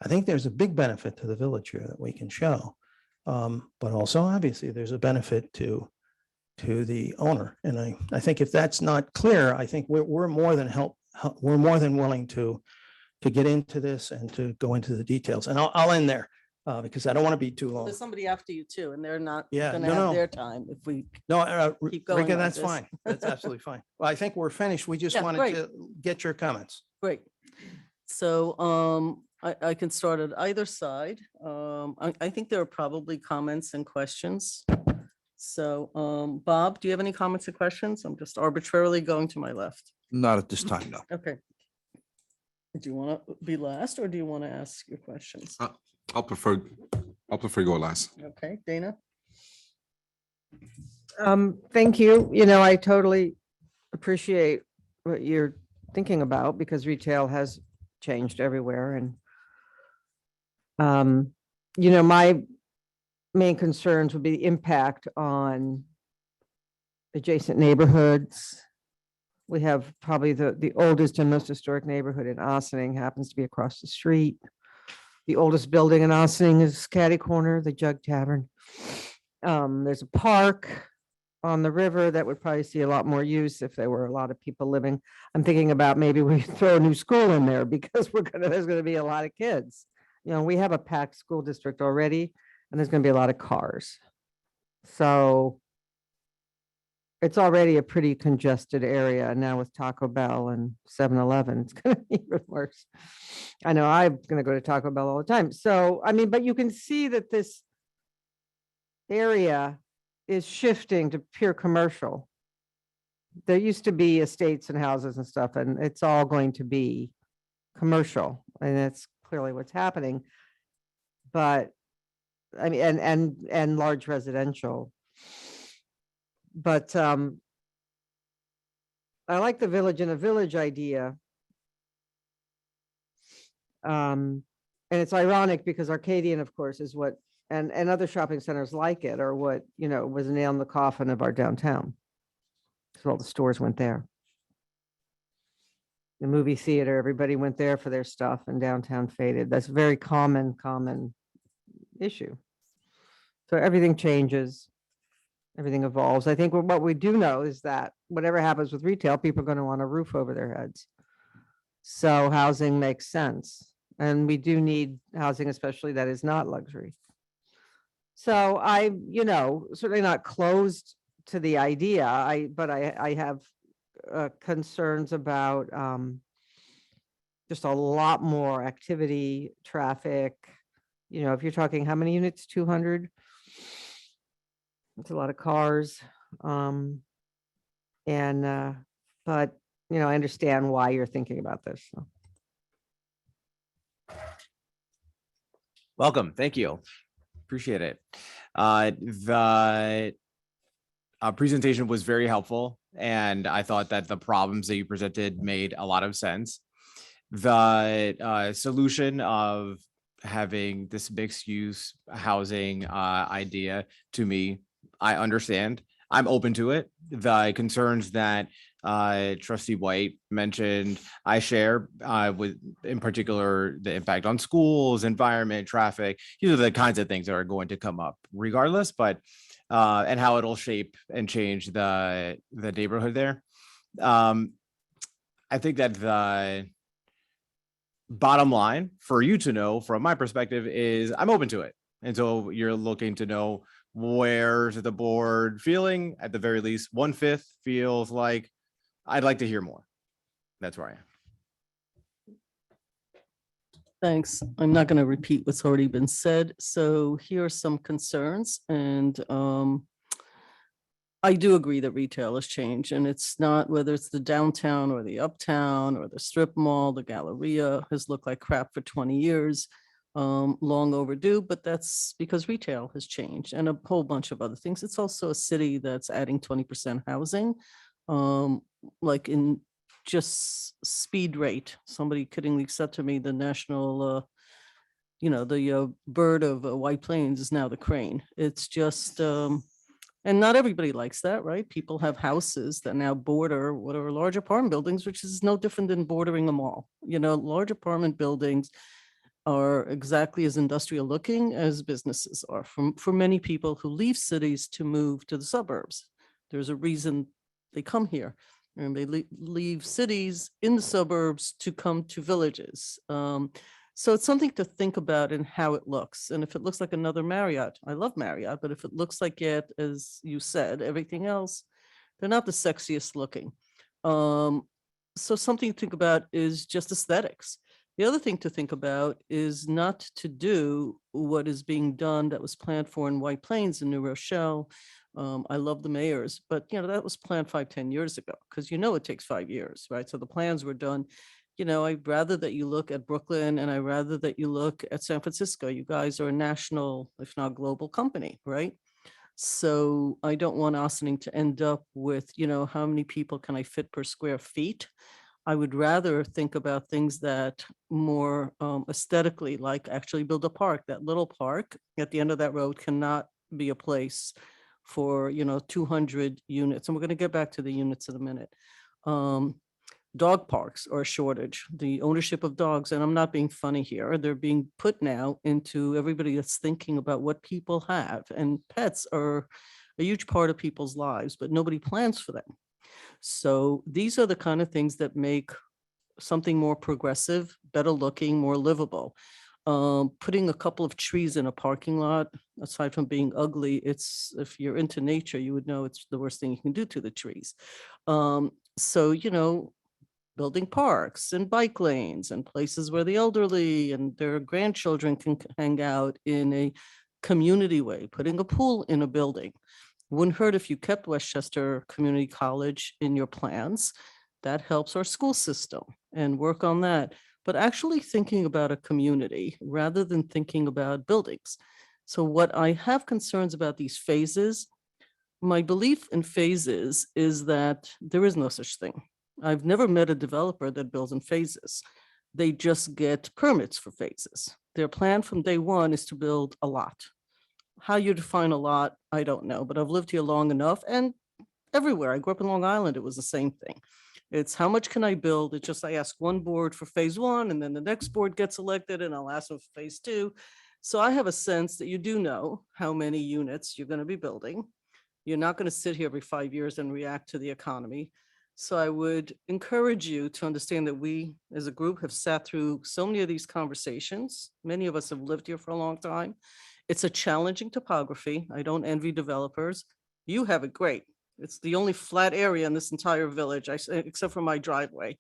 I think there's a big benefit to the village here that we can show. But also, obviously, there's a benefit to the owner. And I think if that's not clear, I think we're more than we're more than willing to get into this and to go into the details. And I'll end there because I don't want to be too long. There's somebody after you too, and they're not Yeah, gonna no, have no. their time if we, No, Keep going Rika, like that's this. fine. That's absolutely fine. Well, I think we're finished. We just Yeah, wanted great. to get your comments. great. So I can start at either side. I think there are probably comments and questions. So Bob, do you have any comments or questions? I'm just arbitrarily going to my left. Not at this time, no. Okay. Do you want to be last or do you want to ask your questions? I'll prefer go last. Okay, Dana? Thank you. You know, I totally appreciate what you're thinking about because retail has changed everywhere and you know, my main concerns would be the impact on adjacent neighborhoods. We have probably the oldest and most historic neighborhood in Ossining happens to be across the street. The oldest building in Ossining is Caddy Corner, the Jug Tavern. There's a park on the river that would probably see a lot more use if there were a lot of people living. I'm thinking about maybe we throw a new school in there because there's gonna be a lot of kids. You know, we have a packed school district already, and there's gonna be a lot of cars. So it's already a pretty congested area, and now with Taco Bell and 7-Eleven, it's gonna be even worse. I know I'm gonna go to Taco Bell all the time. So, I mean, but you can see that this area is shifting to pure commercial. There used to be estates and houses and stuff, and it's all going to be commercial, and that's clearly what's happening. But I mean, and large residential. But I like the village in a village idea. And it's ironic because Arcadian, of course, is what, and other shopping centers like it are what, you know, was a nail in the coffin of our downtown. So all the stores went there. The movie theater, everybody went there for their stuff and downtown faded. That's a very common issue. So everything changes, everything evolves. I think what we do know is that whatever happens with retail, people are going to want a roof over their heads. So housing makes sense. And we do need housing, especially that is not luxury. So I, you know, certainly not closed to the idea, but I have concerns about just a lot more activity, traffic. You know, if you're talking how many units, 200? It's a lot of cars. But, you know, I understand why you're thinking about this. So. Welcome. Thank you. Appreciate it. The presentation was very helpful, and I thought that the problems that you presented made a lot of sense. The solution of having this mixed use housing idea, to me, I understand. I'm open to it. The concerns that Trustee White mentioned, I share with, in particular, the impact on schools, environment, traffic. These are the kinds of things that are going to come up regardless, but and how it'll shape and change the neighborhood there. I think that the bottom line for you to know from my perspective is I'm open to it. And so you're looking to know, where's the board feeling? At the very least, 1/5 feels like I'd like to hear more. That's where I am. Thanks. I'm not going to repeat what's already been said. So here are some concerns, and I do agree that retail has changed, and it's not whether it's the downtown or the uptown or the strip mall, the Galleria has looked like crap for 20 years, long overdue, but that's because retail has changed and a whole bunch of other things. It's also a city that's adding 20% housing, like in just speed rate. Somebody kiddingly said to me, the national, you know, the bird of White Plains is now the crane. It's just, and not everybody likes that, right? People have houses that now border what are large apartment buildings, which is no different than bordering a mall. You know, large apartment buildings are exactly as industrial looking as businesses are for many people who leave cities to move to the suburbs. There's a reason they come here, and they leave cities in the suburbs to come to villages. So it's something to think about in how it looks. And if it looks like another Marriott, I love Marriott, but if it looks like it, as you said, everything else, they're not the sexiest looking. So something to think about is just aesthetics. The other thing to think about is not to do what is being done that was planned for in White Plains and New Rochelle. I love the mayors, but that was planned 5-10 years ago, because it takes 5 years, right? So the plans were done. I'd rather that you look at Brooklyn, and I'd rather that you look at San Francisco. You guys are a national, if not global company, right? So I don't want Ossining to end up with, how many people can I fit per square feet? I would rather think about things that more aesthetically, like actually build a park. That little park at the end of that road cannot be a place for, 200 units. And we're going to get back to the units in a minute. Dog parks are a shortage. The ownership of dogs, and I'm not being funny here, they're being put now into everybody that's thinking about what people have. And pets are a huge part of people's lives, but nobody plans for them. So these are the kind of things that make something more progressive, better looking, more livable. Putting a couple of trees in a parking lot, aside from being ugly, if you're into nature, you would know it's the worst thing you can do to the trees. So, building parks and bike lanes and places where the elderly and their grandchildren can hang out in a community way, putting a pool in a building. Wouldn't hurt if you kept Westchester Community College in your plans. That helps our school system, and work on that. But actually thinking about a community rather than thinking about buildings. So what I have concerns about these phases, my belief in phases is that there is no such thing. I've never met a developer that builds in phases. They just get permits for phases. Their plan from day one is to build a lot. How you define a lot, I don't know, but I've lived here long enough, and everywhere. I grew up in Long Island, it was the same thing. It's how much can I build? It's just, I ask one board for phase one, and then the next board gets elected, and I'll ask them for phase two. So I have a sense that you do know how many units you're going to be building. You're not going to sit here every 5 years and react to the economy. So I would encourage you to understand that we as a group have sat through so many of these conversations. Many of us have lived here for a long time. It's a challenging topography. I don't envy developers. You have it great. It's the only flat area in this entire village, except for my driveway.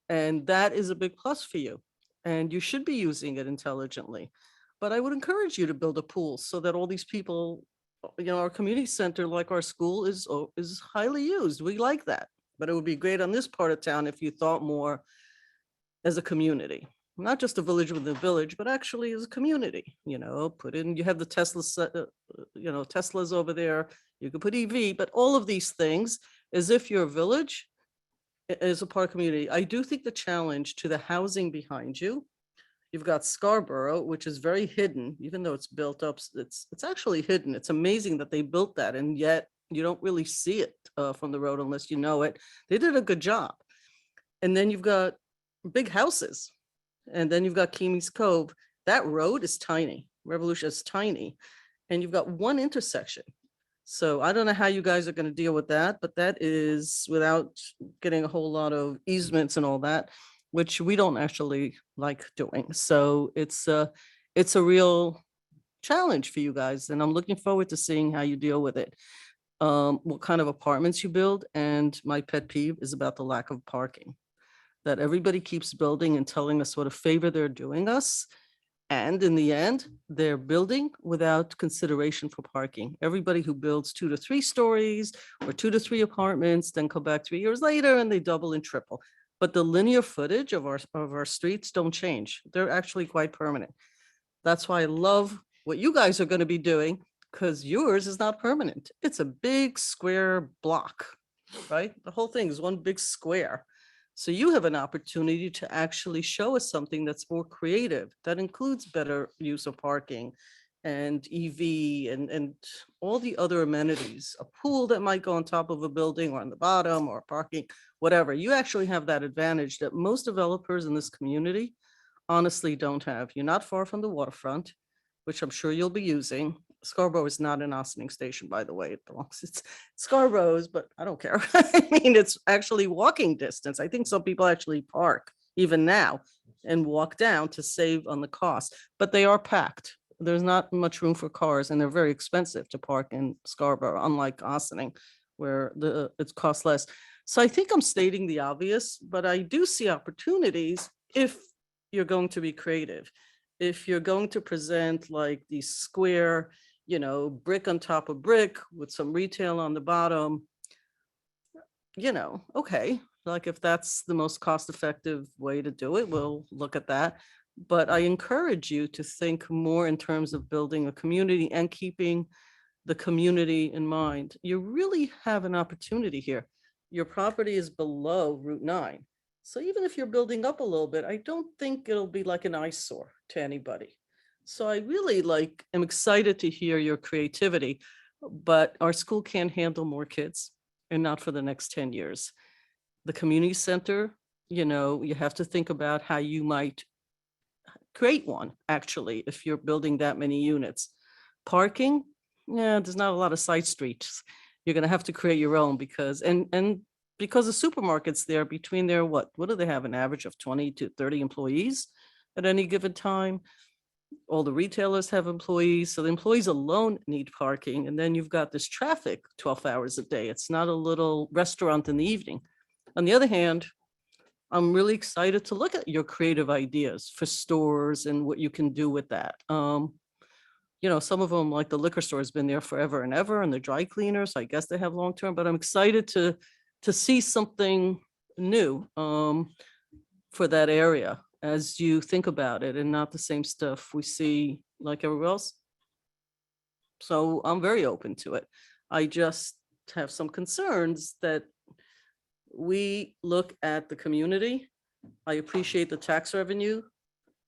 And that is a big plus for you. And you should be using it intelligently. But I would encourage you to build a pool so that all these people, our community center, like our school, is highly used. We like that. But it would be great on this part of town if you thought more as a community, not just a village within a village, but actually as a community. You have the Teslas over there. You could put EV, but all of these things, as if your village is a part of community. I do think the challenge to the housing behind you, you've got Scarborough, which is very hidden, even though it's built up. It's actually hidden. It's amazing that they built that, and yet you don't really see it from the road unless you know it. They did a good job. And then you've got big houses. And then you've got Keamy's Cove. That road is tiny. Revolution is tiny. And you've got one intersection. So I don't know how you guys are going to deal with that, but that is without getting a whole lot of easements and all that, which we don't actually like doing. So it's a real challenge for you guys. And I'm looking forward to seeing how you deal with it. What kind of apartments you build. And my pet peeve is about the lack of parking, that everybody keeps building and telling us what a favor they're doing us. And in the end, they're building without consideration for parking. Everybody who builds 2 to 3 stories or 2 to 3 apartments, then come back 3 years later and they double and triple. But the linear footage of our streets don't change. They're actually quite permanent. That's why I love what you guys are going to be doing, because yours is not permanent. It's a big square block, right? The whole thing is one big square. So you have an opportunity to actually show us something that's more creative, that includes better use of parking and EV and all the other amenities, a pool that might go on top of a building or on the bottom, or parking, whatever. You actually have that advantage that most developers in this community honestly don't have. You're not far from the waterfront, which I'm sure you'll be using. Scarborough is not an Ossining station, by the way. It belongs, it's Scarborough's, but I don't care. I mean, it's actually walking distance. I think some people actually park even now and walk down to save on the cost, but they are packed. There's not much room for cars and they're very expensive to park in Scarborough, unlike Ossining, where it costs less. So I think I'm stating the obvious, but I do see opportunities if you're going to be creative. If you're going to present like these square, brick on top of brick with some retail on the bottom, okay, like if that's the most cost-effective way to do it, we'll look at that. But I encourage you to think more in terms of building a community and keeping the community in mind. You really have an opportunity here. Your property is below Route 9. So even if you're building up a little bit, I don't think it'll be like an eyesore to anybody. So I really am excited to hear your creativity, but our school can't handle more kids and not for the next 10 years. The community center, you have to think about how you might create one, actually, if you're building that many units. Parking, there's not a lot of side streets. You're going to have to create your own because the supermarkets there, between their, what do they have, an average of 20 to 30 employees at any given time? All the retailers have employees, so the employees alone need parking. And then you've got this traffic 12 hours a day. It's not a little restaurant in the evening. On the other hand, I'm really excited to look at your creative ideas for stores and what you can do with that. Some of them, like the liquor store, has been there forever and ever, and the dry cleaners, I guess they have long-term, but I'm excited to see something new for that area as you think about it, and not the same stuff we see like everywhere else. So I'm very open to it. I just have some concerns that we look at the community. I appreciate the tax revenue.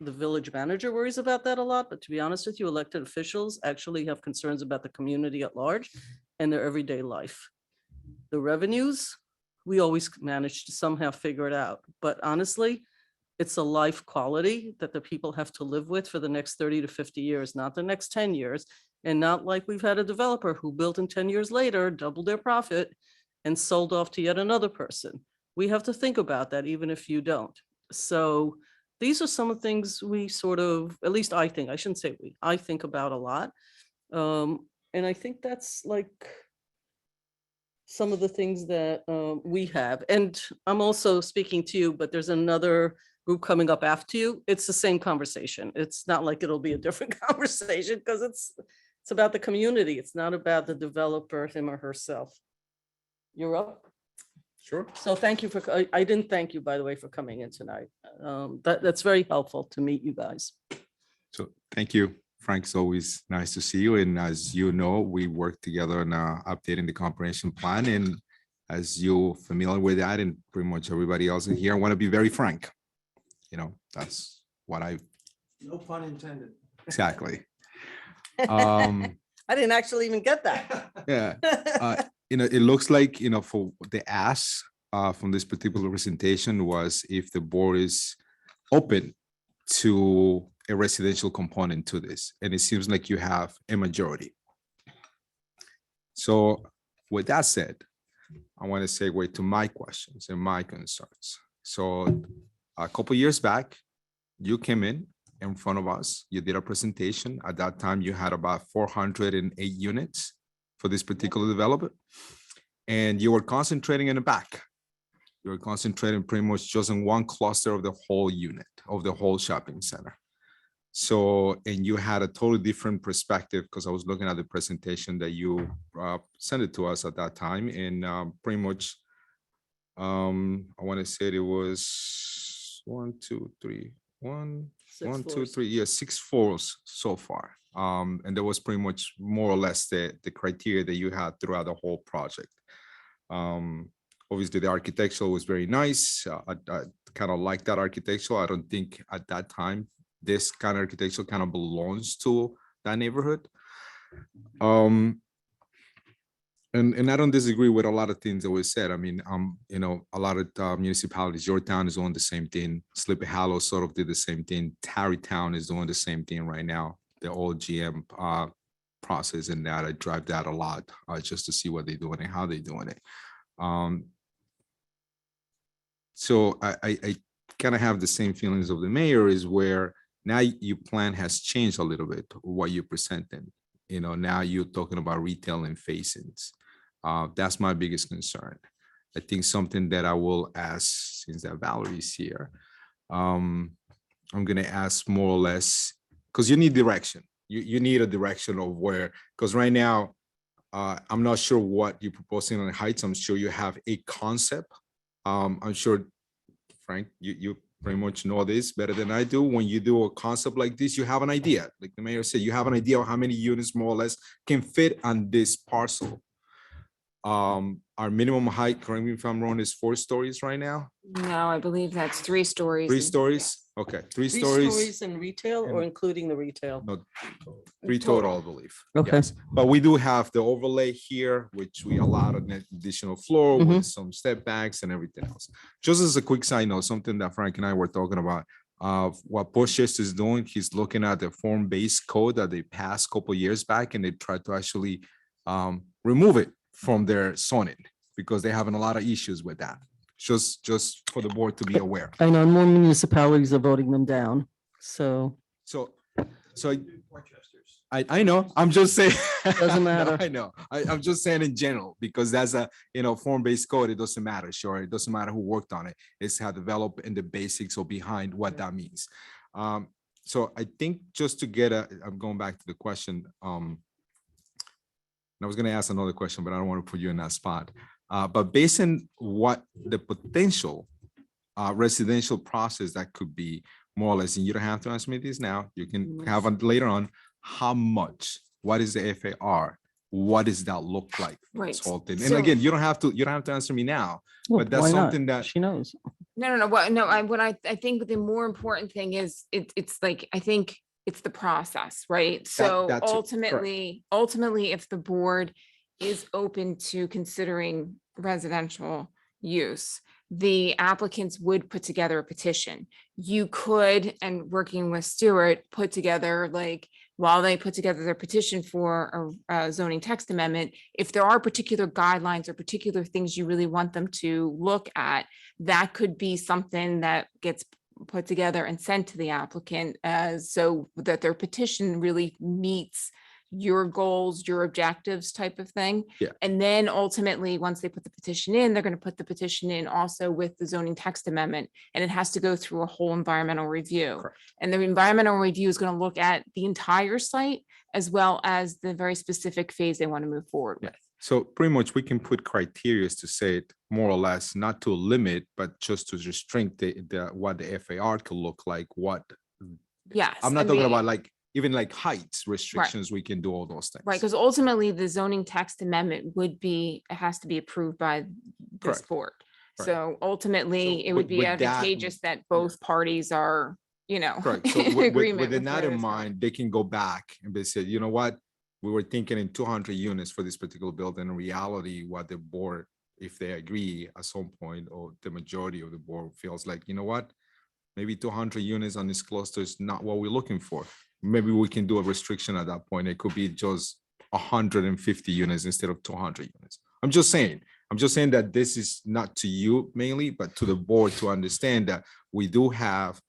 The village manager worries about that a lot, but to be honest with you, elected officials actually have concerns about the community at large and their everyday life. The revenues, we always manage to somehow figure it out. But honestly, it's a life quality that the people have to live with for the next 30 to 50 years, not the next 10 years. And not like we've had a developer who built in 10 years later, doubled their profit and sold off to yet another person. We have to think about that, even if you don't. So these are some of the things we sort of, at least I think, I shouldn't say we, I think about a lot. And I think that's like some of the things that we have. And I'm also speaking to you, but there's another group coming up after you. It's the same conversation. It's not like it'll be a different conversation because it's about the community. It's not about the developer, him or herself. You're up. Sure. So thank you for, I didn't thank you, by the way, for coming in tonight. That's very helpful to meet you guys. So thank you, Frank. It's always nice to see you. And as you know, we work together on updating the comprehensive plan. And as you're familiar with that, and pretty much everybody else in here, I want to be very frank. That's what No pun intended. exactly. I didn't actually even get that. Yeah. It looks like, for the ask from this particular presentation was if the board is open to a residential component to this, and it seems like you have a majority. So with that said, I want to segue to my questions and my concerns. So a couple years back, you came in front of us, you did a presentation. At that time, you had about 408 units for this particular development. And you were concentrating in the back. You were concentrating pretty much just in one cluster of the whole unit, of the whole shopping center. So, and you had a totally different perspective because I was looking at the presentation that you sent it to us at that time. And pretty much, I want to say it was 6 floors so far. And that was pretty much more or less the criteria that you had throughout the whole project. Obviously, the architecture was very nice. I kind of like that architecture. I don't think at that time, this kind of architecture kind of belongs to that neighborhood. And I don't disagree with a lot of things that were said. I mean, you know, a lot of municipalities, Yorktown is doing the same thing. Sleepy Hollow sort of did the same thing. Tarrytown is doing the same thing right now. The old GM process and that I drive that a lot just to see what they're doing and how they're doing it. So I kind of have the same feelings of the mayor is where now your plan has changed a little bit, what you're presenting. You know, now you're talking about retail and facings. That's my biggest concern. I think something that I will ask, since that Valerie's here, I'm gonna ask more or less, because you need direction. You need a direction of where, because right now, I'm not sure what you're proposing on the Heights. I'm sure you have a concept. I'm sure, Frank, you pretty much know this better than I do. When you do a concept like this, you have an idea. Like the mayor said, you have an idea of how many units more or less can fit on this parcel. Our minimum height, correct me if I'm wrong, is 4 stories right now? No, I believe that's 3 stories. 3 and- stories? Okay, 3 3 stories. stories in retail or and- including the retail? No, 3 total, I believe. Okay. Yes. But we do have the overlay here, which we allowed an additional floor with some step backs and everything else. Just as a quick side note, something that Frank and I were talking about, what Portchester is doing, he's looking at the form-based code that they passed a couple years back, and they tried to actually remove it from their zoning because they're having a lot of issues with that. Just for the board to be aware. I know more municipalities are voting them down, so So I know, I'm just saying. Doesn't No, matter. I know, I'm just saying in general, because that's a, you know, form-based code, it doesn't matter, sure, it doesn't matter who worked on it, it's how developed in the basics or behind what that means. So I think just to get I'm going back to the question, and I was gonna ask another question, but I don't want to put you in that spot. But based on what the potential residential process that could be more or less, and you don't have to answer me this now, you can have it later on, how much, what is the FAR? What does that look like? Right. This whole thing? And So- again, you don't have to answer me now, well, but that's why not? something that, She knows. No. What I think the more important thing is it's like, I think it's the process, right? So that's it, correct. ultimately, if the board is open to considering residential use, the applicants would put together a petition. You could, and working with Stuart, put together, like, while they put together their petition for a zoning text amendment, if there are particular guidelines or particular things you really want them to look at, that could be something that gets put together and sent to the applicant as so that their petition really meets your goals, your objectives type of thing. Yeah. And then ultimately, once they put the petition in, they're going to put the petition in also with the zoning text amendment, and it has to go through a whole environmental review. Correct. And the environmental review is going to look at the entire site as well as the very specific phase they want to move forward Yeah. with. so pretty much we can put criteria to say it more or less, not to limit, but just to restrict the what the FAR could look like, what. Yes. I'm I not talking mean, about like, even like heights restrictions, we can do all those things. right, because ultimately the zoning text amendment would be, it has to be approved by this Correct. board. Correct. So ultimately, it with- would be with that- advantageous that both parties are, Correct. So in with agreement. that with in where it's going. mind, they can go back and they said, you know what? We were thinking in 200 units for this particular building. In reality, what the board, if they agree at some point, or the majority of the board feels like, you know what? Maybe 200 units on this cluster is not what we're looking for. Maybe we can do a restriction at that point. It could be just 150 units instead of 200 units. I'm just saying that this is not to you mainly, but to the board to understand that we do have,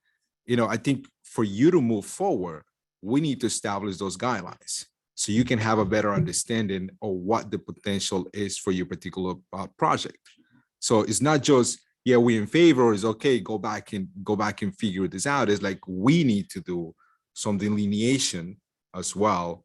you know, I think for you to move forward, we need to establish those guidelines so you can have a better understanding of what the potential is for your particular project. So it's not just, yeah, we in favor, is okay, go back and figure this out. It's like, we need to do some delineation as well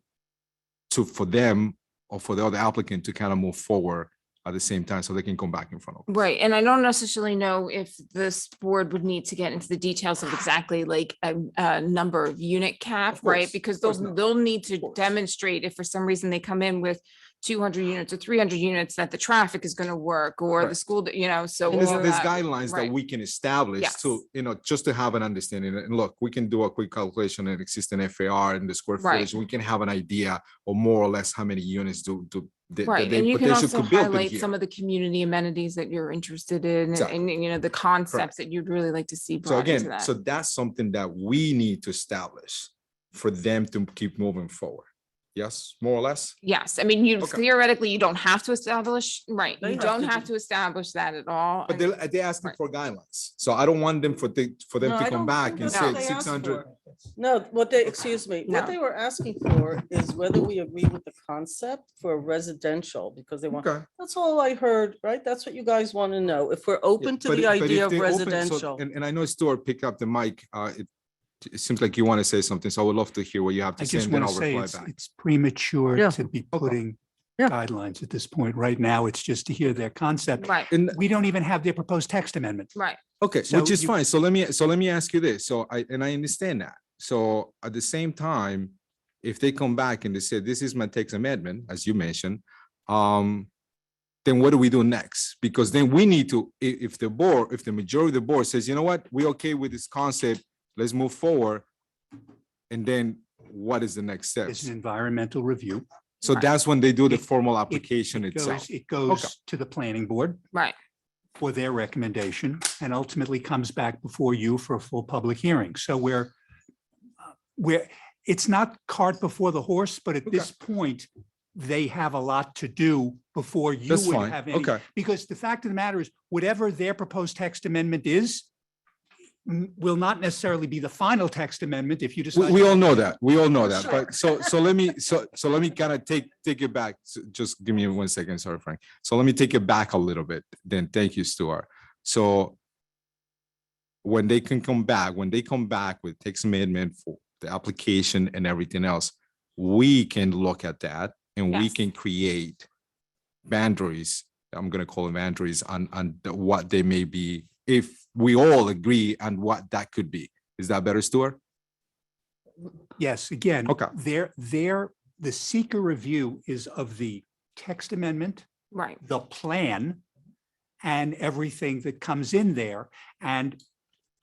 for them or for the other applicant to kind of move forward at the same time so they can come back in front of us. Right, and I don't necessarily know if this board would need to get into the details of exactly like a number of unit cap, Of right? course, Because of course not. they'll need to course. demonstrate if for some reason they come in with 200 units or 300 units, that the traffic is going to work, or the Right. school, so. And There's, all there's that- guidelines that right. we can establish Yes. to, just to have an understanding. And look, we can do a quick calculation and existing FAR and the square Right. footage. We can have an idea of more or less how many units that Right, they and you can potentially also could build in highlight some here. of the community amenities that you're interested in, Exactly. and the concepts that you'd really like to see So brought into again, that. so that's something that we need to establish for them to keep moving forward. Yes, more or less? Yes, I mean, you Okay. theoretically, you don't have to establish, right, They you have don't to have do- to establish that at all. But they're asking Right. for guidelines. So I don't want them for them No, to I come don't back think and that's say what they asked 600. for. No, excuse me, what No. they were asking for is whether we agree with the concept for residential, because they want, Okay. that's all I heard, right? That's what you guys want to know, if we're open to But the but if idea of they open- so- residential. And I know Stuart picked up the mic. It seems like you want to say something, so I would love to hear what you have I to say, just and then want to I'll say reply it's, back. it's premature Yeah. to be Okay. putting Yeah. guidelines at this point. Right now, it's just to hear their concept. Right, And We don't even have their proposed text amendment. right, okay, So which is you- fine. So let me ask you this. So I understand that. So at the same time, if they come back and they say, this is my text amendment, as you mentioned, then what do we do next? Because then we need to, if the majority of the board says, you know what, we okay with this concept, let's move forward. And then what is the next step? It's an environmental review. So Right. that's when they do the It- formal It- application itself. It goes to the planning board right, for their recommendation and ultimately comes back before you for a full public hearing. So it's not cart before the horse, but at this point, they have a lot to do before you That's would fine. have any. Okay. Because the fact of the matter is, whatever their proposed text amendment is, will not necessarily be the final text amendment if you decide. We all know that. We all know that. Sure. But so let me kind of take it back. Just give me 1 second. Sorry, Frank. So let me take it back a little bit. Then thank you, Stuart. So when they come back with text amendment for the application and everything else, we can look at that and we Yes. can create boundaries. I'm going to call them boundaries on what they may be, if we all agree on what that could be. Is that better, Stuart? Yes, again. Okay. The seeker review is of the text amendment, right, the plan, and everything that comes in there. And,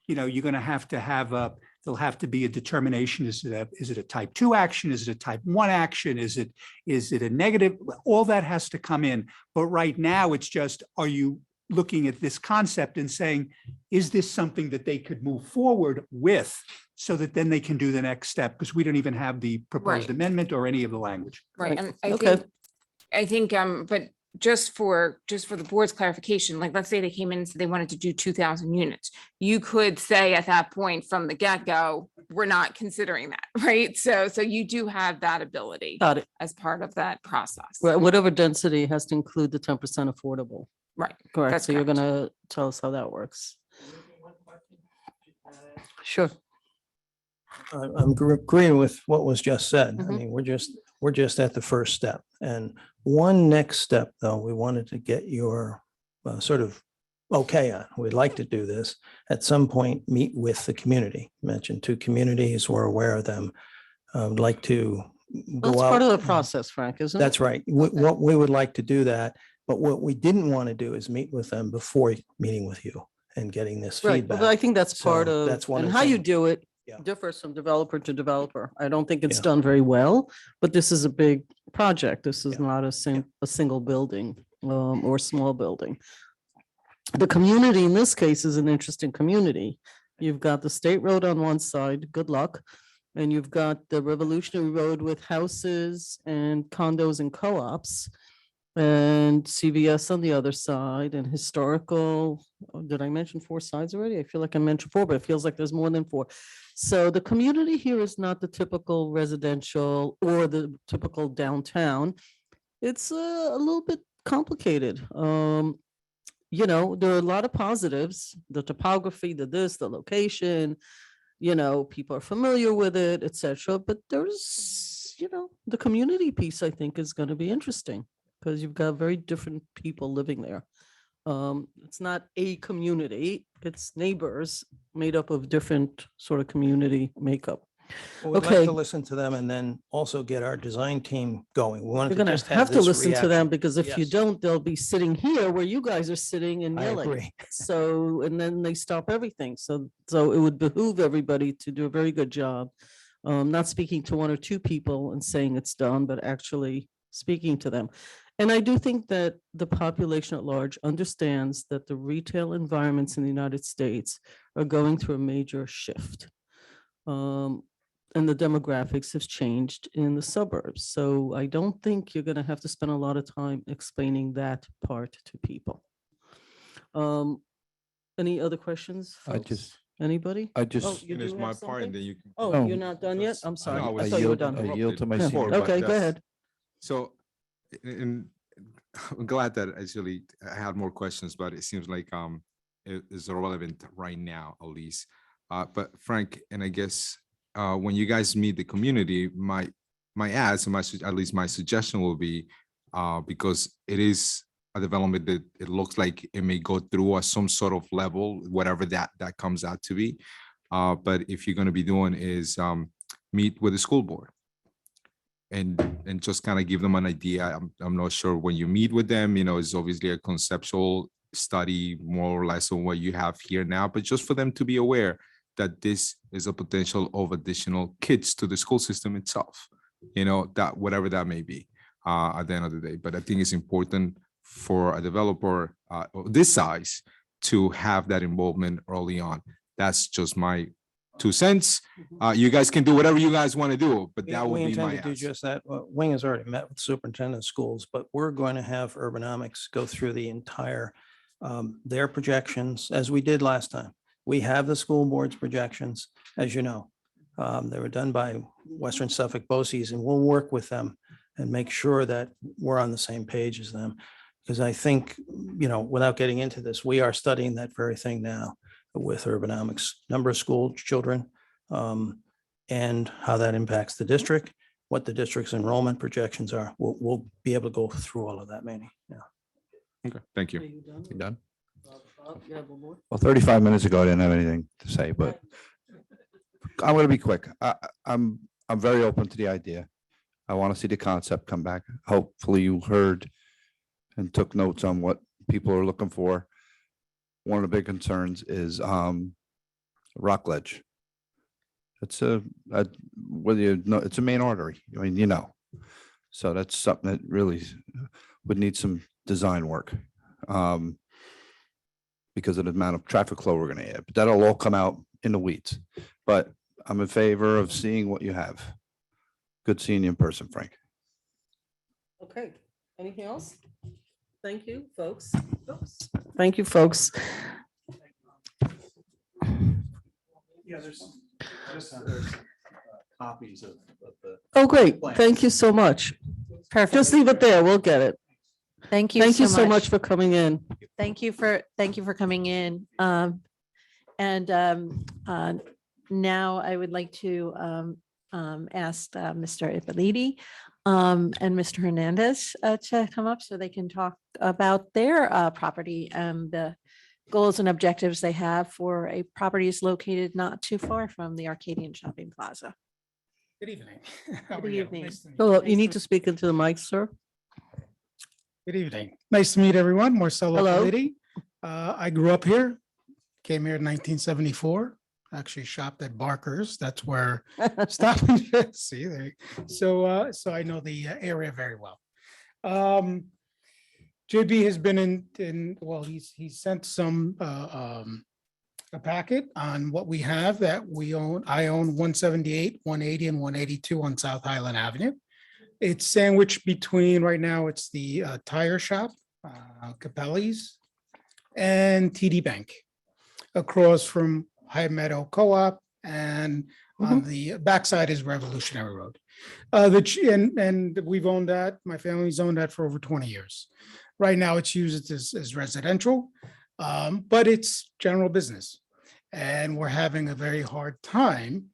you're going to have there'll have to be a determination. Is it a type 2 action? Is it a type 1 action? Is it a negative? All that has to come in. But right now, it's just, are you looking at this concept and saying, is this something that they could move forward with so that then they can do the next step? Because we don't even have the proposed Right. amendment or any of the language. right. Right. And Okay. I think, but just for the board's clarification, like, let's say they came in and said they wanted to do 2,000 units. You could say at that point from the get-go, we're not considering that, right? So you do have that ability Got it. as part of that process. Right, whatever density has to include the 10% affordable. Right, Correct. That's So you're correct. gonna tell us how that works. Sure. I'm agreeing with what was just said. I Mhm. mean, we're just at the first step. And one next step, though, we wanted to get your sort of okay on. We'd like to do this at some point, meet with the community. Mentioned 2 communities, we're aware of them. Would like to go That's out. part of the and- process, Frank, isn't it? That's right. What we would like to do that, but what we didn't want to do is meet with them before meeting with you and getting this Right, feedback. but I think that's So part of, that's one and of the how you things. do it Yeah. differs from developer to developer. I don't think it's Yeah. done very well, but this is a big project. This is Yeah. not a single building or small building. The community in this case is an interesting community. You've got the state road on one side, good luck. And you've got the Revolutionary Road with houses and condos and co-ops. And CVS on the other side and historical, did I mention 4 sides already? I feel like I mentioned 4, but it feels like there's more than 4. So the community here is not the typical residential or the typical downtown. It's a little bit complicated. There are a lot of positives, the topography, the this, the location, people are familiar with it, etc. But there's, the community piece, I think, is going to be interesting because you've got very different people living there. It's not a community, it's neighbors made up of different sort of community makeup. We'd like Okay. to listen to them and then also get our design team going. We wanted You're to gonna just have to this listen to them reaction. because if you Yes. don't, they'll be sitting here where you guys are sitting and I yelling. agree. So, and then they stop everything. So it would behoove everybody to do a very good job. Not speaking to one or two people and saying it's done, but actually speaking to them. And I do think that the population at large understands that the retail environments in the United States are going through a major shift. And the demographics have changed in the suburbs. So I don't think you're gonna have to spend a lot of time explaining that part to people. Any other questions? I folks? just- Anybody? I Oh, just, you Finish do my have part and something? then you can. Oh, No. you're not done yet? I'm sorry. I I was thought you were yield- done. I yield to my Yeah. senior. but Okay, go that's- ahead. So, and I'm glad that actually I had more questions, but it seems like it is irrelevant right now, at least. But Frank, and I guess when you guys meet the community, my ask, and at least my suggestion will be, because it is a development that it looks like it may go through some sort of level, whatever that comes out to be. But if you're going to be doing is meet with the school board and just kind of give them an idea. I'm not sure when you meet with them, it's obviously a conceptual study more or less on what you have here now, but just for them to be aware that this is a potential of additional kids to the school system itself, that whatever that may be at the end of the day. But I think it's important for a developer of this size to have that involvement early on. That's just my 2 cents. You guys can do whatever you guys want to do, but that We would be intend my to do ask. just that. Wing has already met with superintendent of schools, but we're going to have Urbanomics go through the entire, their projections, as we did last time. We have the school board's projections, as you know. They were done by Western Suffolk BOCES, and we'll work with them and make sure that we're on the same page as them. Because I think, without getting into this, we are studying that very thing now with Urbanomics, number of school children, and how that impacts the district, what the district's enrollment projections are. We'll be able to go through all of that, Manny. Yeah. Okay, thank Are you. you done? You done? Bob, you have one more? Well, 35 minutes ago, I didn't have anything to say, but I'm going to be quick. I'm very open to the idea. I want to see the concept come back. Hopefully you heard and took notes on what people are looking for. One of the big concerns is Rockledge. It's whether you know, it's a main artery. I mean, so that's something that really would need some design work. Because of the amount of traffic flow we're going to add, but that'll all come out in the weeds. But I'm in favor of seeing what you have. Good seeing you in person, Frank. Okay, anything else? Thank you, folks. Oops. Thank you, folks. Yeah, there's copies of the. Oh, great. Thank you so much. Perfect. Just leave it there. We'll get it. Thank you Thank you so much for coming in. Thank you for coming in. Now I would like to ask Mr. Ippoliti and Mr. Hernandez to come up so they can talk about their property and the goals and objectives they have for a property located not too far from the Arcadian Shopping Plaza. Good evening. Good evening. Oh, you need to speak into the mic, sir. Good evening. Nice to meet everyone. Marcelo Hello. Politi. I grew up here, came here in 1974, actually shopped at Barker's. That's where Stop and Shop- see there. So I know the area very well. JB has been well, he's sent some a packet on what we have that we own. I own 178, 180, and 182 on South Highland Avenue. It's sandwiched between, right now, it's the tire shop, Capelli's, and TD Bank, across from High Meadow Co-op, and on the backside is Revolutionary Road. And we've owned that, my family's owned that for over 20 years. Right now, it's used as residential, but it's general business. And we're having a very hard time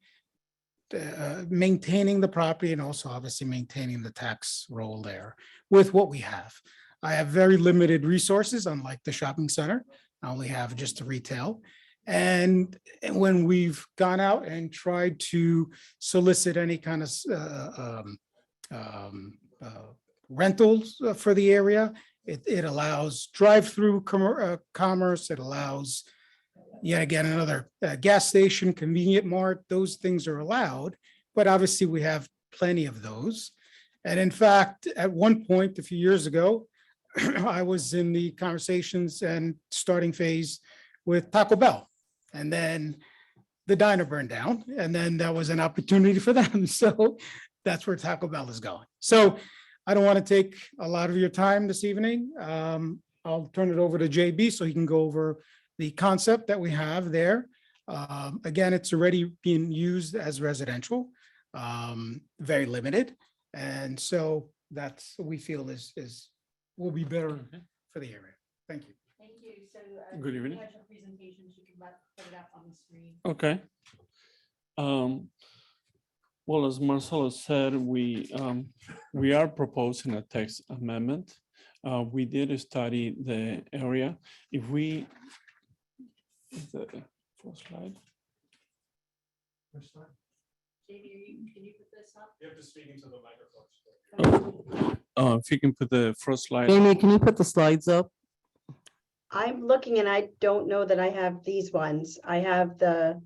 maintaining the property and also obviously maintaining the tax roll there with what we have. I have very limited resources, unlike the shopping center. I only have just the retail. And when we've gone out and tried to solicit any kind of rentals for the area, it allows drive-through commerce, it allows, yet again, another gas station, convenient mart, those things are allowed, but obviously we have plenty of those. And in fact, at one point, a few years ago, I was in the conversations and starting phase with Taco Bell. And then the diner burned down, and then that was an opportunity for them. So that's where Taco Bell is going. So I don't want to take a lot of your time this evening. I'll turn it over to JB so he can go over the concept that we have there. Again, it's already being used as residential, very limited. And so that's, we feel is will be better for the area. Thank you. Thank you. So. Good evening. Presentations, you can put it up on the screen. Okay. Well, as Marcelo said, we are proposing a text amendment. We did study the area. If we, the first slide. JB, can you put this up? You have to speak into the microphone. If you can put the first slide. Amy, can you put the slides up? I'm looking and I don't know that I have these ones. I have the,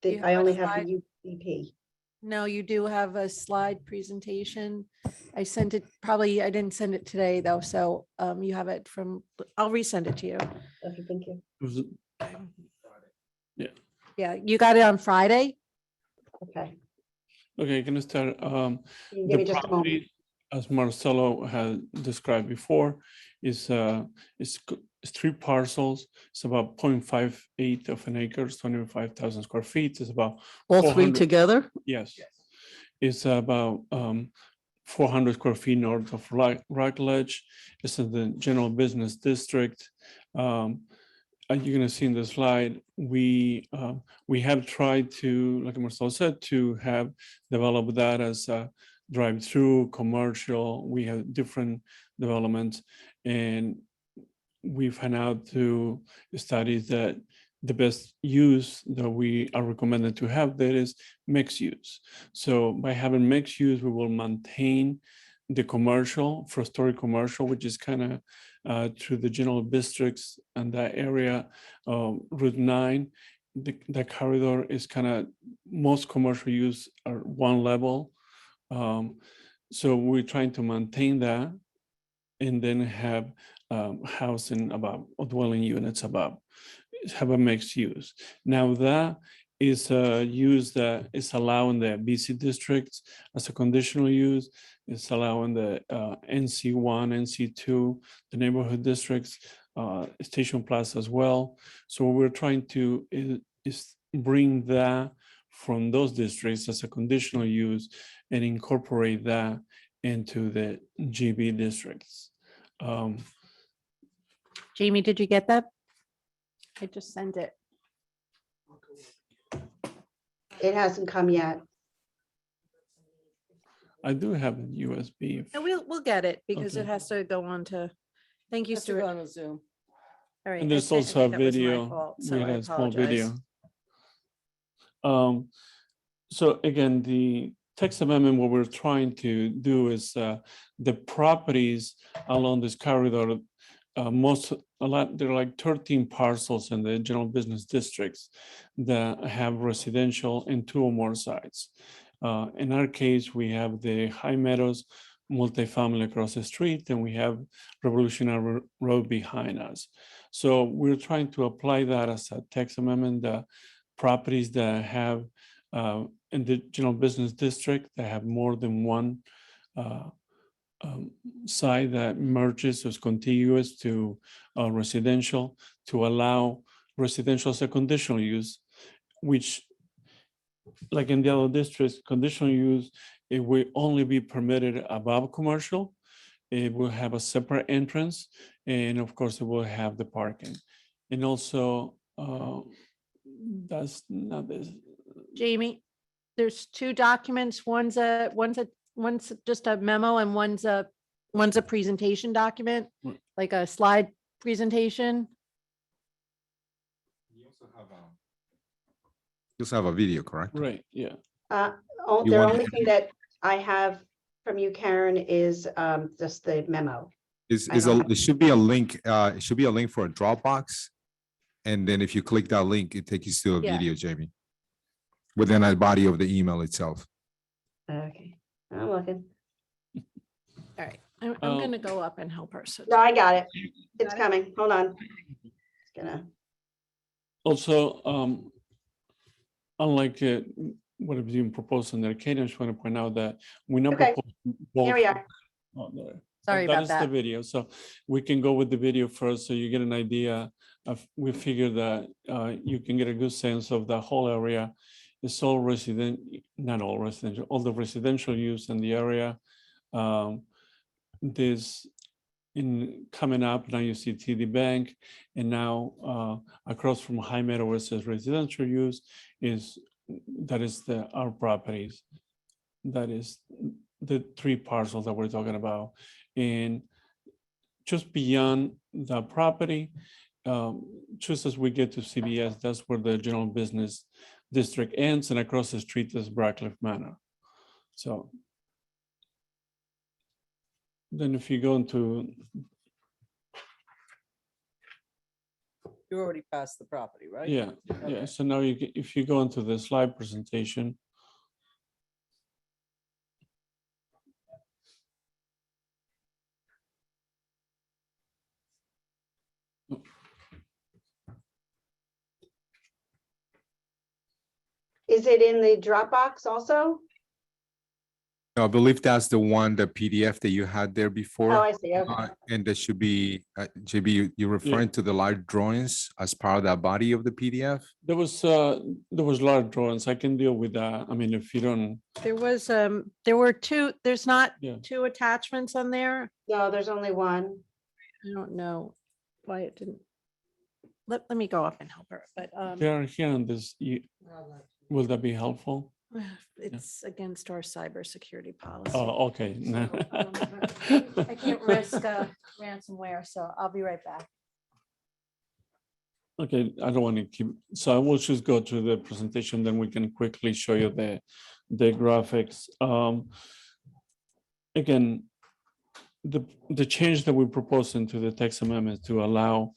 You I have a only have slide? the UCP. No, you do have a slide presentation. I sent it, probably, I didn't send it today though, so you have it from, I'll resend it to you. Okay, thank you. Yeah, you got it on Friday? Okay. Okay, can I start? You can The give me just a moment. property, as Marcelo had described before, is it's 3 parcels. It's about 0.58 of an acre, 25,000 square feet. It's about All three 400 together? Yes. It's about 400 square feet north of Rockledge. It's in the general business district. As you're gonna see in the slide, we have tried to, like Marcelo said, to have developed that as a drive-through commercial. We have different developments, and we found out through studies that the best use that we are recommended to have there is mixed use. So by having mixed use, we will maintain the commercial, first-story commercial, which is kind of through the general districts and that area, Route 9. The corridor is kind of, most commercial use are one level. So we're trying to maintain that and then have housing above, or dwelling units above, have a mixed use. Now that is a use that is allowed in the BC districts as a conditional use. It's allowing the NC1, NC2, the neighborhood districts, Station Plaza as well. So what we're trying to is bring that from those districts as a conditional use and incorporate that into the GB districts. Jamie, did you get that? I just sent it. It hasn't come yet. I do have a USB. No, we'll get it because it Okay. has to go on to, thank you, Has to go Stuart. on a Zoom. All right. And there's I also a think that was my video. fault, We so had I a small video. apologize. So again, the text amendment, what we're trying to do is the properties along this corridor, there are like 13 parcels in the general business districts that have residential and 2 or more sites. In our case, we have the High Meadows multifamily across the street, and we have Revolutionary Road behind us. So we're trying to apply that as a text amendment, the properties that have in the general business district that have more than one site that merges or is contiguous to residential, to allow residential as a conditional use, which, like in the other districts, conditional use, it will only be permitted above commercial. It will have a separate entrance, and of course, it will have the parking. And also, that's not this. Jamie, there's 2 documents. One's just a memo and one's a presentation document, Mm. like a slide presentation. You also have a video, correct? Right, yeah. You The want- only thing that I have from you, Karen, is just the memo. I don't have- It should be a link, it should be a link for a Dropbox. And then if you click that link, it takes you to a Yeah. video, Jamie. Within the body of the email itself. Okay, I'm looking. All right, I'm Oh. gonna go up and help her. So No, I got it. It's Got it? coming. Hold on. Just gonna. Also, unlike what is being proposed in the Arcadian, I just want to point out that we not Okay, propose Here we both- are. Oh, there. Sorry That about is the that. video, so we can go with the video first, so you get an idea of, we figure that you can get a good sense of the whole area. It's all resident, not all residential, all the residential use in the area. This in coming up, now you see TD Bank, and now across from High Meadow, where it says residential use, that is our properties. That is the 3 parcels that we're talking about. And just beyond the property, just as we get to CBS, that's where the general business district ends, and across the street is Brackliff Manor. So then if you go into, You already passed the property, right? yeah, yeah, so now if you go into the slide presentation, Is it in the Dropbox also? I believe that's the one, the PDF that you had there before. Oh, I see. Okay. And there should be, JB, you're referring to the large drawings as part of that body of the PDF? there was a lot of drawings. I can deal with that. I mean, if you don't, there were 2, there's not Yeah. 2 attachments on there. No, there's only one. I don't know why it didn't. Let me go up and help her, but they are here on this, will that be helpful? it's against our cybersecurity policy. Oh, okay. I can't risk ransomware, so I'll be right back. Okay, I don't want to keep, so I will just go to the presentation, then we can quickly show you the graphics. Again, the change that we propose into the text amendment to allow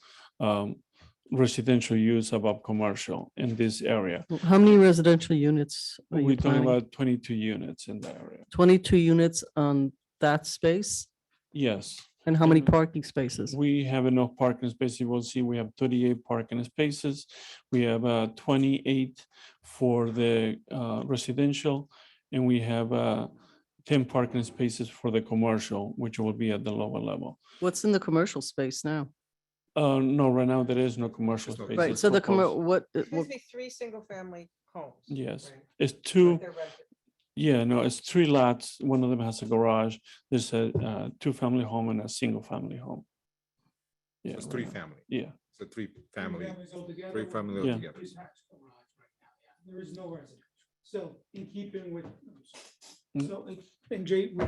residential use above commercial in this area. How many residential units are you We're talking planning? about 22 units in the area. 22 units on that space? Yes. And how many Mhm. parking spaces? We have enough parking spaces. You will see we have 38 parking spaces. We have 28 for the residential, and we have 10 parking spaces for the commercial, which will be at the lower level. What's in the commercial space now? No, right now there is no commercial There's no- space. Right, It's so the, proposed. what, Supposed to be 3 single-family homes. Yes, right? it's But 2. they're residential. Yeah, no, it's 3 lots. One of them has a garage. There's a 2-family home and a single-family home. Yeah, It's right 3 now. family. Yeah, It's a 3 family, Families altogether, 3 family Yeah. altogether. There is no residential. So in keeping with, Mm. so with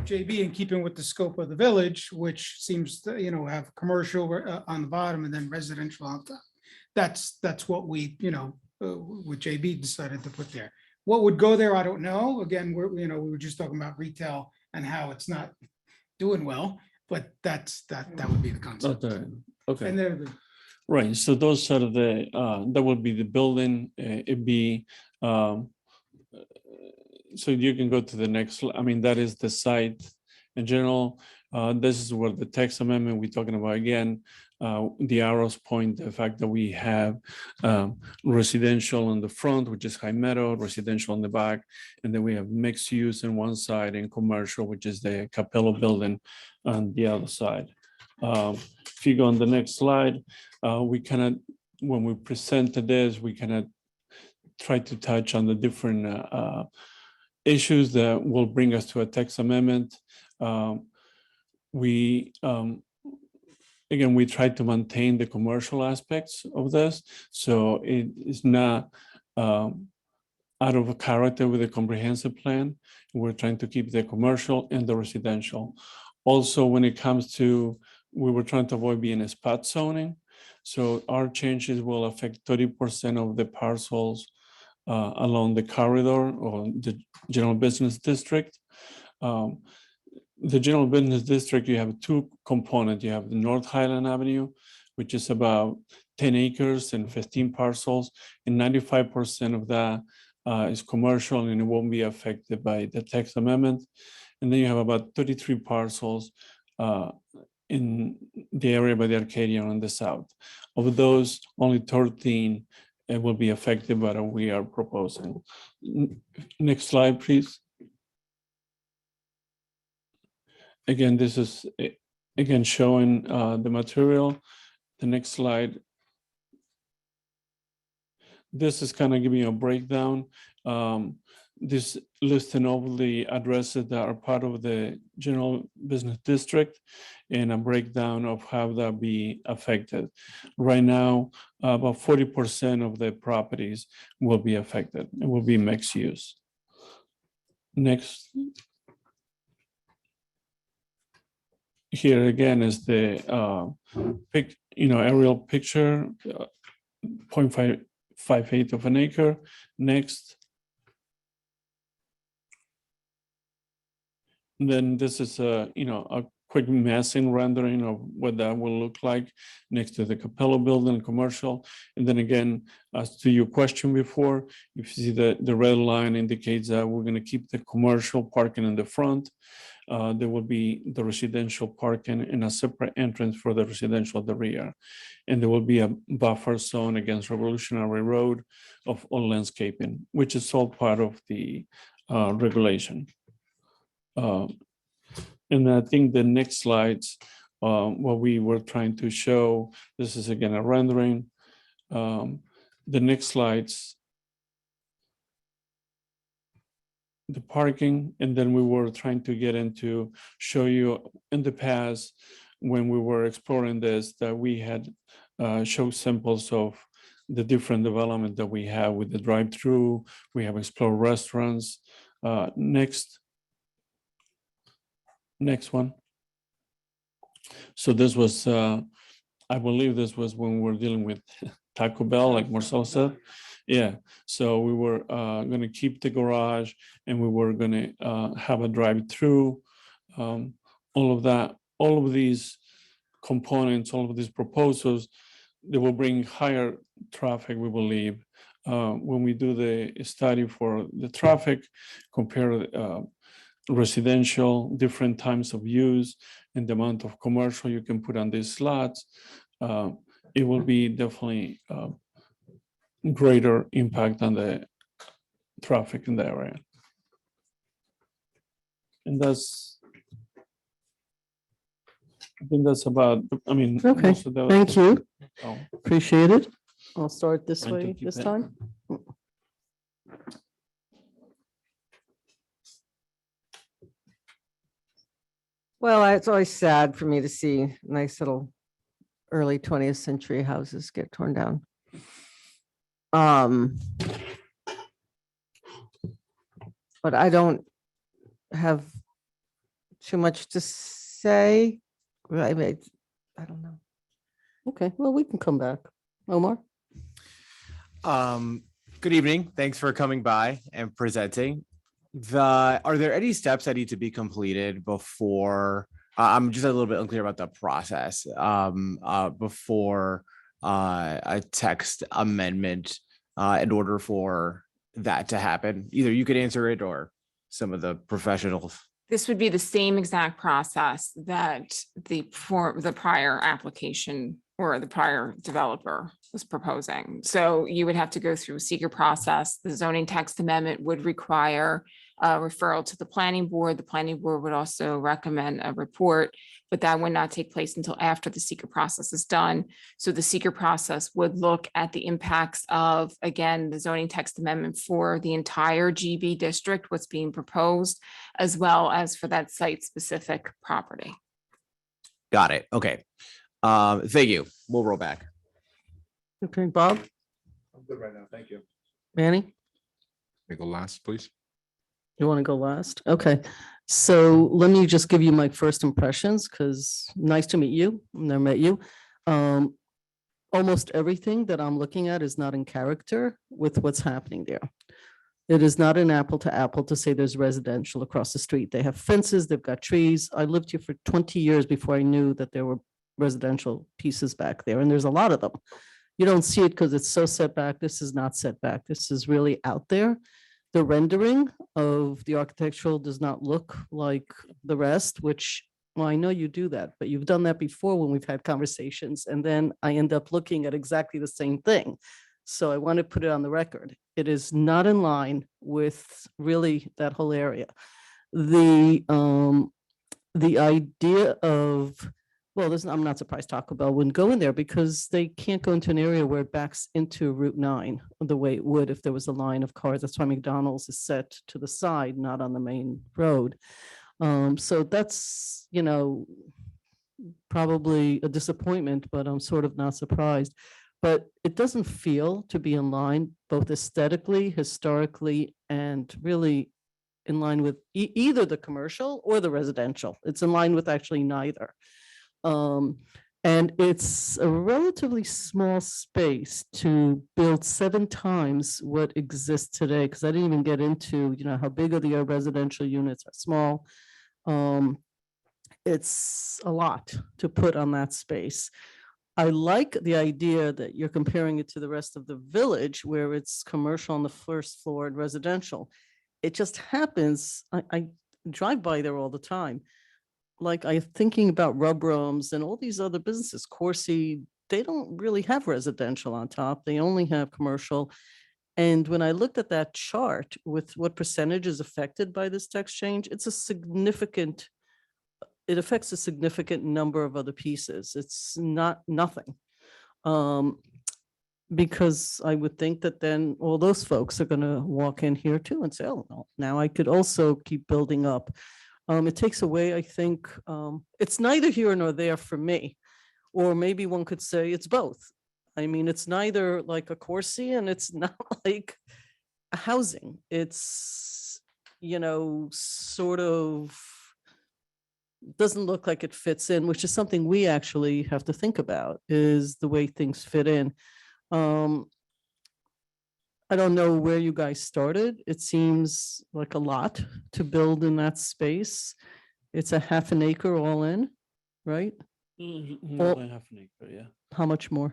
JB, in keeping with the scope of the village, which seems to, have commercial on the bottom and then residential on top. That's what we, with JB decided to put there. What would go there, I don't know. Again, we were just talking about retail and how it's not doing well, but that would be the concept. okay, okay. And they're the Right, so those are the, that would be the building, it'd be, so you can go to the next, I mean, that is the site in general. This is where the text amendment we're talking about again, the arrows point, the fact that we have residential on the front, which is High Meadow, residential on the back, and then we have mixed use on one side and commercial, which is the Capello building on the other side. If you go on the next slide, we cannot, when we presented this, we cannot try to touch on the different issues that will bring us to a text amendment. Again, we try to maintain the commercial aspects of this, so it is not out of character with the comprehensive plan. We're trying to keep the commercial and the residential. Also, when it comes to, we were trying to avoid being a spot zoning. So our changes will affect 30% of the parcels along the corridor or the general business district. The general business district, you have two components. You have the North Highland Avenue, which is about 10 acres and 15 parcels, and 95% of that is commercial and it won't be affected by the text amendment. And then you have about 33 parcels in the area by the Arcadian on the south. Of those, only 13 will be affected by what we are proposing. Next slide, please. Again, this is again showing the material. The next slide. This is kind of giving you a breakdown. This listing all the addresses that are part of the general business district and a breakdown of how that be affected. Right now, about 40% of the properties will be affected. It will be mixed use. Next. Here again is the aerial picture, 0.58 of an acre. Next. And then this is a quick massing rendering of what that will look like next to the Capello building, commercial. And then again, as to your question before, if you see the red line indicates that we're going to keep the commercial parking in the front. There will be the residential parking and a separate entrance for the residential at the rear. And there will be a buffer zone against Revolutionary Road of all landscaping, which is all part of the regulation. And I think the next slides, what we were trying to show, this is again a rendering. The next slides, the parking, and then we were trying to get into show you in the past when we were exploring this that we had showed samples of the different development that we have with the drive-through. We have explored restaurants. Next one. So this was, I believe this was when we were dealing with Taco Bell, like Marcelo said. Yeah, so we were going to keep the garage and we were going to have a drive-through. All of that, all of these components, all of these proposals, they will bring higher traffic, we believe. When we do the study for the traffic, compare residential, different times of use, and the amount of commercial you can put on these slots, it will be definitely greater impact on the traffic in the area. And I think that's about, Okay, most of those- thank you. Oh, Appreciate it. I'll start this Trying to way keep this it. time. Well, it's always sad for me to see nice little early 20th century houses get torn down. But I don't have too much to say. I mean, I don't know. Okay, well, we can come back. Omar? Good evening. Thanks for coming by and presenting. Are there any steps that need to be completed before? I'm just a little bit unclear about the process before a text amendment in order for that to happen. Either you could answer it or some of the professionals. This would be the same exact process that the prior application or the prior developer was proposing. So you would have to go through a seeker process. The zoning text amendment would require a referral to the planning board. The planning board would also recommend a report, but that would not take place until after the seeker process is done. So the seeker process would look at the impacts of, again, the zoning text amendment for the entire GB district, what's being proposed, as well as for that site-specific property. Got it. Okay. Thank you. We'll roll back. Okay, Bob? I'm good right now. Thank you. Manny? May I go last, please? You want to go last? Okay, so let me just give you my first impressions, because nice to meet you. I've never met you. almost everything that I'm looking at is not in character with what's happening there. It is not an apple to apple to say there's residential across the street. They have fences, they've got trees. I lived here for 20 years before I knew that there were residential pieces back there, and there's a lot of them. You don't see it because it's so set back. This is not set back. This is really out there. The rendering of the architectural does not look like the rest, which, well, I know you do that, but you've done that before when we've had conversations, and then I end up looking at exactly the same thing. So I want to put it on the record. It is not in line with really that whole area. The idea of, well, I'm not surprised Taco Bell wouldn't go in there because they can't go into an area where it backs into Route 9 the way it would if there was a line of cars. That's why McDonald's is set to the side, not on the main road. So that's, probably a disappointment, but I'm sort of not surprised. But it doesn't feel to be in line both aesthetically, historically, and really in line with either the commercial or the residential. It's in line with actually neither. And it's a relatively small space to build 7 times what exists today, because I didn't even get into, how big are the residential units are small. It's a lot to put on that space. I like the idea that you're comparing it to the rest of the village where it's commercial on the first floor and residential. It just happens, I drive by there all the time. Like I'm thinking about Rub Rooms and all these other businesses, Corsi, they don't really have residential on top. They only have commercial. And when I looked at that chart with what percentage is affected by this tax change, it affects a significant number of other pieces. It's not nothing. Because I would think that then all those folks are going to walk in here too and say, oh, no, now I could also keep building up. It takes away, I think, it's neither here nor there for me. Or maybe one could say it's both. I mean, it's neither like a Corsi and it's not like a housing. It's, sort of doesn't look like it fits in, which is something we actually have to think about, is the way things fit in. I don't know where you guys started. It seems like a lot to build in that space. It's a half an acre all in, right? More than half an acre, yeah. How much more?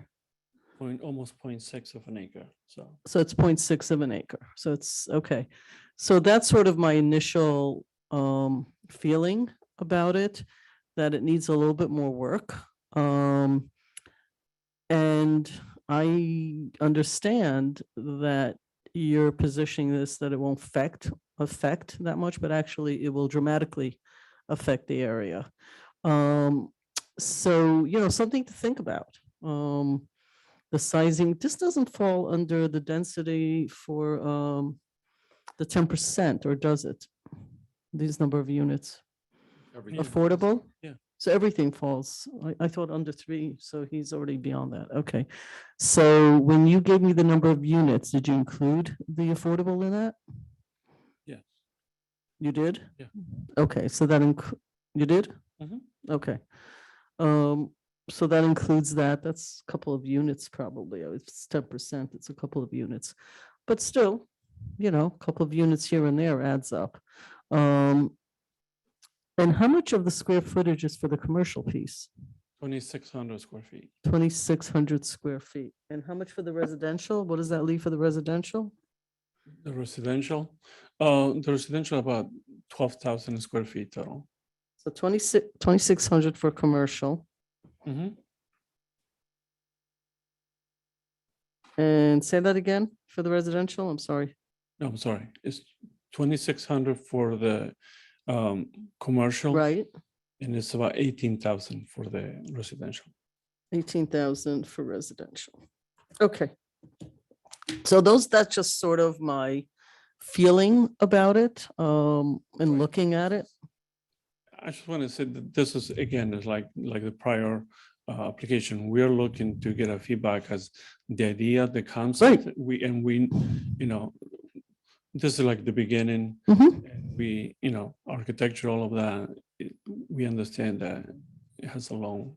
Almost 0.6 of an acre, so. So it's 0.6 of an acre. So it's okay. So that's sort of my initial feeling about it, that it needs a little bit more work. And I understand that you're positioning this, that it won't affect that much, but actually it will dramatically affect the area. So, something to think about. The sizing, this doesn't fall under the density for the 10%, or does it? These number of units. Affordable? Yeah. So everything falls, I thought under 3, so he's already beyond that. Okay. So when you gave me the number of units, did you include the affordable in that? Yes. You did? Yeah. Okay, so that you did? Mhm. Okay. So that includes that. That's a couple of units probably. If it's 10%, it's a couple of units. But still, a couple of units here and there adds up. And how much of the square footage is for the commercial piece? 2,600 square feet. 2,600 square feet. And how much for the residential? What does that leave for the residential? The residential about 12,000 square feet total. So 2,600 for commercial. Mhm. And say that again for the residential? I'm sorry. No, I'm sorry. It's 2,600 for the commercial. Right? And it's about 18,000 for the residential. 18,000 for residential. Okay. So that's just sort of my feeling about it, and looking at it. I just want to say that this is, again, is like the prior application. We're looking to get a feedback as the idea, the concept. We, this is like the beginning. Mhm. We, architecture, all of that. We understand that it has a long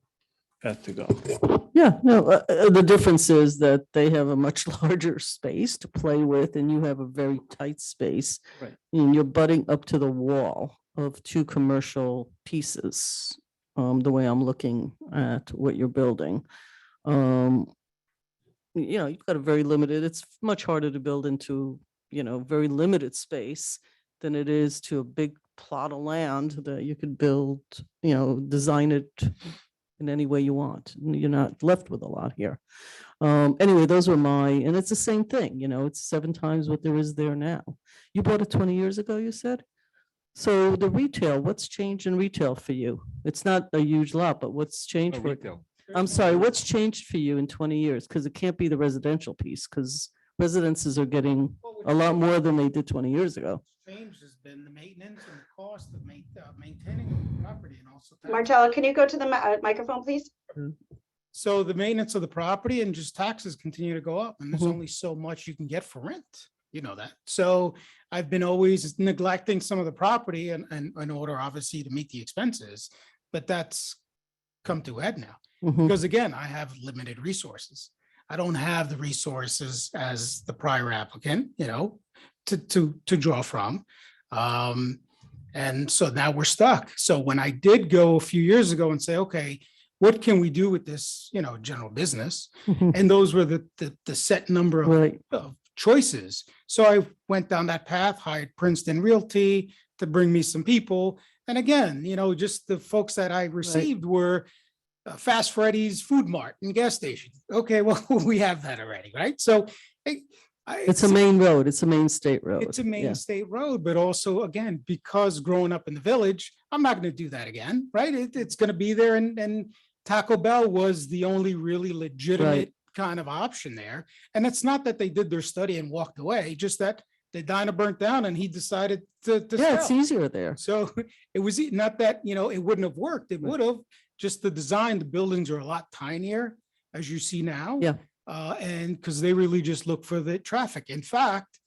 path to go. Yeah, no, the difference is that they have a much larger space to play with and you have a very tight space. Right. And you're butting up to the wall of two commercial pieces, the way I'm looking at what you're building. You know, you've got a very limited, it's much harder to build into, you know, very limited space than it is to a big plot of land that you could build, you know, design it in any way you want. You're not left with a lot here. Anyway, those were and it's the same thing, you know, it's 7 times what there is there now. You bought it 20 years ago, you said? So the retail, what's changed in retail for you? It's not a huge lot, but what's changed for it? Retail. I'm sorry, what's changed for you in 20 years? Because it can't be the residential piece, because residences are getting a lot more than they did 20 years ago. Change has been the maintenance and the cost of maintaining the property and also. tax. Martella, can you go to the microphone, please? So the maintenance of the property and just taxes continue to go up and there's Mhm. only so much you can get for rent. You know that. So I've been always neglecting some of the property and in order obviously to meet the expenses, but that's come to a head now. Mhm. Because again, I have limited resources. I don't have the resources as the prior applicant, you know, to draw from. And so now we're stuck. So when I did go a few years ago and say, okay, what can we do with this, you know, general business? Mhm. And those were the set number Right. of choices. So I went down that path, hired Princeton Realty to bring me some people. And again, you know, just the folks that I received were Fast Freddy's, Food Mart, and gas station. Okay, well, we have that already, right? So It's a main road. It's a main state road. it's a main Yeah. state road, but also again, because growing up in the village, I'm not going to do that again, right? It's going to be there, and Taco Bell was the only really legitimate kind of option there. And it's not that they did their study and walked away, just that the diner burnt down and he decided to Yeah, it's sell. easier there. So it was not that, you know, it wouldn't have worked. It would have, just the design, the buildings are a lot tinier, as you see now. Yeah. And because they really just look for the traffic. In fact,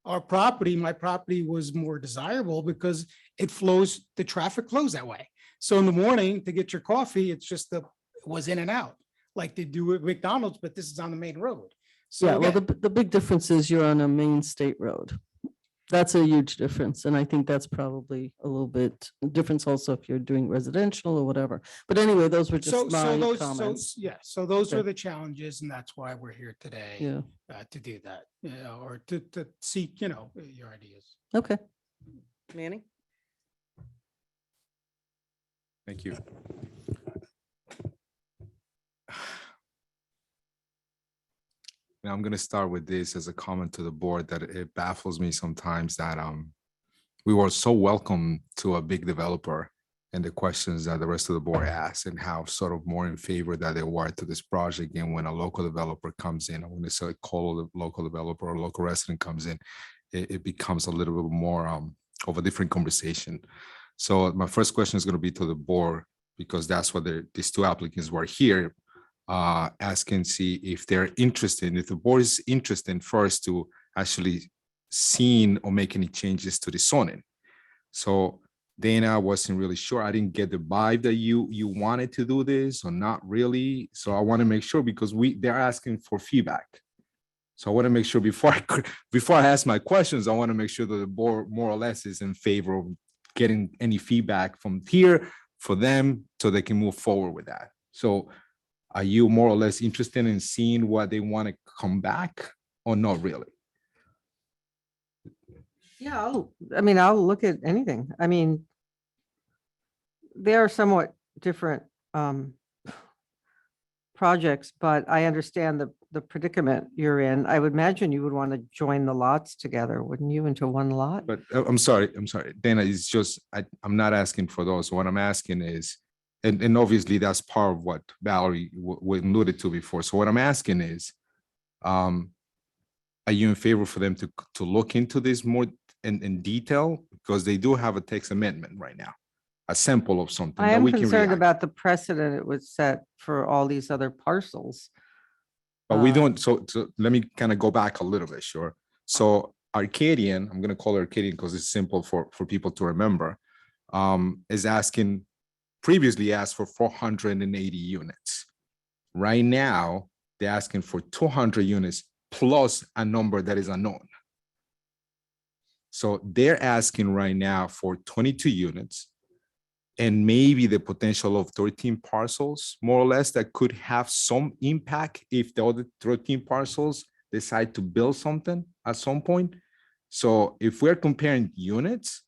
my property was more desirable because the traffic flows that way. So in the morning to get your coffee, it's just it was in and out like they do at McDonald's, but this is on the main road. So Yeah, well, again, the big difference is you're on a main state road. That's a huge difference. And I think that's probably a little bit difference also if you're doing residential or whatever. But anyway, those were so just my those, comments. so those are Okay. the challenges, and that's why we're here today. Yeah, To do that, you know, or to seek, you know, your ideas. okay. Manny? Thank you. Now I'm going to start with this as a comment to the board that it baffles me sometimes that we were so welcome to a big developer and the questions that the rest of the board asked and how sort of more in favor that they were to this project. And when a local developer comes in, I want to say call a local developer or local resident comes in, it becomes a little bit more of a different conversation. So my first question is going to be to the board, because that's what these two applicants were here asking, see if they're interested, if the board is interested first to actually seeing or make any changes to the zoning. So Dana wasn't really sure. I didn't get the vibe that you wanted to do this or not really. So I want to make sure, because they're asking for feedback. So I want to make sure before I ask my questions, I want to make sure that the board more or less is in favor of getting any feedback from here for them so they can move forward with that. So are you more or less interested in seeing what they want to come back or not really? Yeah, I'll look at anything. I mean, they are somewhat different projects, but I understand the predicament you're in. I would imagine you would want to join the lots together, wouldn't you, into one lot? But I'm sorry, Dana, it's just, I'm not asking for those. What I'm asking is, and obviously that's part of what Valerie alluded to before. So what I'm asking is, are you in favor for them to look into this more in detail? Because they do have a text amendment right now, a sample of something. I that am we can concerned react. about the precedent it would set for all these other parcels. But we don't, so let me kind of go back a little bit, sure. So Arcadian, I'm gonna call it Arcadian because it's simple for people to remember, is asking previously asked for 480 units. Right now, they're asking for 200 units plus a number that is unknown. So they're asking right now for 22 units and maybe the potential of 13 parcels, more or less, that could have some impact if the other 13 parcels decide to build something at some point. So if we're comparing units,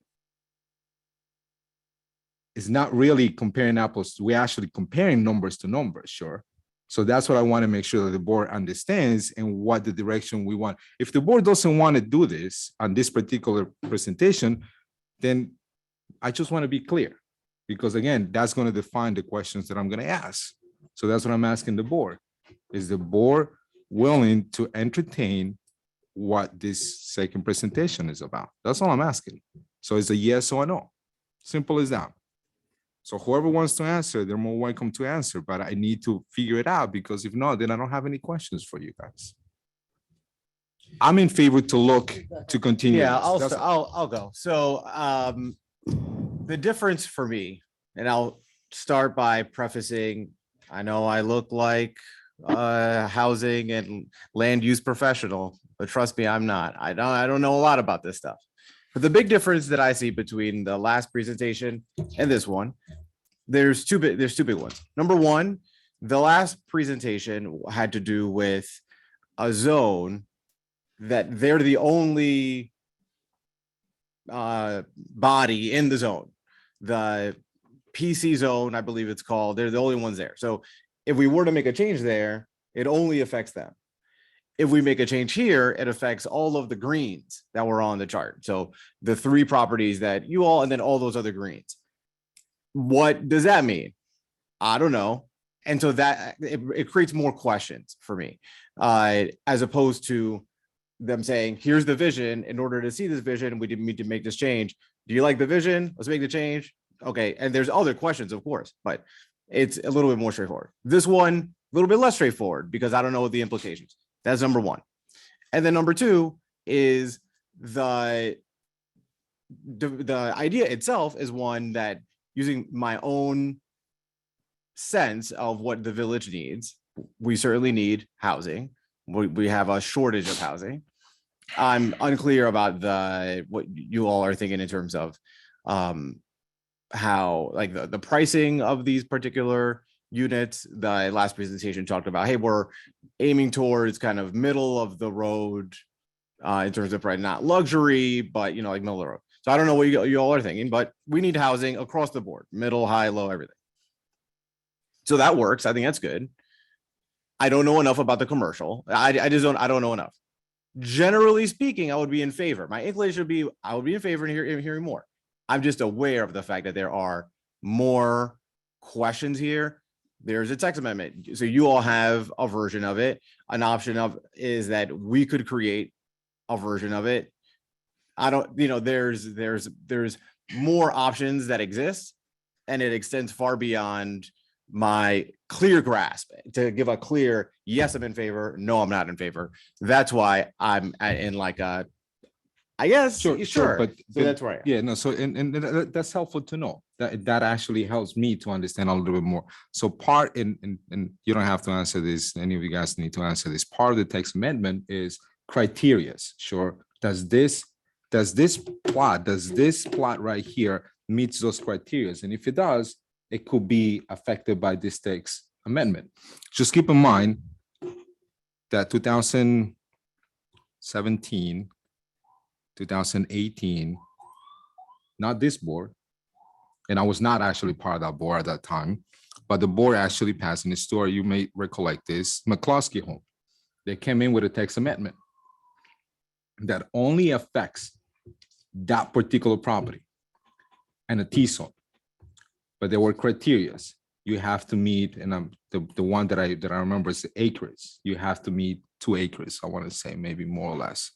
it's not really comparing apples. We're actually comparing numbers to numbers, sure. So that's what I want to make sure that the board understands and what the direction we want. If the board doesn't want to do this on this particular presentation, then I just want to be clear. Because again, that's going to define the questions that I'm going to ask. So that's what I'm asking the board. Is the board willing to entertain what this second presentation is about? That's all I'm asking. So it's a yes or a no. Simple as that. So whoever wants to answer, they're more welcome to answer, but I need to figure it out because if not, then I don't have any questions for you guys. I'm in favor to look to continue. Yeah, this. That's- I'll go. So the difference for me, and I'll start by prefacing, I know I look like a housing and land use professional, but trust me, I'm not. I don't know a lot about this stuff. But the big difference that I see between the last presentation and this one, there's two big ones. Number one, the last presentation had to do with a zone that they're the only body in the zone. The PC zone, I believe it's called, they're the only ones there. So if we were to make a change there, it only affects them. If we make a change here, it affects all of the greens that were on the chart. So the 3 properties that you all, and then all those other greens. What does that mean? I don't know. And so that it creates more questions for me, as opposed to them saying, here's the vision. In order to see this vision, we didn't need to make this change. Do you like the vision? Let's make the change. Okay. And there's other questions, of course, but it's a little bit more straightforward. This one, a little bit less straightforward because I don't know what the implications. That's number one. And then number 2 is the idea itself is one that, using my own sense of what the village needs, we certainly need housing. We have a shortage of housing. I'm unclear about what you all are thinking in terms of how, like, the pricing of these particular units. The last presentation talked about, hey, we're aiming towards kind of middle of the road in terms of price, not luxury, but like middle of the road. So I don't know what you all are thinking, but we need housing across the board, middle, high, low, everything. So that works. I think that's good. I don't know enough about the commercial. I don't know enough. Generally speaking, I would be in favor. My inclination would be, I would be in favor in hearing more. I'm just aware of the fact that there are more questions here. There's a text amendment. So you all have a version of it. An option of is that we could create a version of it. I don't, there's more options that exist, and it extends far beyond my clear grasp to give a clear, yes, I'm in favor. No, I'm not in favor. That's why I'm in like a, I guess, sure. But so that's right. Yeah, no. So and that's helpful to know. That actually helps me to understand a little bit more. So part and you don't have to answer this. Any of you guys need to answer this. Part of the text amendment is criterias. Sure. Does this plot right here meets those criterias? And if it does, it could be affected by this text amendment. Just keep in mind that 2017, 2018, not this board, and I was not actually part of that board at that time, but the board actually passed in the story, you may recollect this, McCloskey home. They came in with a text amendment that only affects that particular property and a T-zone. But there were criterias. You have to meet, and the one that I remember is the acres. You have to meet 2 acres. I want to say maybe more or less.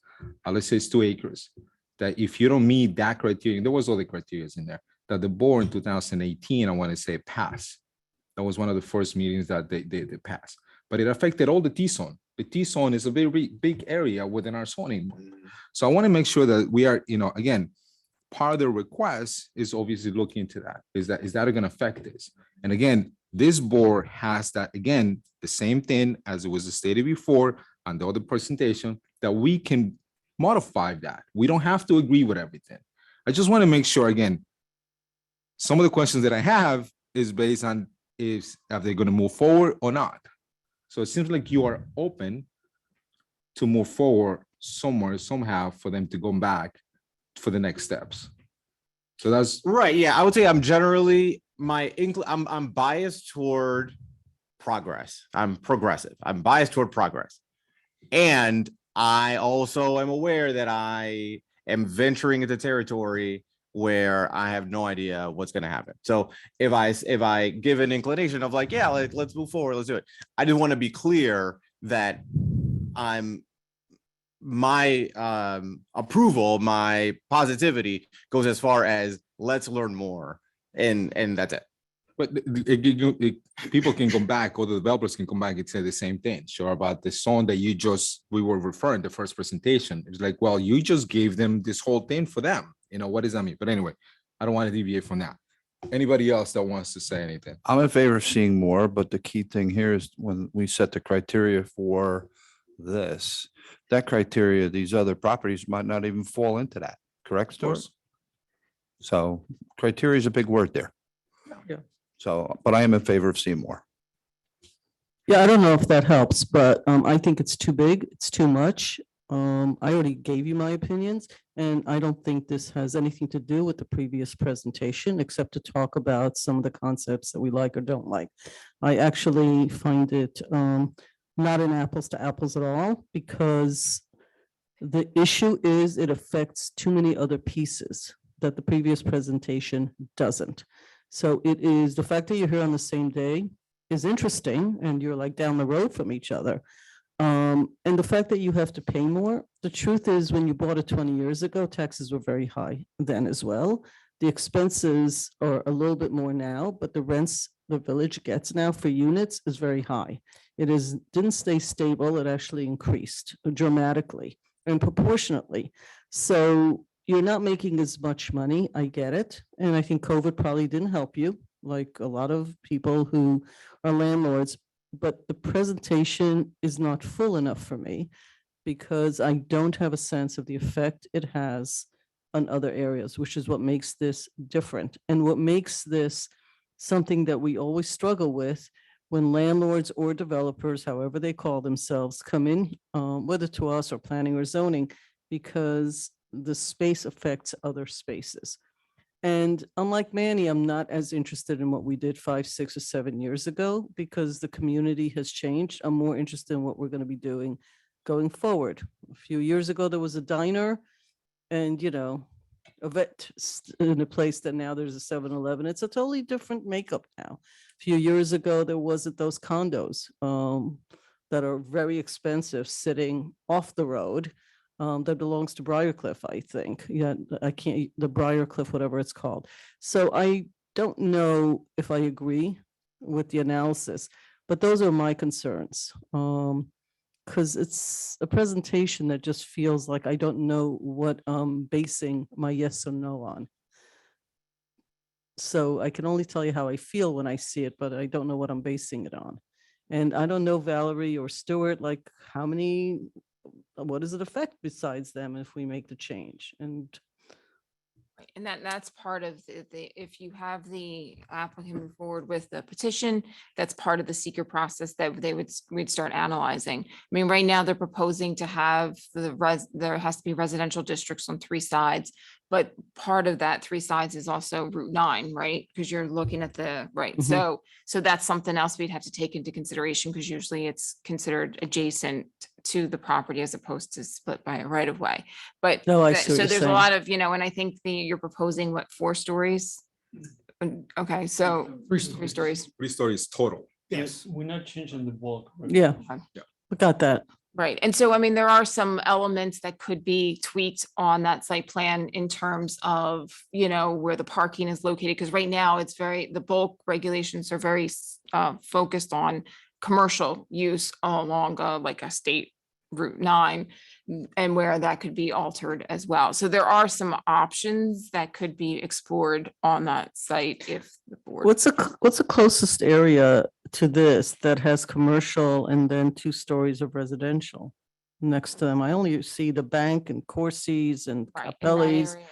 Let's say it's 2 acres. That if you don't meet that criterion, there was other criteria in there that the board in 2018, I want to say, passed. That was one of the first meetings that they passed. But it affected all the T-zone. The T-zone is a very big area within our zoning. So I want to make sure that we are, again, part of the request is obviously looking into that. Is that going to affect this? And again, this board has that, again, the same thing as it was stated before on the other presentation, that we can modify that. We don't have to agree with everything. I just want to make sure, again, some of the questions that I have is based on are they going to move forward or not? So it seems like you are open to move forward somewhere, somehow, for them to go back for the next steps. So that's Right, yeah, I would say I'm generally, I'm biased toward progress. I'm progressive. I'm biased toward progress. And I also am aware that I am venturing into territory where I have no idea what's going to happen. So if I give an inclination of like, yeah, like, let's move forward, let's do it. I just want to be clear that my approval, my positivity goes as far as let's learn more, and that's it. But people can come back, or the developers can come back and say the same thing. Sure, about the song that we were referring the first presentation. It's like, well, you just gave them this whole thing for them. What does that mean? But anyway, I don't want to deviate from that. Anybody else that wants to say anything? I'm in favor of seeing more, but the key thing here is when we set the criteria for this, that criteria, these other properties might not even fall into that, correct, Stuart? So criteria is a big word there. Yeah. So, but I am in favor of seeing more. Yeah, I don't know if that helps, but I think it's too big. It's too much. I already gave you my opinions, and I don't think this has anything to do with the previous presentation, except to talk about some of the concepts that we like or don't like. I actually find it not an apples to apples at all, because the issue is it affects too many other pieces that the previous presentation doesn't. So it is the fact that you're here on the same day is interesting, and you're like down the road from each other. And the fact that you have to pay more, the truth is when you bought it 20 years ago, taxes were very high then as well. The expenses are a little bit more now, but the rents the village gets now for units is very high. Didn't stay stable, it actually increased dramatically and proportionately. So you're not making as much money, I get it. And I think COVID probably didn't help you, like a lot of people who are landlords. But the presentation is not full enough for me, because I don't have a sense of the effect it has on other areas, which is what makes this different, and what makes this something that we always struggle with when landlords or developers, however they call themselves, come in, whether to us or planning or zoning, because the space affects other spaces. And unlike Manny, I'm not as interested in what we did 5, 6, or 7 years ago, because the community has changed. I'm more interested in what we're going to be doing going forward. A few years ago, there was a diner and, a vet in a place that now there's a 7-Eleven. It's a totally different makeup now. A few years ago, there wasn't those condos that are very expensive sitting off the road. That belongs to Briarcliff, I think. Yeah, the Briarcliff, whatever it's called. So I don't know if I agree with the analysis, but those are my concerns. Because it's a presentation that just feels like I don't know what I'm basing my yes or no on. So I can only tell you how I feel when I see it, but I don't know what I'm basing it on. And I don't know, Valerie or Stuart, like what does it affect besides them if we make the change? And that's part of if you have the applicant move forward with the petition, that's part of the seeker process that we'd start analyzing. I mean, right now they're proposing to have there has to be residential districts on 3 sides, but part of that 3 sides is also Route 9, right? Because you're looking at the right. Mhm. So that's something else we'd have to take into consideration, because usually it's considered adjacent to the property as opposed to split by a right of way. But No, I see what so you're there's a saying. lot of, and I think you're proposing 4 stories? Okay, so 3 stories. 3 stories total. Yes, we're not changing the bulk. yeah, we got that. Right. And so, I mean, there are some elements that could be tweaked on that site plan in terms of, where the parking is located. Because right now the bulk regulations are very focused on commercial use along like a state Route 9 and where that could be altered as well. So there are some options that could be explored on that site if the board. What's the closest area to this that has commercial and then 2 stories of residential next to them? I only see the bank and Corsi's and Right, in that Capelli's. area.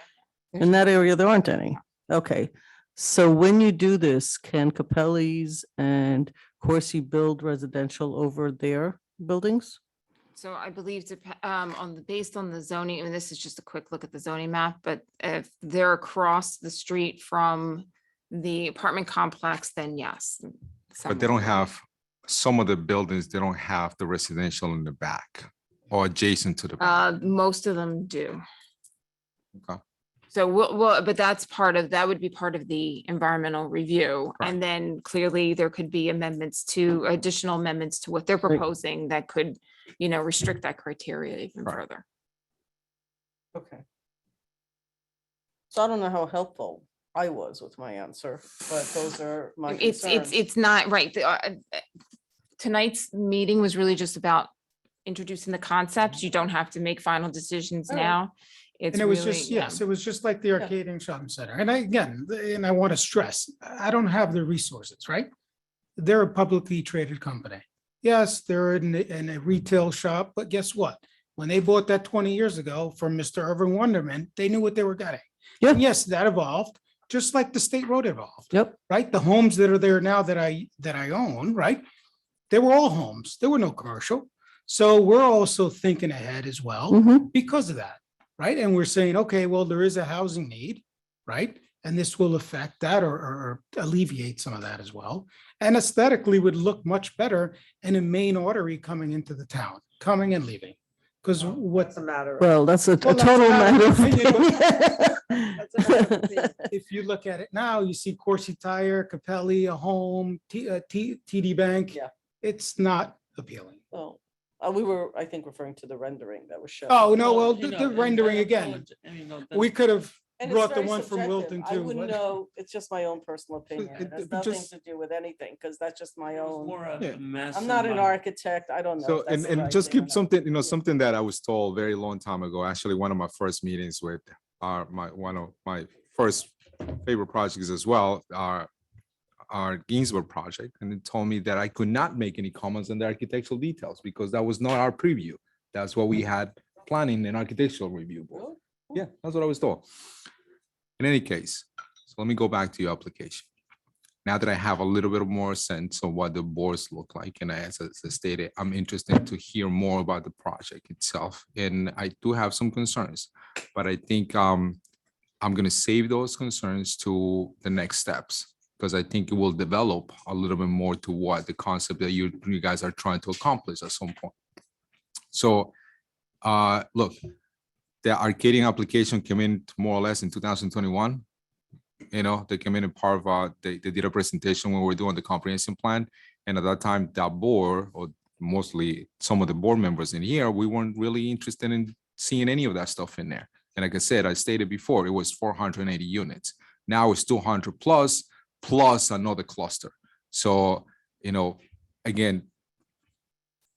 In that area, there aren't any. Okay. So when you do this, can Capelli's and Corsi build residential over their buildings? So I believe based on the zoning, and this is just a quick look at the zoning map, but if they're across the street from the apartment complex, then yes. But they don't have, some of the buildings, they don't have the residential in the back or adjacent to the back. Most of them do. Okay. So but that would be part of the environmental review. Right. And then clearly there could be additional amendments to what they're Right. proposing that could, restrict that criteria even Right. further. Okay. So I don't know how helpful I was with my answer, but those are my concerns. It's not right. Tonight's meeting was really just about introducing the concepts. You don't have to make final decisions All right. now. It's And it was really, just, yeah. yes, it was just like the Arcadian Shopping Center. And I want to stress, I don't have the resources, right? They're a publicly traded company. Yes, they're in a retail shop, but guess what? When they bought that 20 years ago from Mr. Irving Wonderman, they knew what they were getting. Yeah. And yes, that evolved, just like the state road evolved. Yep. Right? The homes that are there now that I own, right? They were all homes. There were no commercial. So we're also thinking ahead as well Mhm. because of that. Right? And we're saying, okay, well, there is a housing need, right? And this will affect that or alleviate some of that as well. And aesthetically would look much better in a main artery coming into the town, coming and leaving. Because what's the matter? Well, that's a Well, that's total a matter matter of of opinion, opinion. If you look at it now, you see Corsi Tire, Capelli, a home, TD Bank. Yeah. It's not appealing. Well, we were, I think, referring to the rendering that was shown. Oh, no, well, the rendering again, we could have And it's brought the very one from subjective. Wilton I too. wouldn't but- know, it's just my own personal opinion. It has nothing just- to do with anything, because that's just my own. Yeah. I'm not an architect, I don't know. So, if that's the and right just thing or keep not. something, something that I was told very long time ago, actually, one of my first meetings with one of my first favorite projects as well, our Ginsburg project, and it told me that I could not make any comments on the architectural details because that was not our preview. That's what we had planning and architectural review board. Yeah, that's what I was told. In any case, so let me go back to your application. Now that I have a little bit more sense of what the boards look like, and as I stated, I'm interested to hear more about the project itself. And I do have some concerns, but I think I'm gonna save those concerns to the next steps, because I think it will develop a little bit more to what the concept that you guys are trying to accomplish at some point. So, look, the Arcadian application came in more or less in 2021. They came in and part of, they did a presentation when we were doing the comprehensive plan. And at that time, that board, or mostly some of the board members in here, we weren't really interested in seeing any of that stuff in there. And like I said, I stated before, it was 480 units. Now it's 200 plus another cluster. So, again,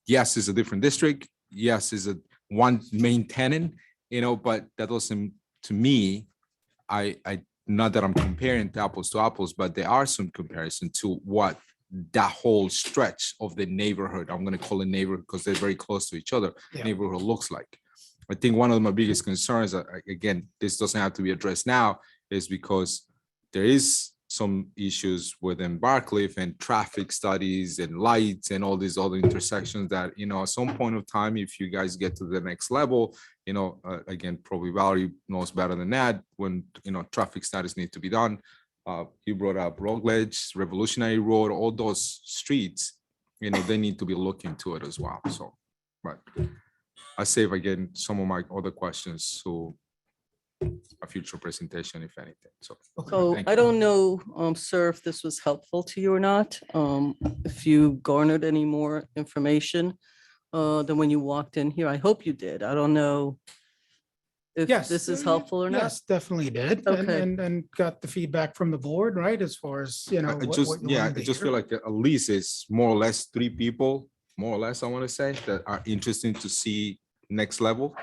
yes, it's a different district. Yes, it's a one main tenant, but that doesn't, to me, I not that I'm comparing apples to apples, but there are some comparison to what that whole stretch of the neighborhood, I'm going to call it neighborhood because they're very close to each other, Yeah. neighborhood looks like. I think one of my biggest concerns, again, this doesn't have to be addressed now, is because there is some issues within Barcliff and traffic studies and lights and all these other intersections that, at some point of time, if you guys get to the next level, again, probably Valerie knows better than that, when, traffic studies need to be done. You brought up Rockledge, Revolutionary Road, all those streets, they need to be looked into it as well. So, but I save again some of my other questions to a future presentation, if anything. So So thank I you. don't know, sir, if this was helpful to you or not. If you garnered any more information than when you walked in here. I hope you did. I don't know if Yes. this is helpful or not. Yes, definitely did. Okay. And got the feedback from the board, right? As far as, I what just, you yeah, wanted I to just hear. feel like at least it's more or less 3 people, more or less, I want to say, that are interesting to see next level.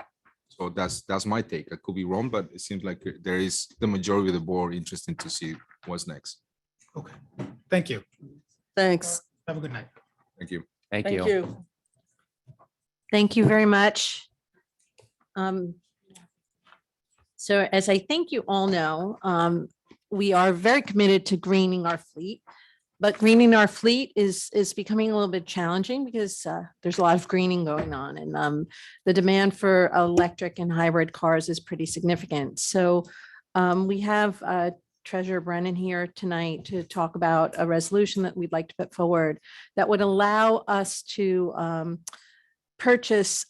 So that's my take. I could be wrong, but it seems like there is the majority of the board interesting to see what's next. Okay, thank you. Thanks. Have a good night. Thank you. Thank Thank you. you. Thank you very much. So as I think you all know, we are very committed to greening our fleet. But greening our fleet is becoming a little bit challenging because there's a lot of greening going on, and the demand for electric and hybrid cars is pretty significant. So we have Treasurer Brennan here tonight to talk about a resolution that we'd like to put forward that would allow us to purchase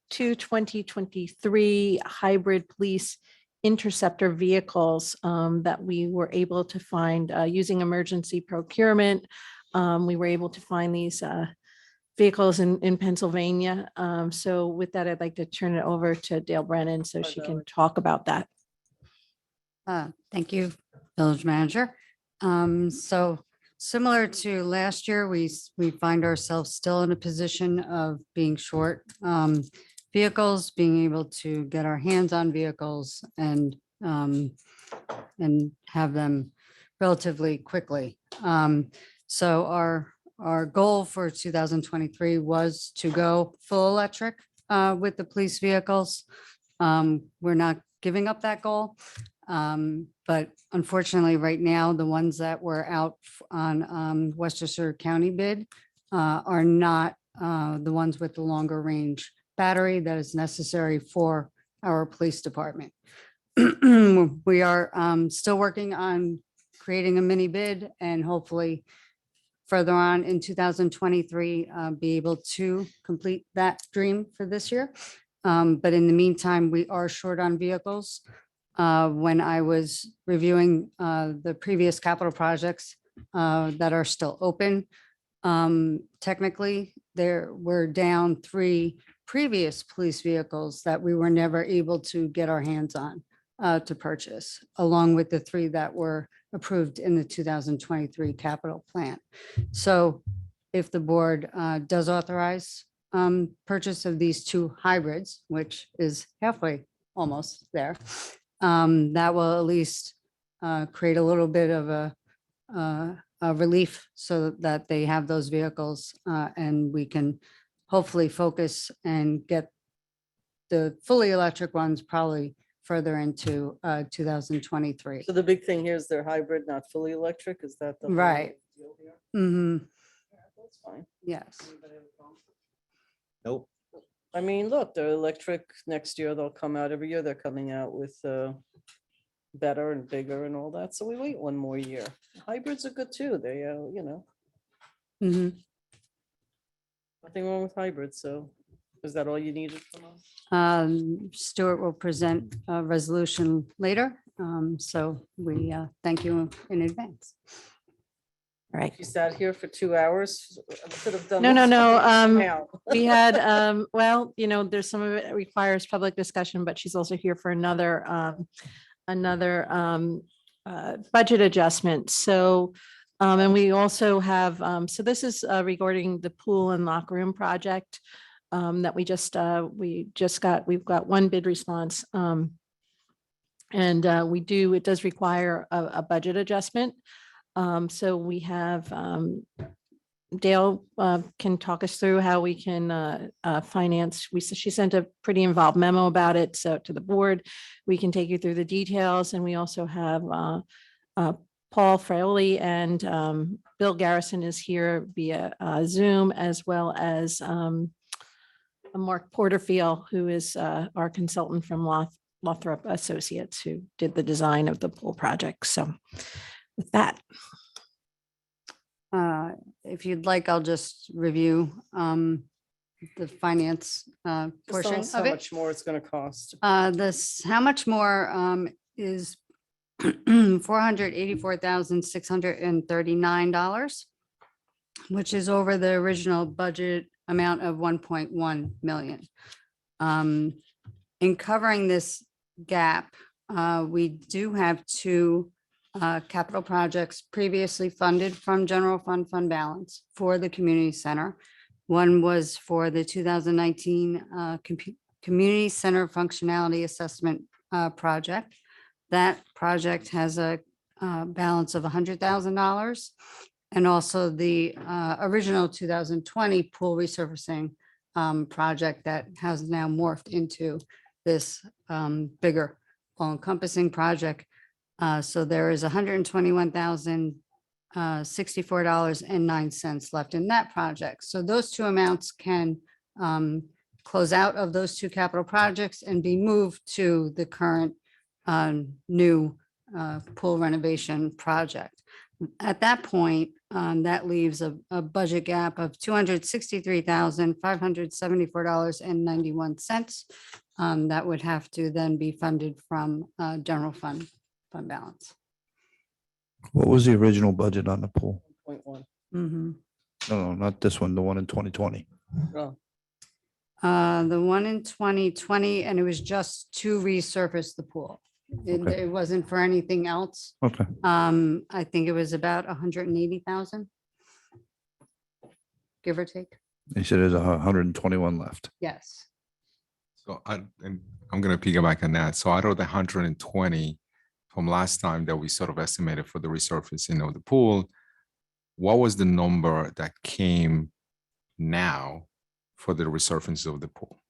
two 2023 hybrid police interceptor vehicles that we were able to find using emergency procurement. We were able to find these vehicles in Pennsylvania. So with that, I'd like to turn it over to Dale Brennan so she can talk about that. Thank you, Village Manager. So similar to last year, we find ourselves still in a position of being short vehicles, being able to get our hands on vehicles and have them relatively quickly. So our goal for 2023 was to go full electric with the police vehicles. We're not giving up that goal. But unfortunately, right now, the ones that were out on Westchester County bid are not the ones with the longer range battery that is necessary for our police department. We are still working on creating a mini bid and hopefully further on in 2023, be able to complete that dream for this year. But in the meantime, we are short on vehicles. When I was reviewing the previous capital projects that are still open, technically, there were down 3 previous police vehicles that we were never able to get our hands on to purchase, along with the 3 that were approved in the 2023 capital plan. So if the board does authorize purchase of these 2 hybrids, which is halfway almost there, that will at least create a little bit of a relief so that they have those vehicles and we can hopefully focus and get the fully electric ones probably further into 2023. So the big thing here is they're hybrid, not fully electric. Is that the? whole Right. deal here? Mm-hmm. Yeah, that's fine. Yes. Nope. I mean, look, they're electric. Next year, they'll come out. Every year, they're coming out with better and bigger and all that. So we wait 1 more year. Hybrids are good too. They, you know, Mm-hmm. nothing wrong with hybrids. So is that all you needed from us? Stuart will present a resolution later. So we thank you in advance. All right. You sat here for 2 hours. I should have done. No, no, this no. now. We had, well, you know, there's some of it requires public discussion, but she's also here for another budget adjustment. So, and we also have, so this is regarding the pool and locker room project that we've got 1 bid response. And it does require a budget adjustment. So we have, Dale can talk us through how we can finance. She sent a pretty involved memo about it. So to the board, we can take you through the details. And we also have Paul Fraioli and Bill Garrison is here via Zoom, as well as Mark Porterfield, who is our consultant from Lothrop Associates, who did the design of the pool project. So with that. If you'd like, I'll just review the finance Just tell portion us how of it. much more it's going to cost. How much more is $484,639, which is over the original budget amount of 1.1 million. In covering this gap, we do have 2 capital projects previously funded from general fund balance for the community center. One was for the 2019 Community Center Functionality Assessment project. That project has a balance of $100,000. And also the original 2020 pool resurfacing project that has now morphed into this bigger all-encompassing project. So there is $121,064.09 left in that project. So those two amounts can close out of those two capital projects and be moved to the current new pool renovation project. At that point, that leaves a budget gap of $263,574.91. That would have to then be funded from general fund balance. What was the original budget on the pool? 0.1. No, not this one, the one in 2020. Oh, The one in 2020, and it was just to resurface the pool. Okay. It wasn't for anything else. Okay. I think it was about 180,000. Give or take. They said there's 121 left. Yes. So I'm gonna piggyback on that. So out of the 120 from last time that we sort of estimated for the resurfacing of the pool, what was the number that came now for the resurfacing of the pool?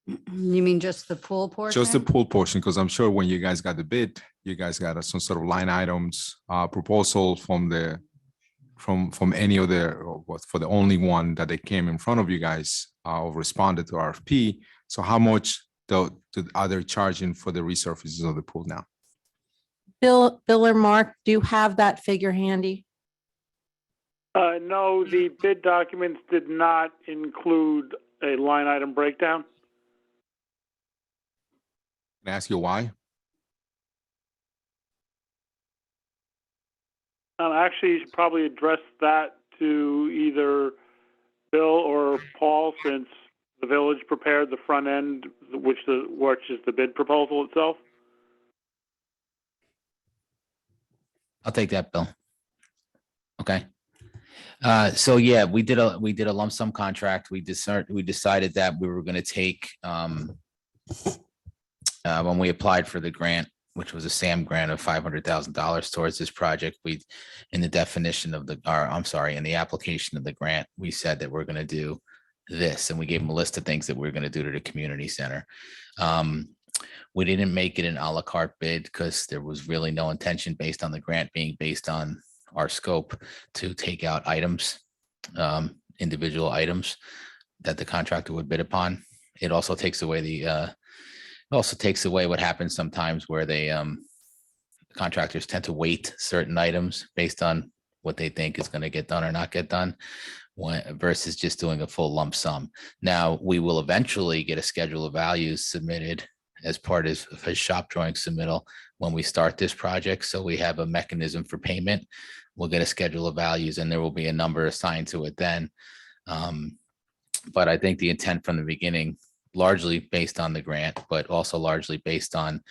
You mean just the pool portion? Just the pool portion, because I'm sure when you guys got the bid, you guys got some sort of line items, proposal from any of for the only one that they came in front of you guys, or responded to RFP. So how much are they charging for the resurfaces of the pool now? Bill or Mark, do you have that figure handy? No, the bid documents did not include a line item breakdown. Can I ask you why? Actually, you should probably address that to either Bill or Paul, since the village prepared the front end, which is the bid proposal itself. I'll take that, Bill. Okay. So yeah, we did a lump sum contract. We decided that we were going to take, when we applied for the grant, which was a SAM grant of $500,000 towards this project, in the definition of in the application of the grant, we said that we're going to do this, and we gave them a list of things that we're going to do to the community center. We didn't make it an a la carte bid because there was really no intention, based on the grant being based on our scope, to take out items, individual items that the contractor would bid upon. It also takes away what happens sometimes where contractors tend to weight certain items based on what they think is going to get done or not get done, versus just doing a full lump sum. Now, we will eventually get a schedule of values submitted as part of his shop drawing submittal when we start this project. So we have a mechanism for payment. We'll get a schedule of values and there will be a number assigned to it then. But I think the intent from the beginning, largely based on the grant, but also largely based on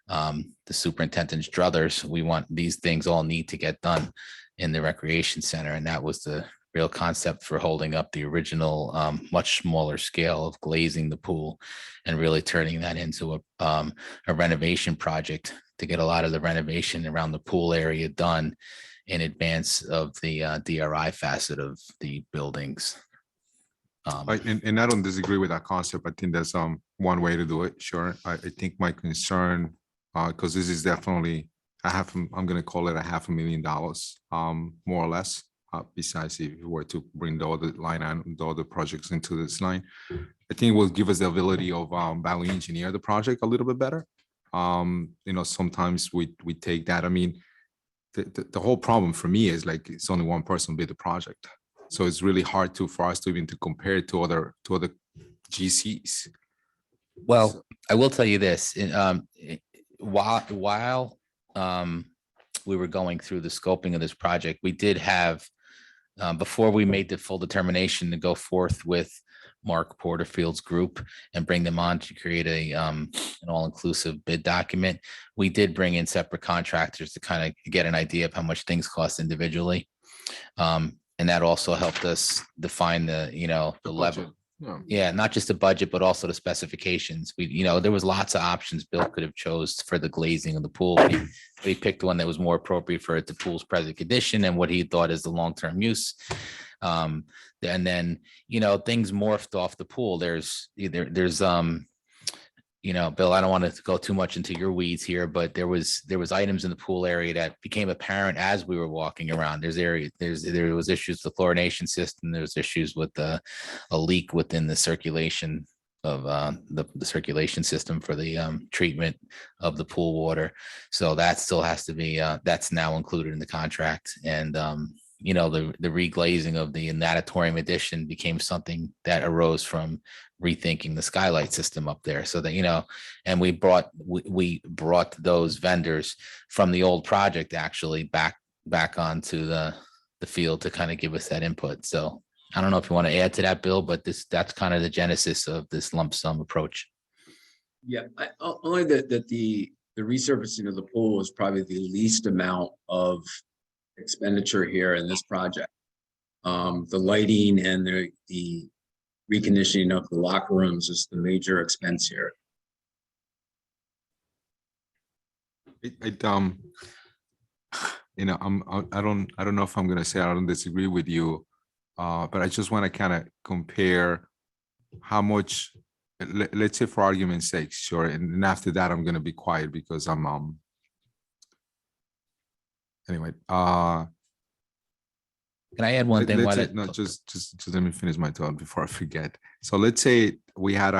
the superintendent's druthers, we want these things all need to get done in the recreation center. And that was the real concept for holding up the original much smaller scale of glazing the pool and really turning that into a renovation project to get a lot of the renovation around the pool area done in advance of the DRI facet of the buildings. And I don't disagree with that concept. I think there's one way to do it. Sure. I think my concern, because this is definitely I'm going to call it $500,000, more or less. Besides, if we were to bring all the line and all the projects into this line, I think it will give us the ability of value engineer the project a little bit better. Sometimes we take that. I mean, the whole problem for me is like it's only one person bid the project, so it's really hard for us to even compare it to other GCs. Well, I will tell you this: while we were going through the scoping of this project, we did have, before we made the full determination to go forth with Mark Porterfield's group and bring them on to create an all-inclusive bid document, we did bring in separate contractors to kind of get an idea of how much things cost individually. And And that also helped us define the, the level. budget. Yeah. Yeah, not just the budget, but also the specifications. There was lots of options Bill could have chose for the glazing of the pool. But he picked one that was more appropriate for the pool's present condition and what he thought is the long-term use. And then, things morphed off the pool. There's Bill, I don't want to go too much into your weeds here, but there was items in the pool area that became apparent as we were walking around. There was issues with the chlorination system. There was issues with a leak within the circulation of the circulation system for the treatment of the pool water. So that still has to be that's now included in the contract. And the reglazing of the natatorium addition became something that arose from rethinking the skylight system up there. So that, and we brought those vendors from the old project actually back onto the field to kind of give us that input. So I don't know if you want to add to that, Bill, but that's kind of the genesis of this lump sum approach. Yeah, only that the resurfacing of the pool is probably the least amount of expenditure here in this project. The lighting and the reconditioning of the locker rooms is the major expense here. I don't know if I'm gonna say I don't disagree with you, but I just want to kind of compare how much, let's say for argument's sake, sure, and then after that I'm gonna be quiet because I'm anyway. Can I add one thing? Just let me finish my thought before I forget. So let's say we had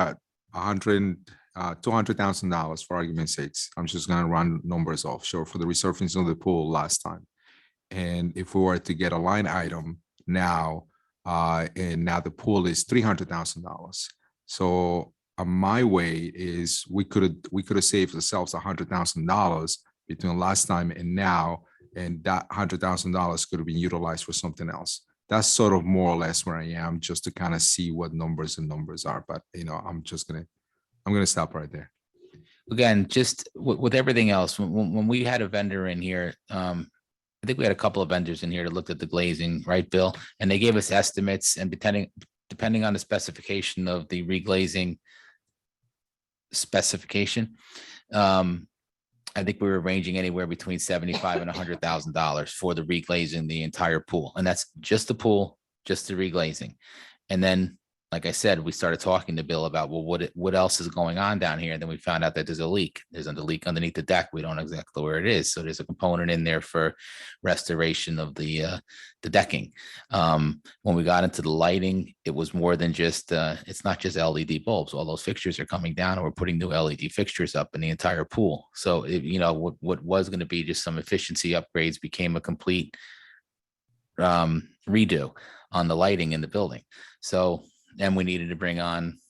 $200,000 for argument's sake. I'm just gonna run numbers off, sure, for the resurfacing of the pool last time. And if we were to get a line item now, and now the pool is $300,000. So my way is we could have saved ourselves $100,000 between last time and now. And that $100,000 could have been utilized for something else. That's sort of more or less where I am, just to kind of see what numbers are. But I'm gonna stop right there. Again, just with everything else, when we had a vendor in here, I think we had a couple of vendors in here that looked at the glazing, right, Bill? And they gave us estimates, and depending on the specification of the reglazing specification, I think we were ranging anywhere between $75,000 and $100,000 for the reglazing the entire pool. And that's just the pool, just the reglazing. And then, like I said, we started talking to Bill about, well, what else is going on down here? And then we found out that there's a leak. There's a leak underneath the deck. We don't know exactly where it is. So there's a component in there for restoration of the decking. When we got into the lighting, it was more than just, it's not just LED bulbs. All those fixtures are coming down, and we're putting new LED fixtures up in the entire pool. So, what was going to be just some efficiency upgrades became a complete redo on the lighting in the building. So, and we needed to bring on,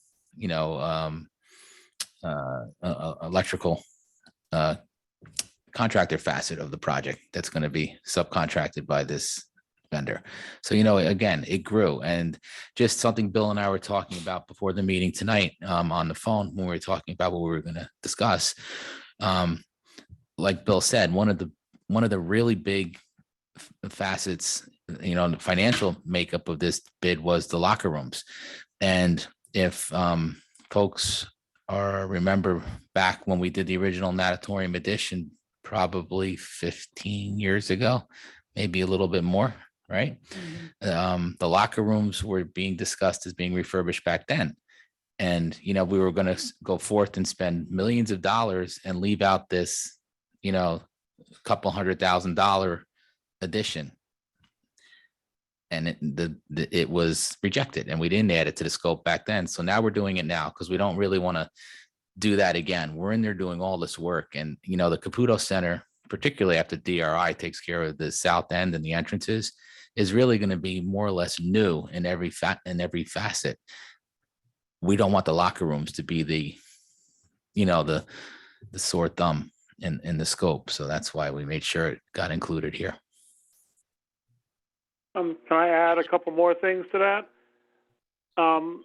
electrical contractor facet of the project that's going to be subcontracted by this vendor. So, again, it grew. And just something Bill and I were talking about before the meeting tonight on the phone, when we were talking about what we were going to discuss. Like Bill said, one of the really big facets, the financial makeup of this bid was the locker rooms. And if folks remember back when we did the original natatorium edition, probably 15 years ago, maybe a little bit more, right? The locker rooms were being discussed as being refurbished back then. And, we were going to go forth and spend millions of dollars and leave out this, couple $100,000 addition. And it was rejected, and we didn't add it to the scope back then. So now we're doing it now because we don't really want to do that again. We're in there doing all this work, and the Caputo Center, particularly after DRI takes care of the south end and the entrances, is really going to be more or less new in every facet. We don't want the locker rooms to be the sore thumb in the scope. So that's why we made sure it got included here. Can I add a couple more things to that?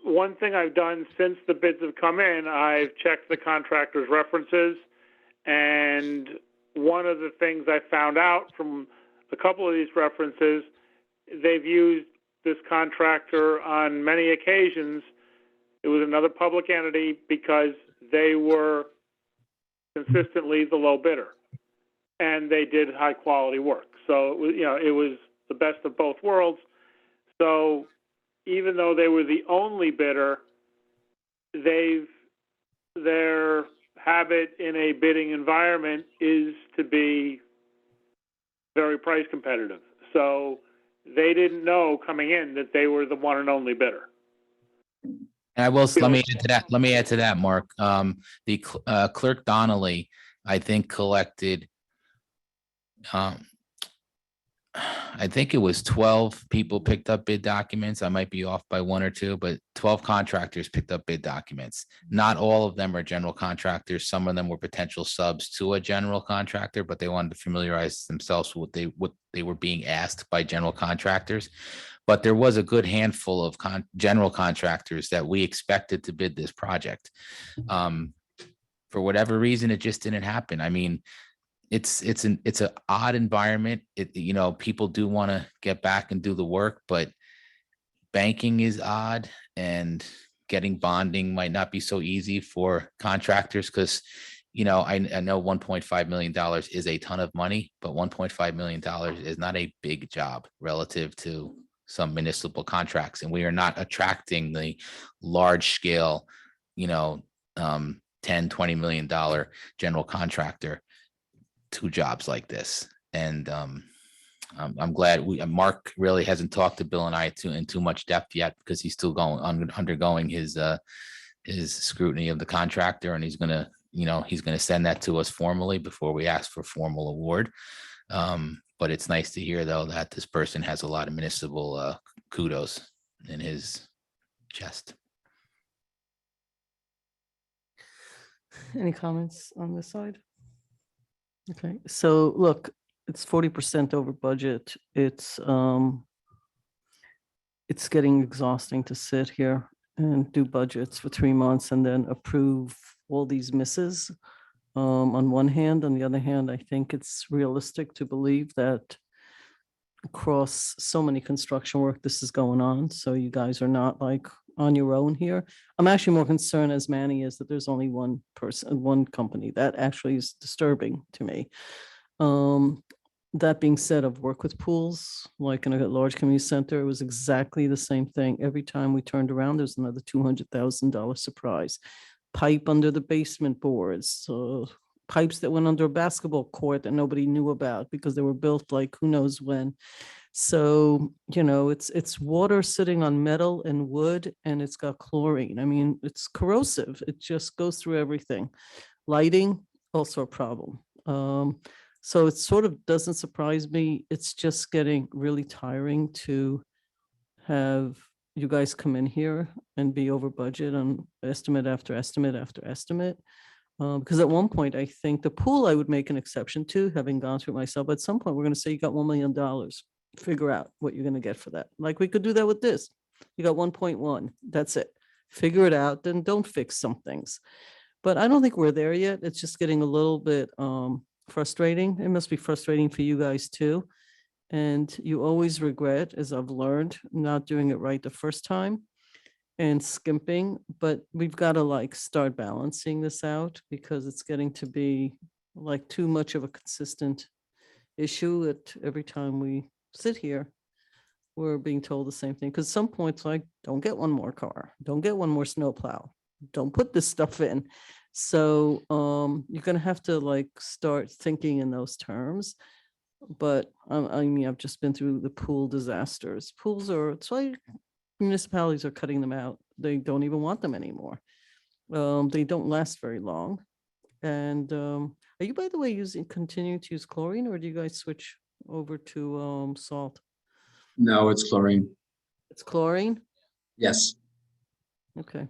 One thing I've done since the bids have come in, I've checked the contractor's references, and one of the things I found out from a couple of these references they've used this contractor on many occasions. It was another public entity because they were consistently the low bidder, and they did high quality work. So it was, it was the best of both worlds. So even though they were the only bidder, their habit in a bidding environment is to be very price competitive. So they didn't know coming in that they were the one and only bidder. And I will, let me add to that, Mark. The clerk Donnelly, I think, collected, I think it was 12 people picked up bid documents. I might be off by one or two, but 12 contractors picked up bid documents. Not all of them are general contractors. Some of them were potential subs to a general contractor, but they wanted to familiarize themselves with what they were being asked by general contractors. But there was a good handful of general contractors that we expected to bid this project. For whatever reason, it just didn't happen. I mean, it's an odd environment. People do want to get back and do the work, but banking is odd, and getting bonding might not be so easy for contractors because, I know $1.5 million is a ton of money, but $1.5 million is not a big job relative to some municipal contracts. And we are not attracting the large scale, $10, $20 million general contractor to jobs like this. And I'm glad Mark really hasn't talked to Bill and I in too much depth yet, because he's still undergoing his scrutiny of the contractor, and he's gonna send that to us formally before we ask for formal award. But it's nice to hear, though, that this person has a lot of municipal kudos in his chest. Any comments on this side? Okay, so look, it's 40% over budget. It's getting exhausting to sit here and do budgets for 3 months and then approve all these misses. On one hand, on the other hand, I think it's realistic to believe that across so many construction work, this is going on. So you guys are not like on your own here. I'm actually more concerned, as Manny is, that there's only one person, one company. That actually is disturbing to me. That being said, I've worked with pools, like in a large community center, it was exactly the same thing. Every time we turned around, there's another $200,000 surprise. Pipe under the basement boards, pipes that went under a basketball court that nobody knew about because they were built like who knows when. So, it's water sitting on metal and wood, and it's got chlorine. I mean, it's corrosive. It just goes through everything. Lighting, also a problem. So it sort of doesn't surprise me. It's just getting really tiring to have you guys come in here and be over budget on estimate after estimate after estimate. Because at one point, I think the pool I would make an exception to, having gone through it myself. At some point, we're going to say you got $1 million. Figure out what you're going to get for that. Like we could do that with this. You got 1.1. That's it. Figure it out. Then don't fix some things. But I don't think we're there yet. It's just getting a little bit frustrating. It must be frustrating for you guys too. And you always regret, as I've learned, not doing it right the first time and skimping. But we've got to start balancing this out, because it's getting to be too much of a consistent issue that every time we sit here, we're being told the same thing. Because some points don't get one more car, don't get one more snowplow, don't put this stuff in. So you're going to have to start thinking in those terms. But I mean, I've just been through the pool disasters. Pools it's like municipalities are cutting them out. They don't even want them anymore. They don't last very long. And are you, by the way, continuing to use chlorine, or do you guys switch over to salt? No, it's chlorine. It's chlorine? Yes. Okay.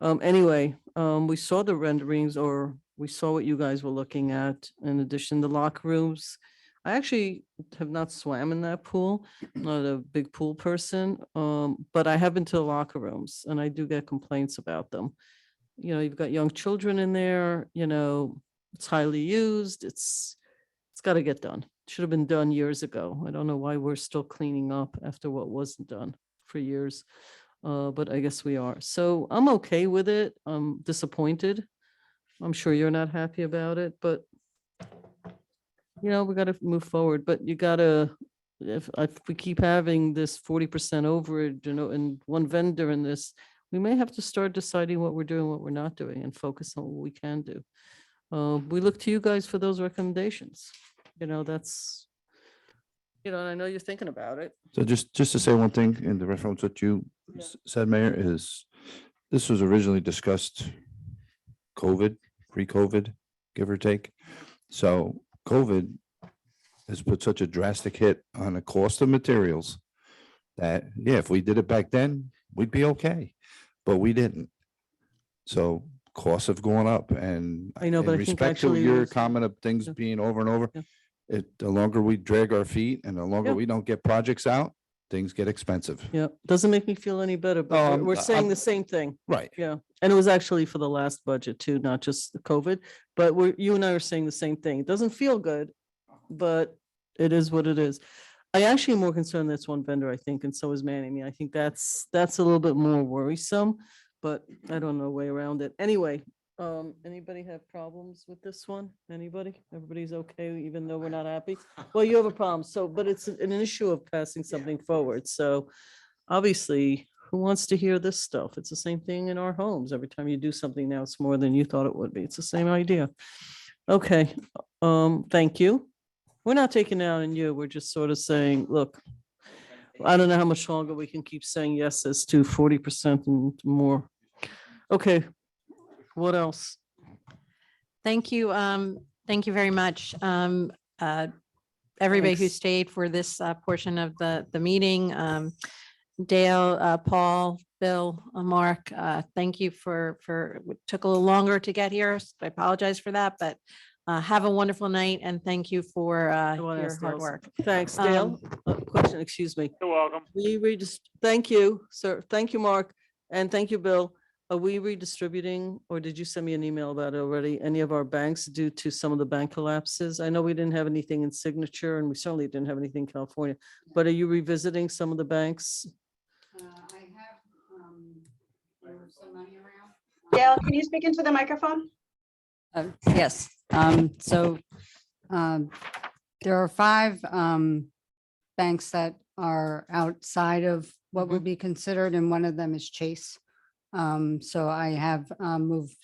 Anyway, we saw the renderings, or we saw what you guys were looking at. In addition, the locker rooms. I actually have not swam in that pool. I'm not a big pool person, but I have been to the locker rooms, and I do get complaints about them. You've got young children in there, it's highly used. It's got to get done. Should have been done years ago. I don't know why we're still cleaning up after what wasn't done for years. But I guess we are. So I'm okay with it. I'm disappointed. I'm sure you're not happy about it, but we gotta move forward, but you gotta, if we keep having this 40% overage, and one vendor in this, we may have to start deciding what we're doing, what we're not doing, and focus on what we can do. We look to you guys for those recommendations. That's, and I know you're thinking about it. So just to say one thing in the reference what you said, Mayor, is this was originally discussed COVID, pre-COVID, give or take. So COVID has put such a drastic hit on the cost of materials that, yeah, if we did it back then, we'd be okay, but we didn't. So costs have gone up, and I know, in but I think respect to actually your there's- comment of things Yeah. being over and over, Yeah. the longer we drag our feet and the longer Yeah. we don't get projects out, things get expensive. Yeah, doesn't make me feel any better, No, but I'm- we're saying I'm- the same thing. Right. Yeah, and it was actually for the last budget too, not just the COVID, but you and I are saying the same thing. It doesn't feel good, but it is what it is. I actually am more concerned that's one vendor, I think, and so is Manny. I mean, I think that's a little bit more worrisome, but I don't know a way around it. Anyway, anybody have problems with this one? Anybody? Everybody's okay, even though we're not happy? Well, you have a problem, so, but it's an issue of passing something forward, so obviously, who wants to hear this stuff? It's the same thing in our homes. Every time you do something now, it's more than you thought it would be. It's the same idea. Okay, thank you. We're not taking it out on you. We're just sort of saying, look, I don't know how much longer we can keep saying yeses to 40% and more. Okay, what else? Thank you. Thank you very much. Everybody who Thanks. stayed for this portion of the meeting. Dale, Paul, Bill, Mark, thank you for, it took a little longer to get here. So I apologize for that, but have a wonderful night and thank you for wanna your ask hard Dale's- work. Thanks, Dale. Question, excuse me. You're welcome. Thank you, sir. Thank you, Mark. And thank you, Bill. Are we redistributing, or did you send me an email about it already, any of our banks due to some of the bank collapses? I know we didn't have anything in Signature and we certainly didn't have anything in California, but are you revisiting some of the banks? I have, some money around. Gail, can you speak into the microphone? Yes, so there are 5 banks that are outside of what would be considered, and one of them is Chase. So I have moved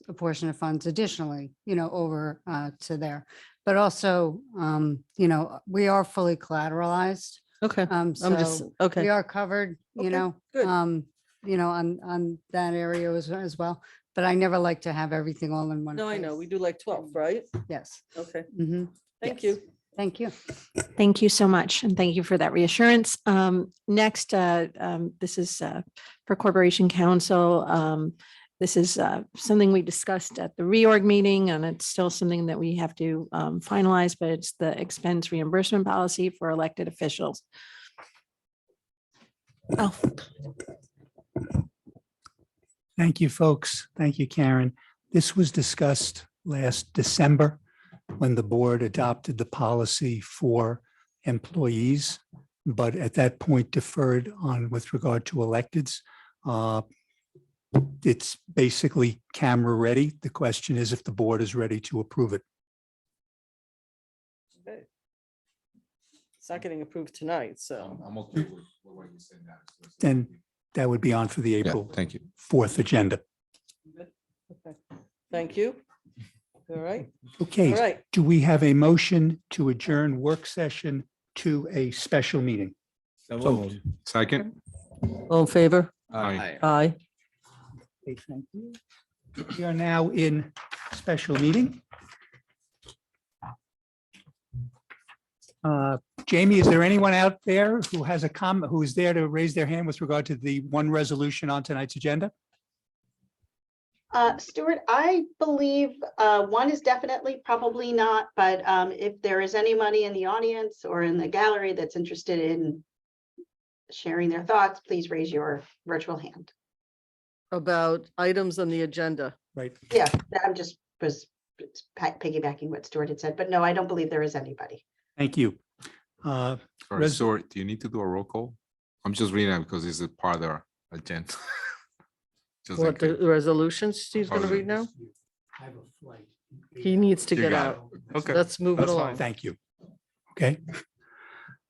a portion of funds additionally, over to there. But also, we are fully collateralized. Okay, I'm just, So okay. we are covered, Okay, good. on that area as well. But I never like to have everything all in one. No, I know, place. we do like 12, right? Yes. Okay, Mhm. thank Yes. you. Thank you. Thank you so much, and thank you for that reassurance. Next, this is for Corporation Council. This is something we discussed at the reorg meeting, and it's still something that we have to finalize, but it's the expense reimbursement policy for elected officials. Oh, Thank you, folks. Thank you, Karen. This was discussed last December when the board adopted the policy for employees, but at that point deferred on with regard to electeds. It's basically camera ready. The question is if the board is ready to approve it. Okay. It's not getting approved tonight, so. I'm okay with what you said now. Then that would be on for the April Thank you. 4th agenda. Okay. Thank you. All right, Okay, all right. do we have a motion to adjourn work session to a special meeting? Second? All in favor? Aye. Aye. Okay, thank you. We are now in special meeting. Jamie, is there anyone out there who has a comment, who is there to raise their hand with regard to the one resolution on tonight's agenda? Stuart, I believe one is definitely probably not, but if there is anybody in the audience or in the gallery that's interested in sharing their thoughts, please raise your virtual hand. About items on the agenda. Right. Yeah, I'm just was piggybacking what Stuart had said, but no, I don't believe there is anybody. Thank you. Sorry, Res- Stuart, do you need to do a roll call? I'm just reading it because it's a part of our agenda. Just in What, the case. resolutions Steve's gonna Oh, read now? I have a flight. He needs to You get got out. it. Okay. Let's move it That's fine. along. Thank you. Okay.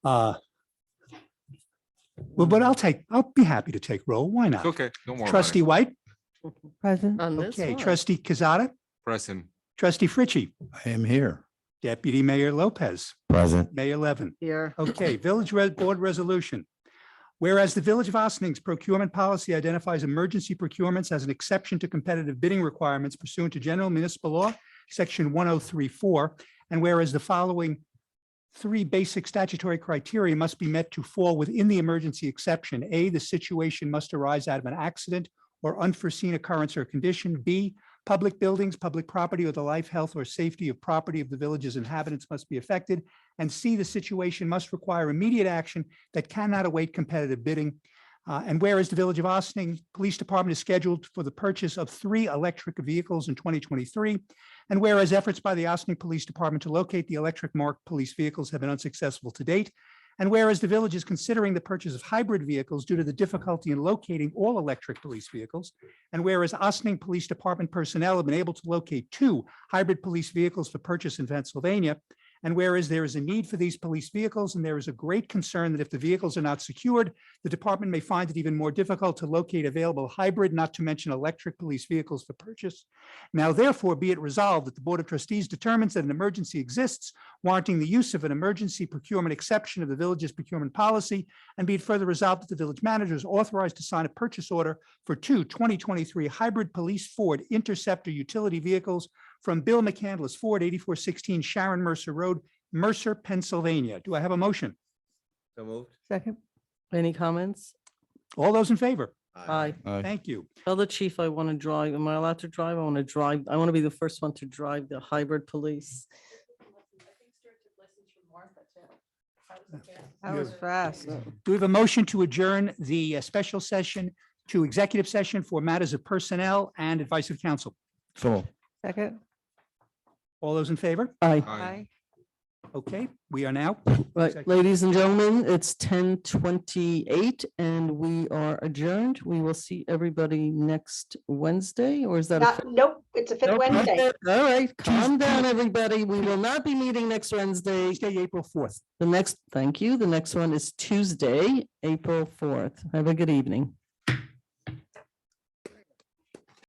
Well, but I'll be happy to take roll. Why not? It's okay, don't worry about Trustee it. White? Present. On this Okay, one. trustee Kazada, Present. trustee Fritchie, I am here. deputy mayor Lopez, Present. Mayor Levin. Here. Okay, board resolution. Whereas the Village of Ossing's procurement policy identifies emergency procurements as an exception to competitive bidding requirements pursuant to general municipal law, section 1034. And whereas the following three basic statutory criteria must be met to fall within the emergency exception. A, the situation must arise out of an accident or unforeseen occurrence or condition. B, public buildings, public property, or the life, health, or safety of property of the village's inhabitants must be affected. And C, the situation must require immediate action that cannot await competitive bidding. And whereas the Village of Ossining Police Department is scheduled for the purchase of 3 electric vehicles in 2023. And whereas efforts by the Ossining Police Department to locate the electric marked police vehicles have been unsuccessful to date. And whereas the village is considering the purchase of hybrid vehicles due to the difficulty in locating all electric police vehicles. And whereas Ossining Police Department personnel have been able to locate 2 hybrid police vehicles for purchase in Pennsylvania. And whereas there is a need for these police vehicles and there is a great concern that if the vehicles are not secured, the department may find it even more difficult to locate available hybrid, not to mention electric police vehicles for purchase. Now, therefore, be it resolved that the Board of Trustees determines that an emergency exists warranting the use of an emergency procurement exception of the village's procurement policy, and be it further resolved that the village manager is authorized to sign a purchase order for 2 2023 hybrid police Ford Interceptor utility vehicles from Bill McCandless Ford, 8416 Sharon Mercer Road, Mercer, Pennsylvania. Do I have a motion? So moved. Second. Any comments? All those in favor? Aye. Thank you. Tell the chief I want to drive. Am I allowed to drive? I want to drive. I want to be the first one to drive the hybrid police. That was fast. Do we have a motion to adjourn the special session to executive session for matters of personnel and advice of counsel? So. Second. All those in favor? Aye. Aye. Okay, we are now. Right, Executive. ladies and gentlemen, it's 10:28 and we are adjourned. We will see everybody next Wednesday, or is that? Nope, it's a fifth Nope, Wednesday. okay, all right, calm down, everybody. We will not be meeting next Wednesday. Tuesday, April 4th. The next, thank you. The next one is Tuesday, April 4th. Have a good evening.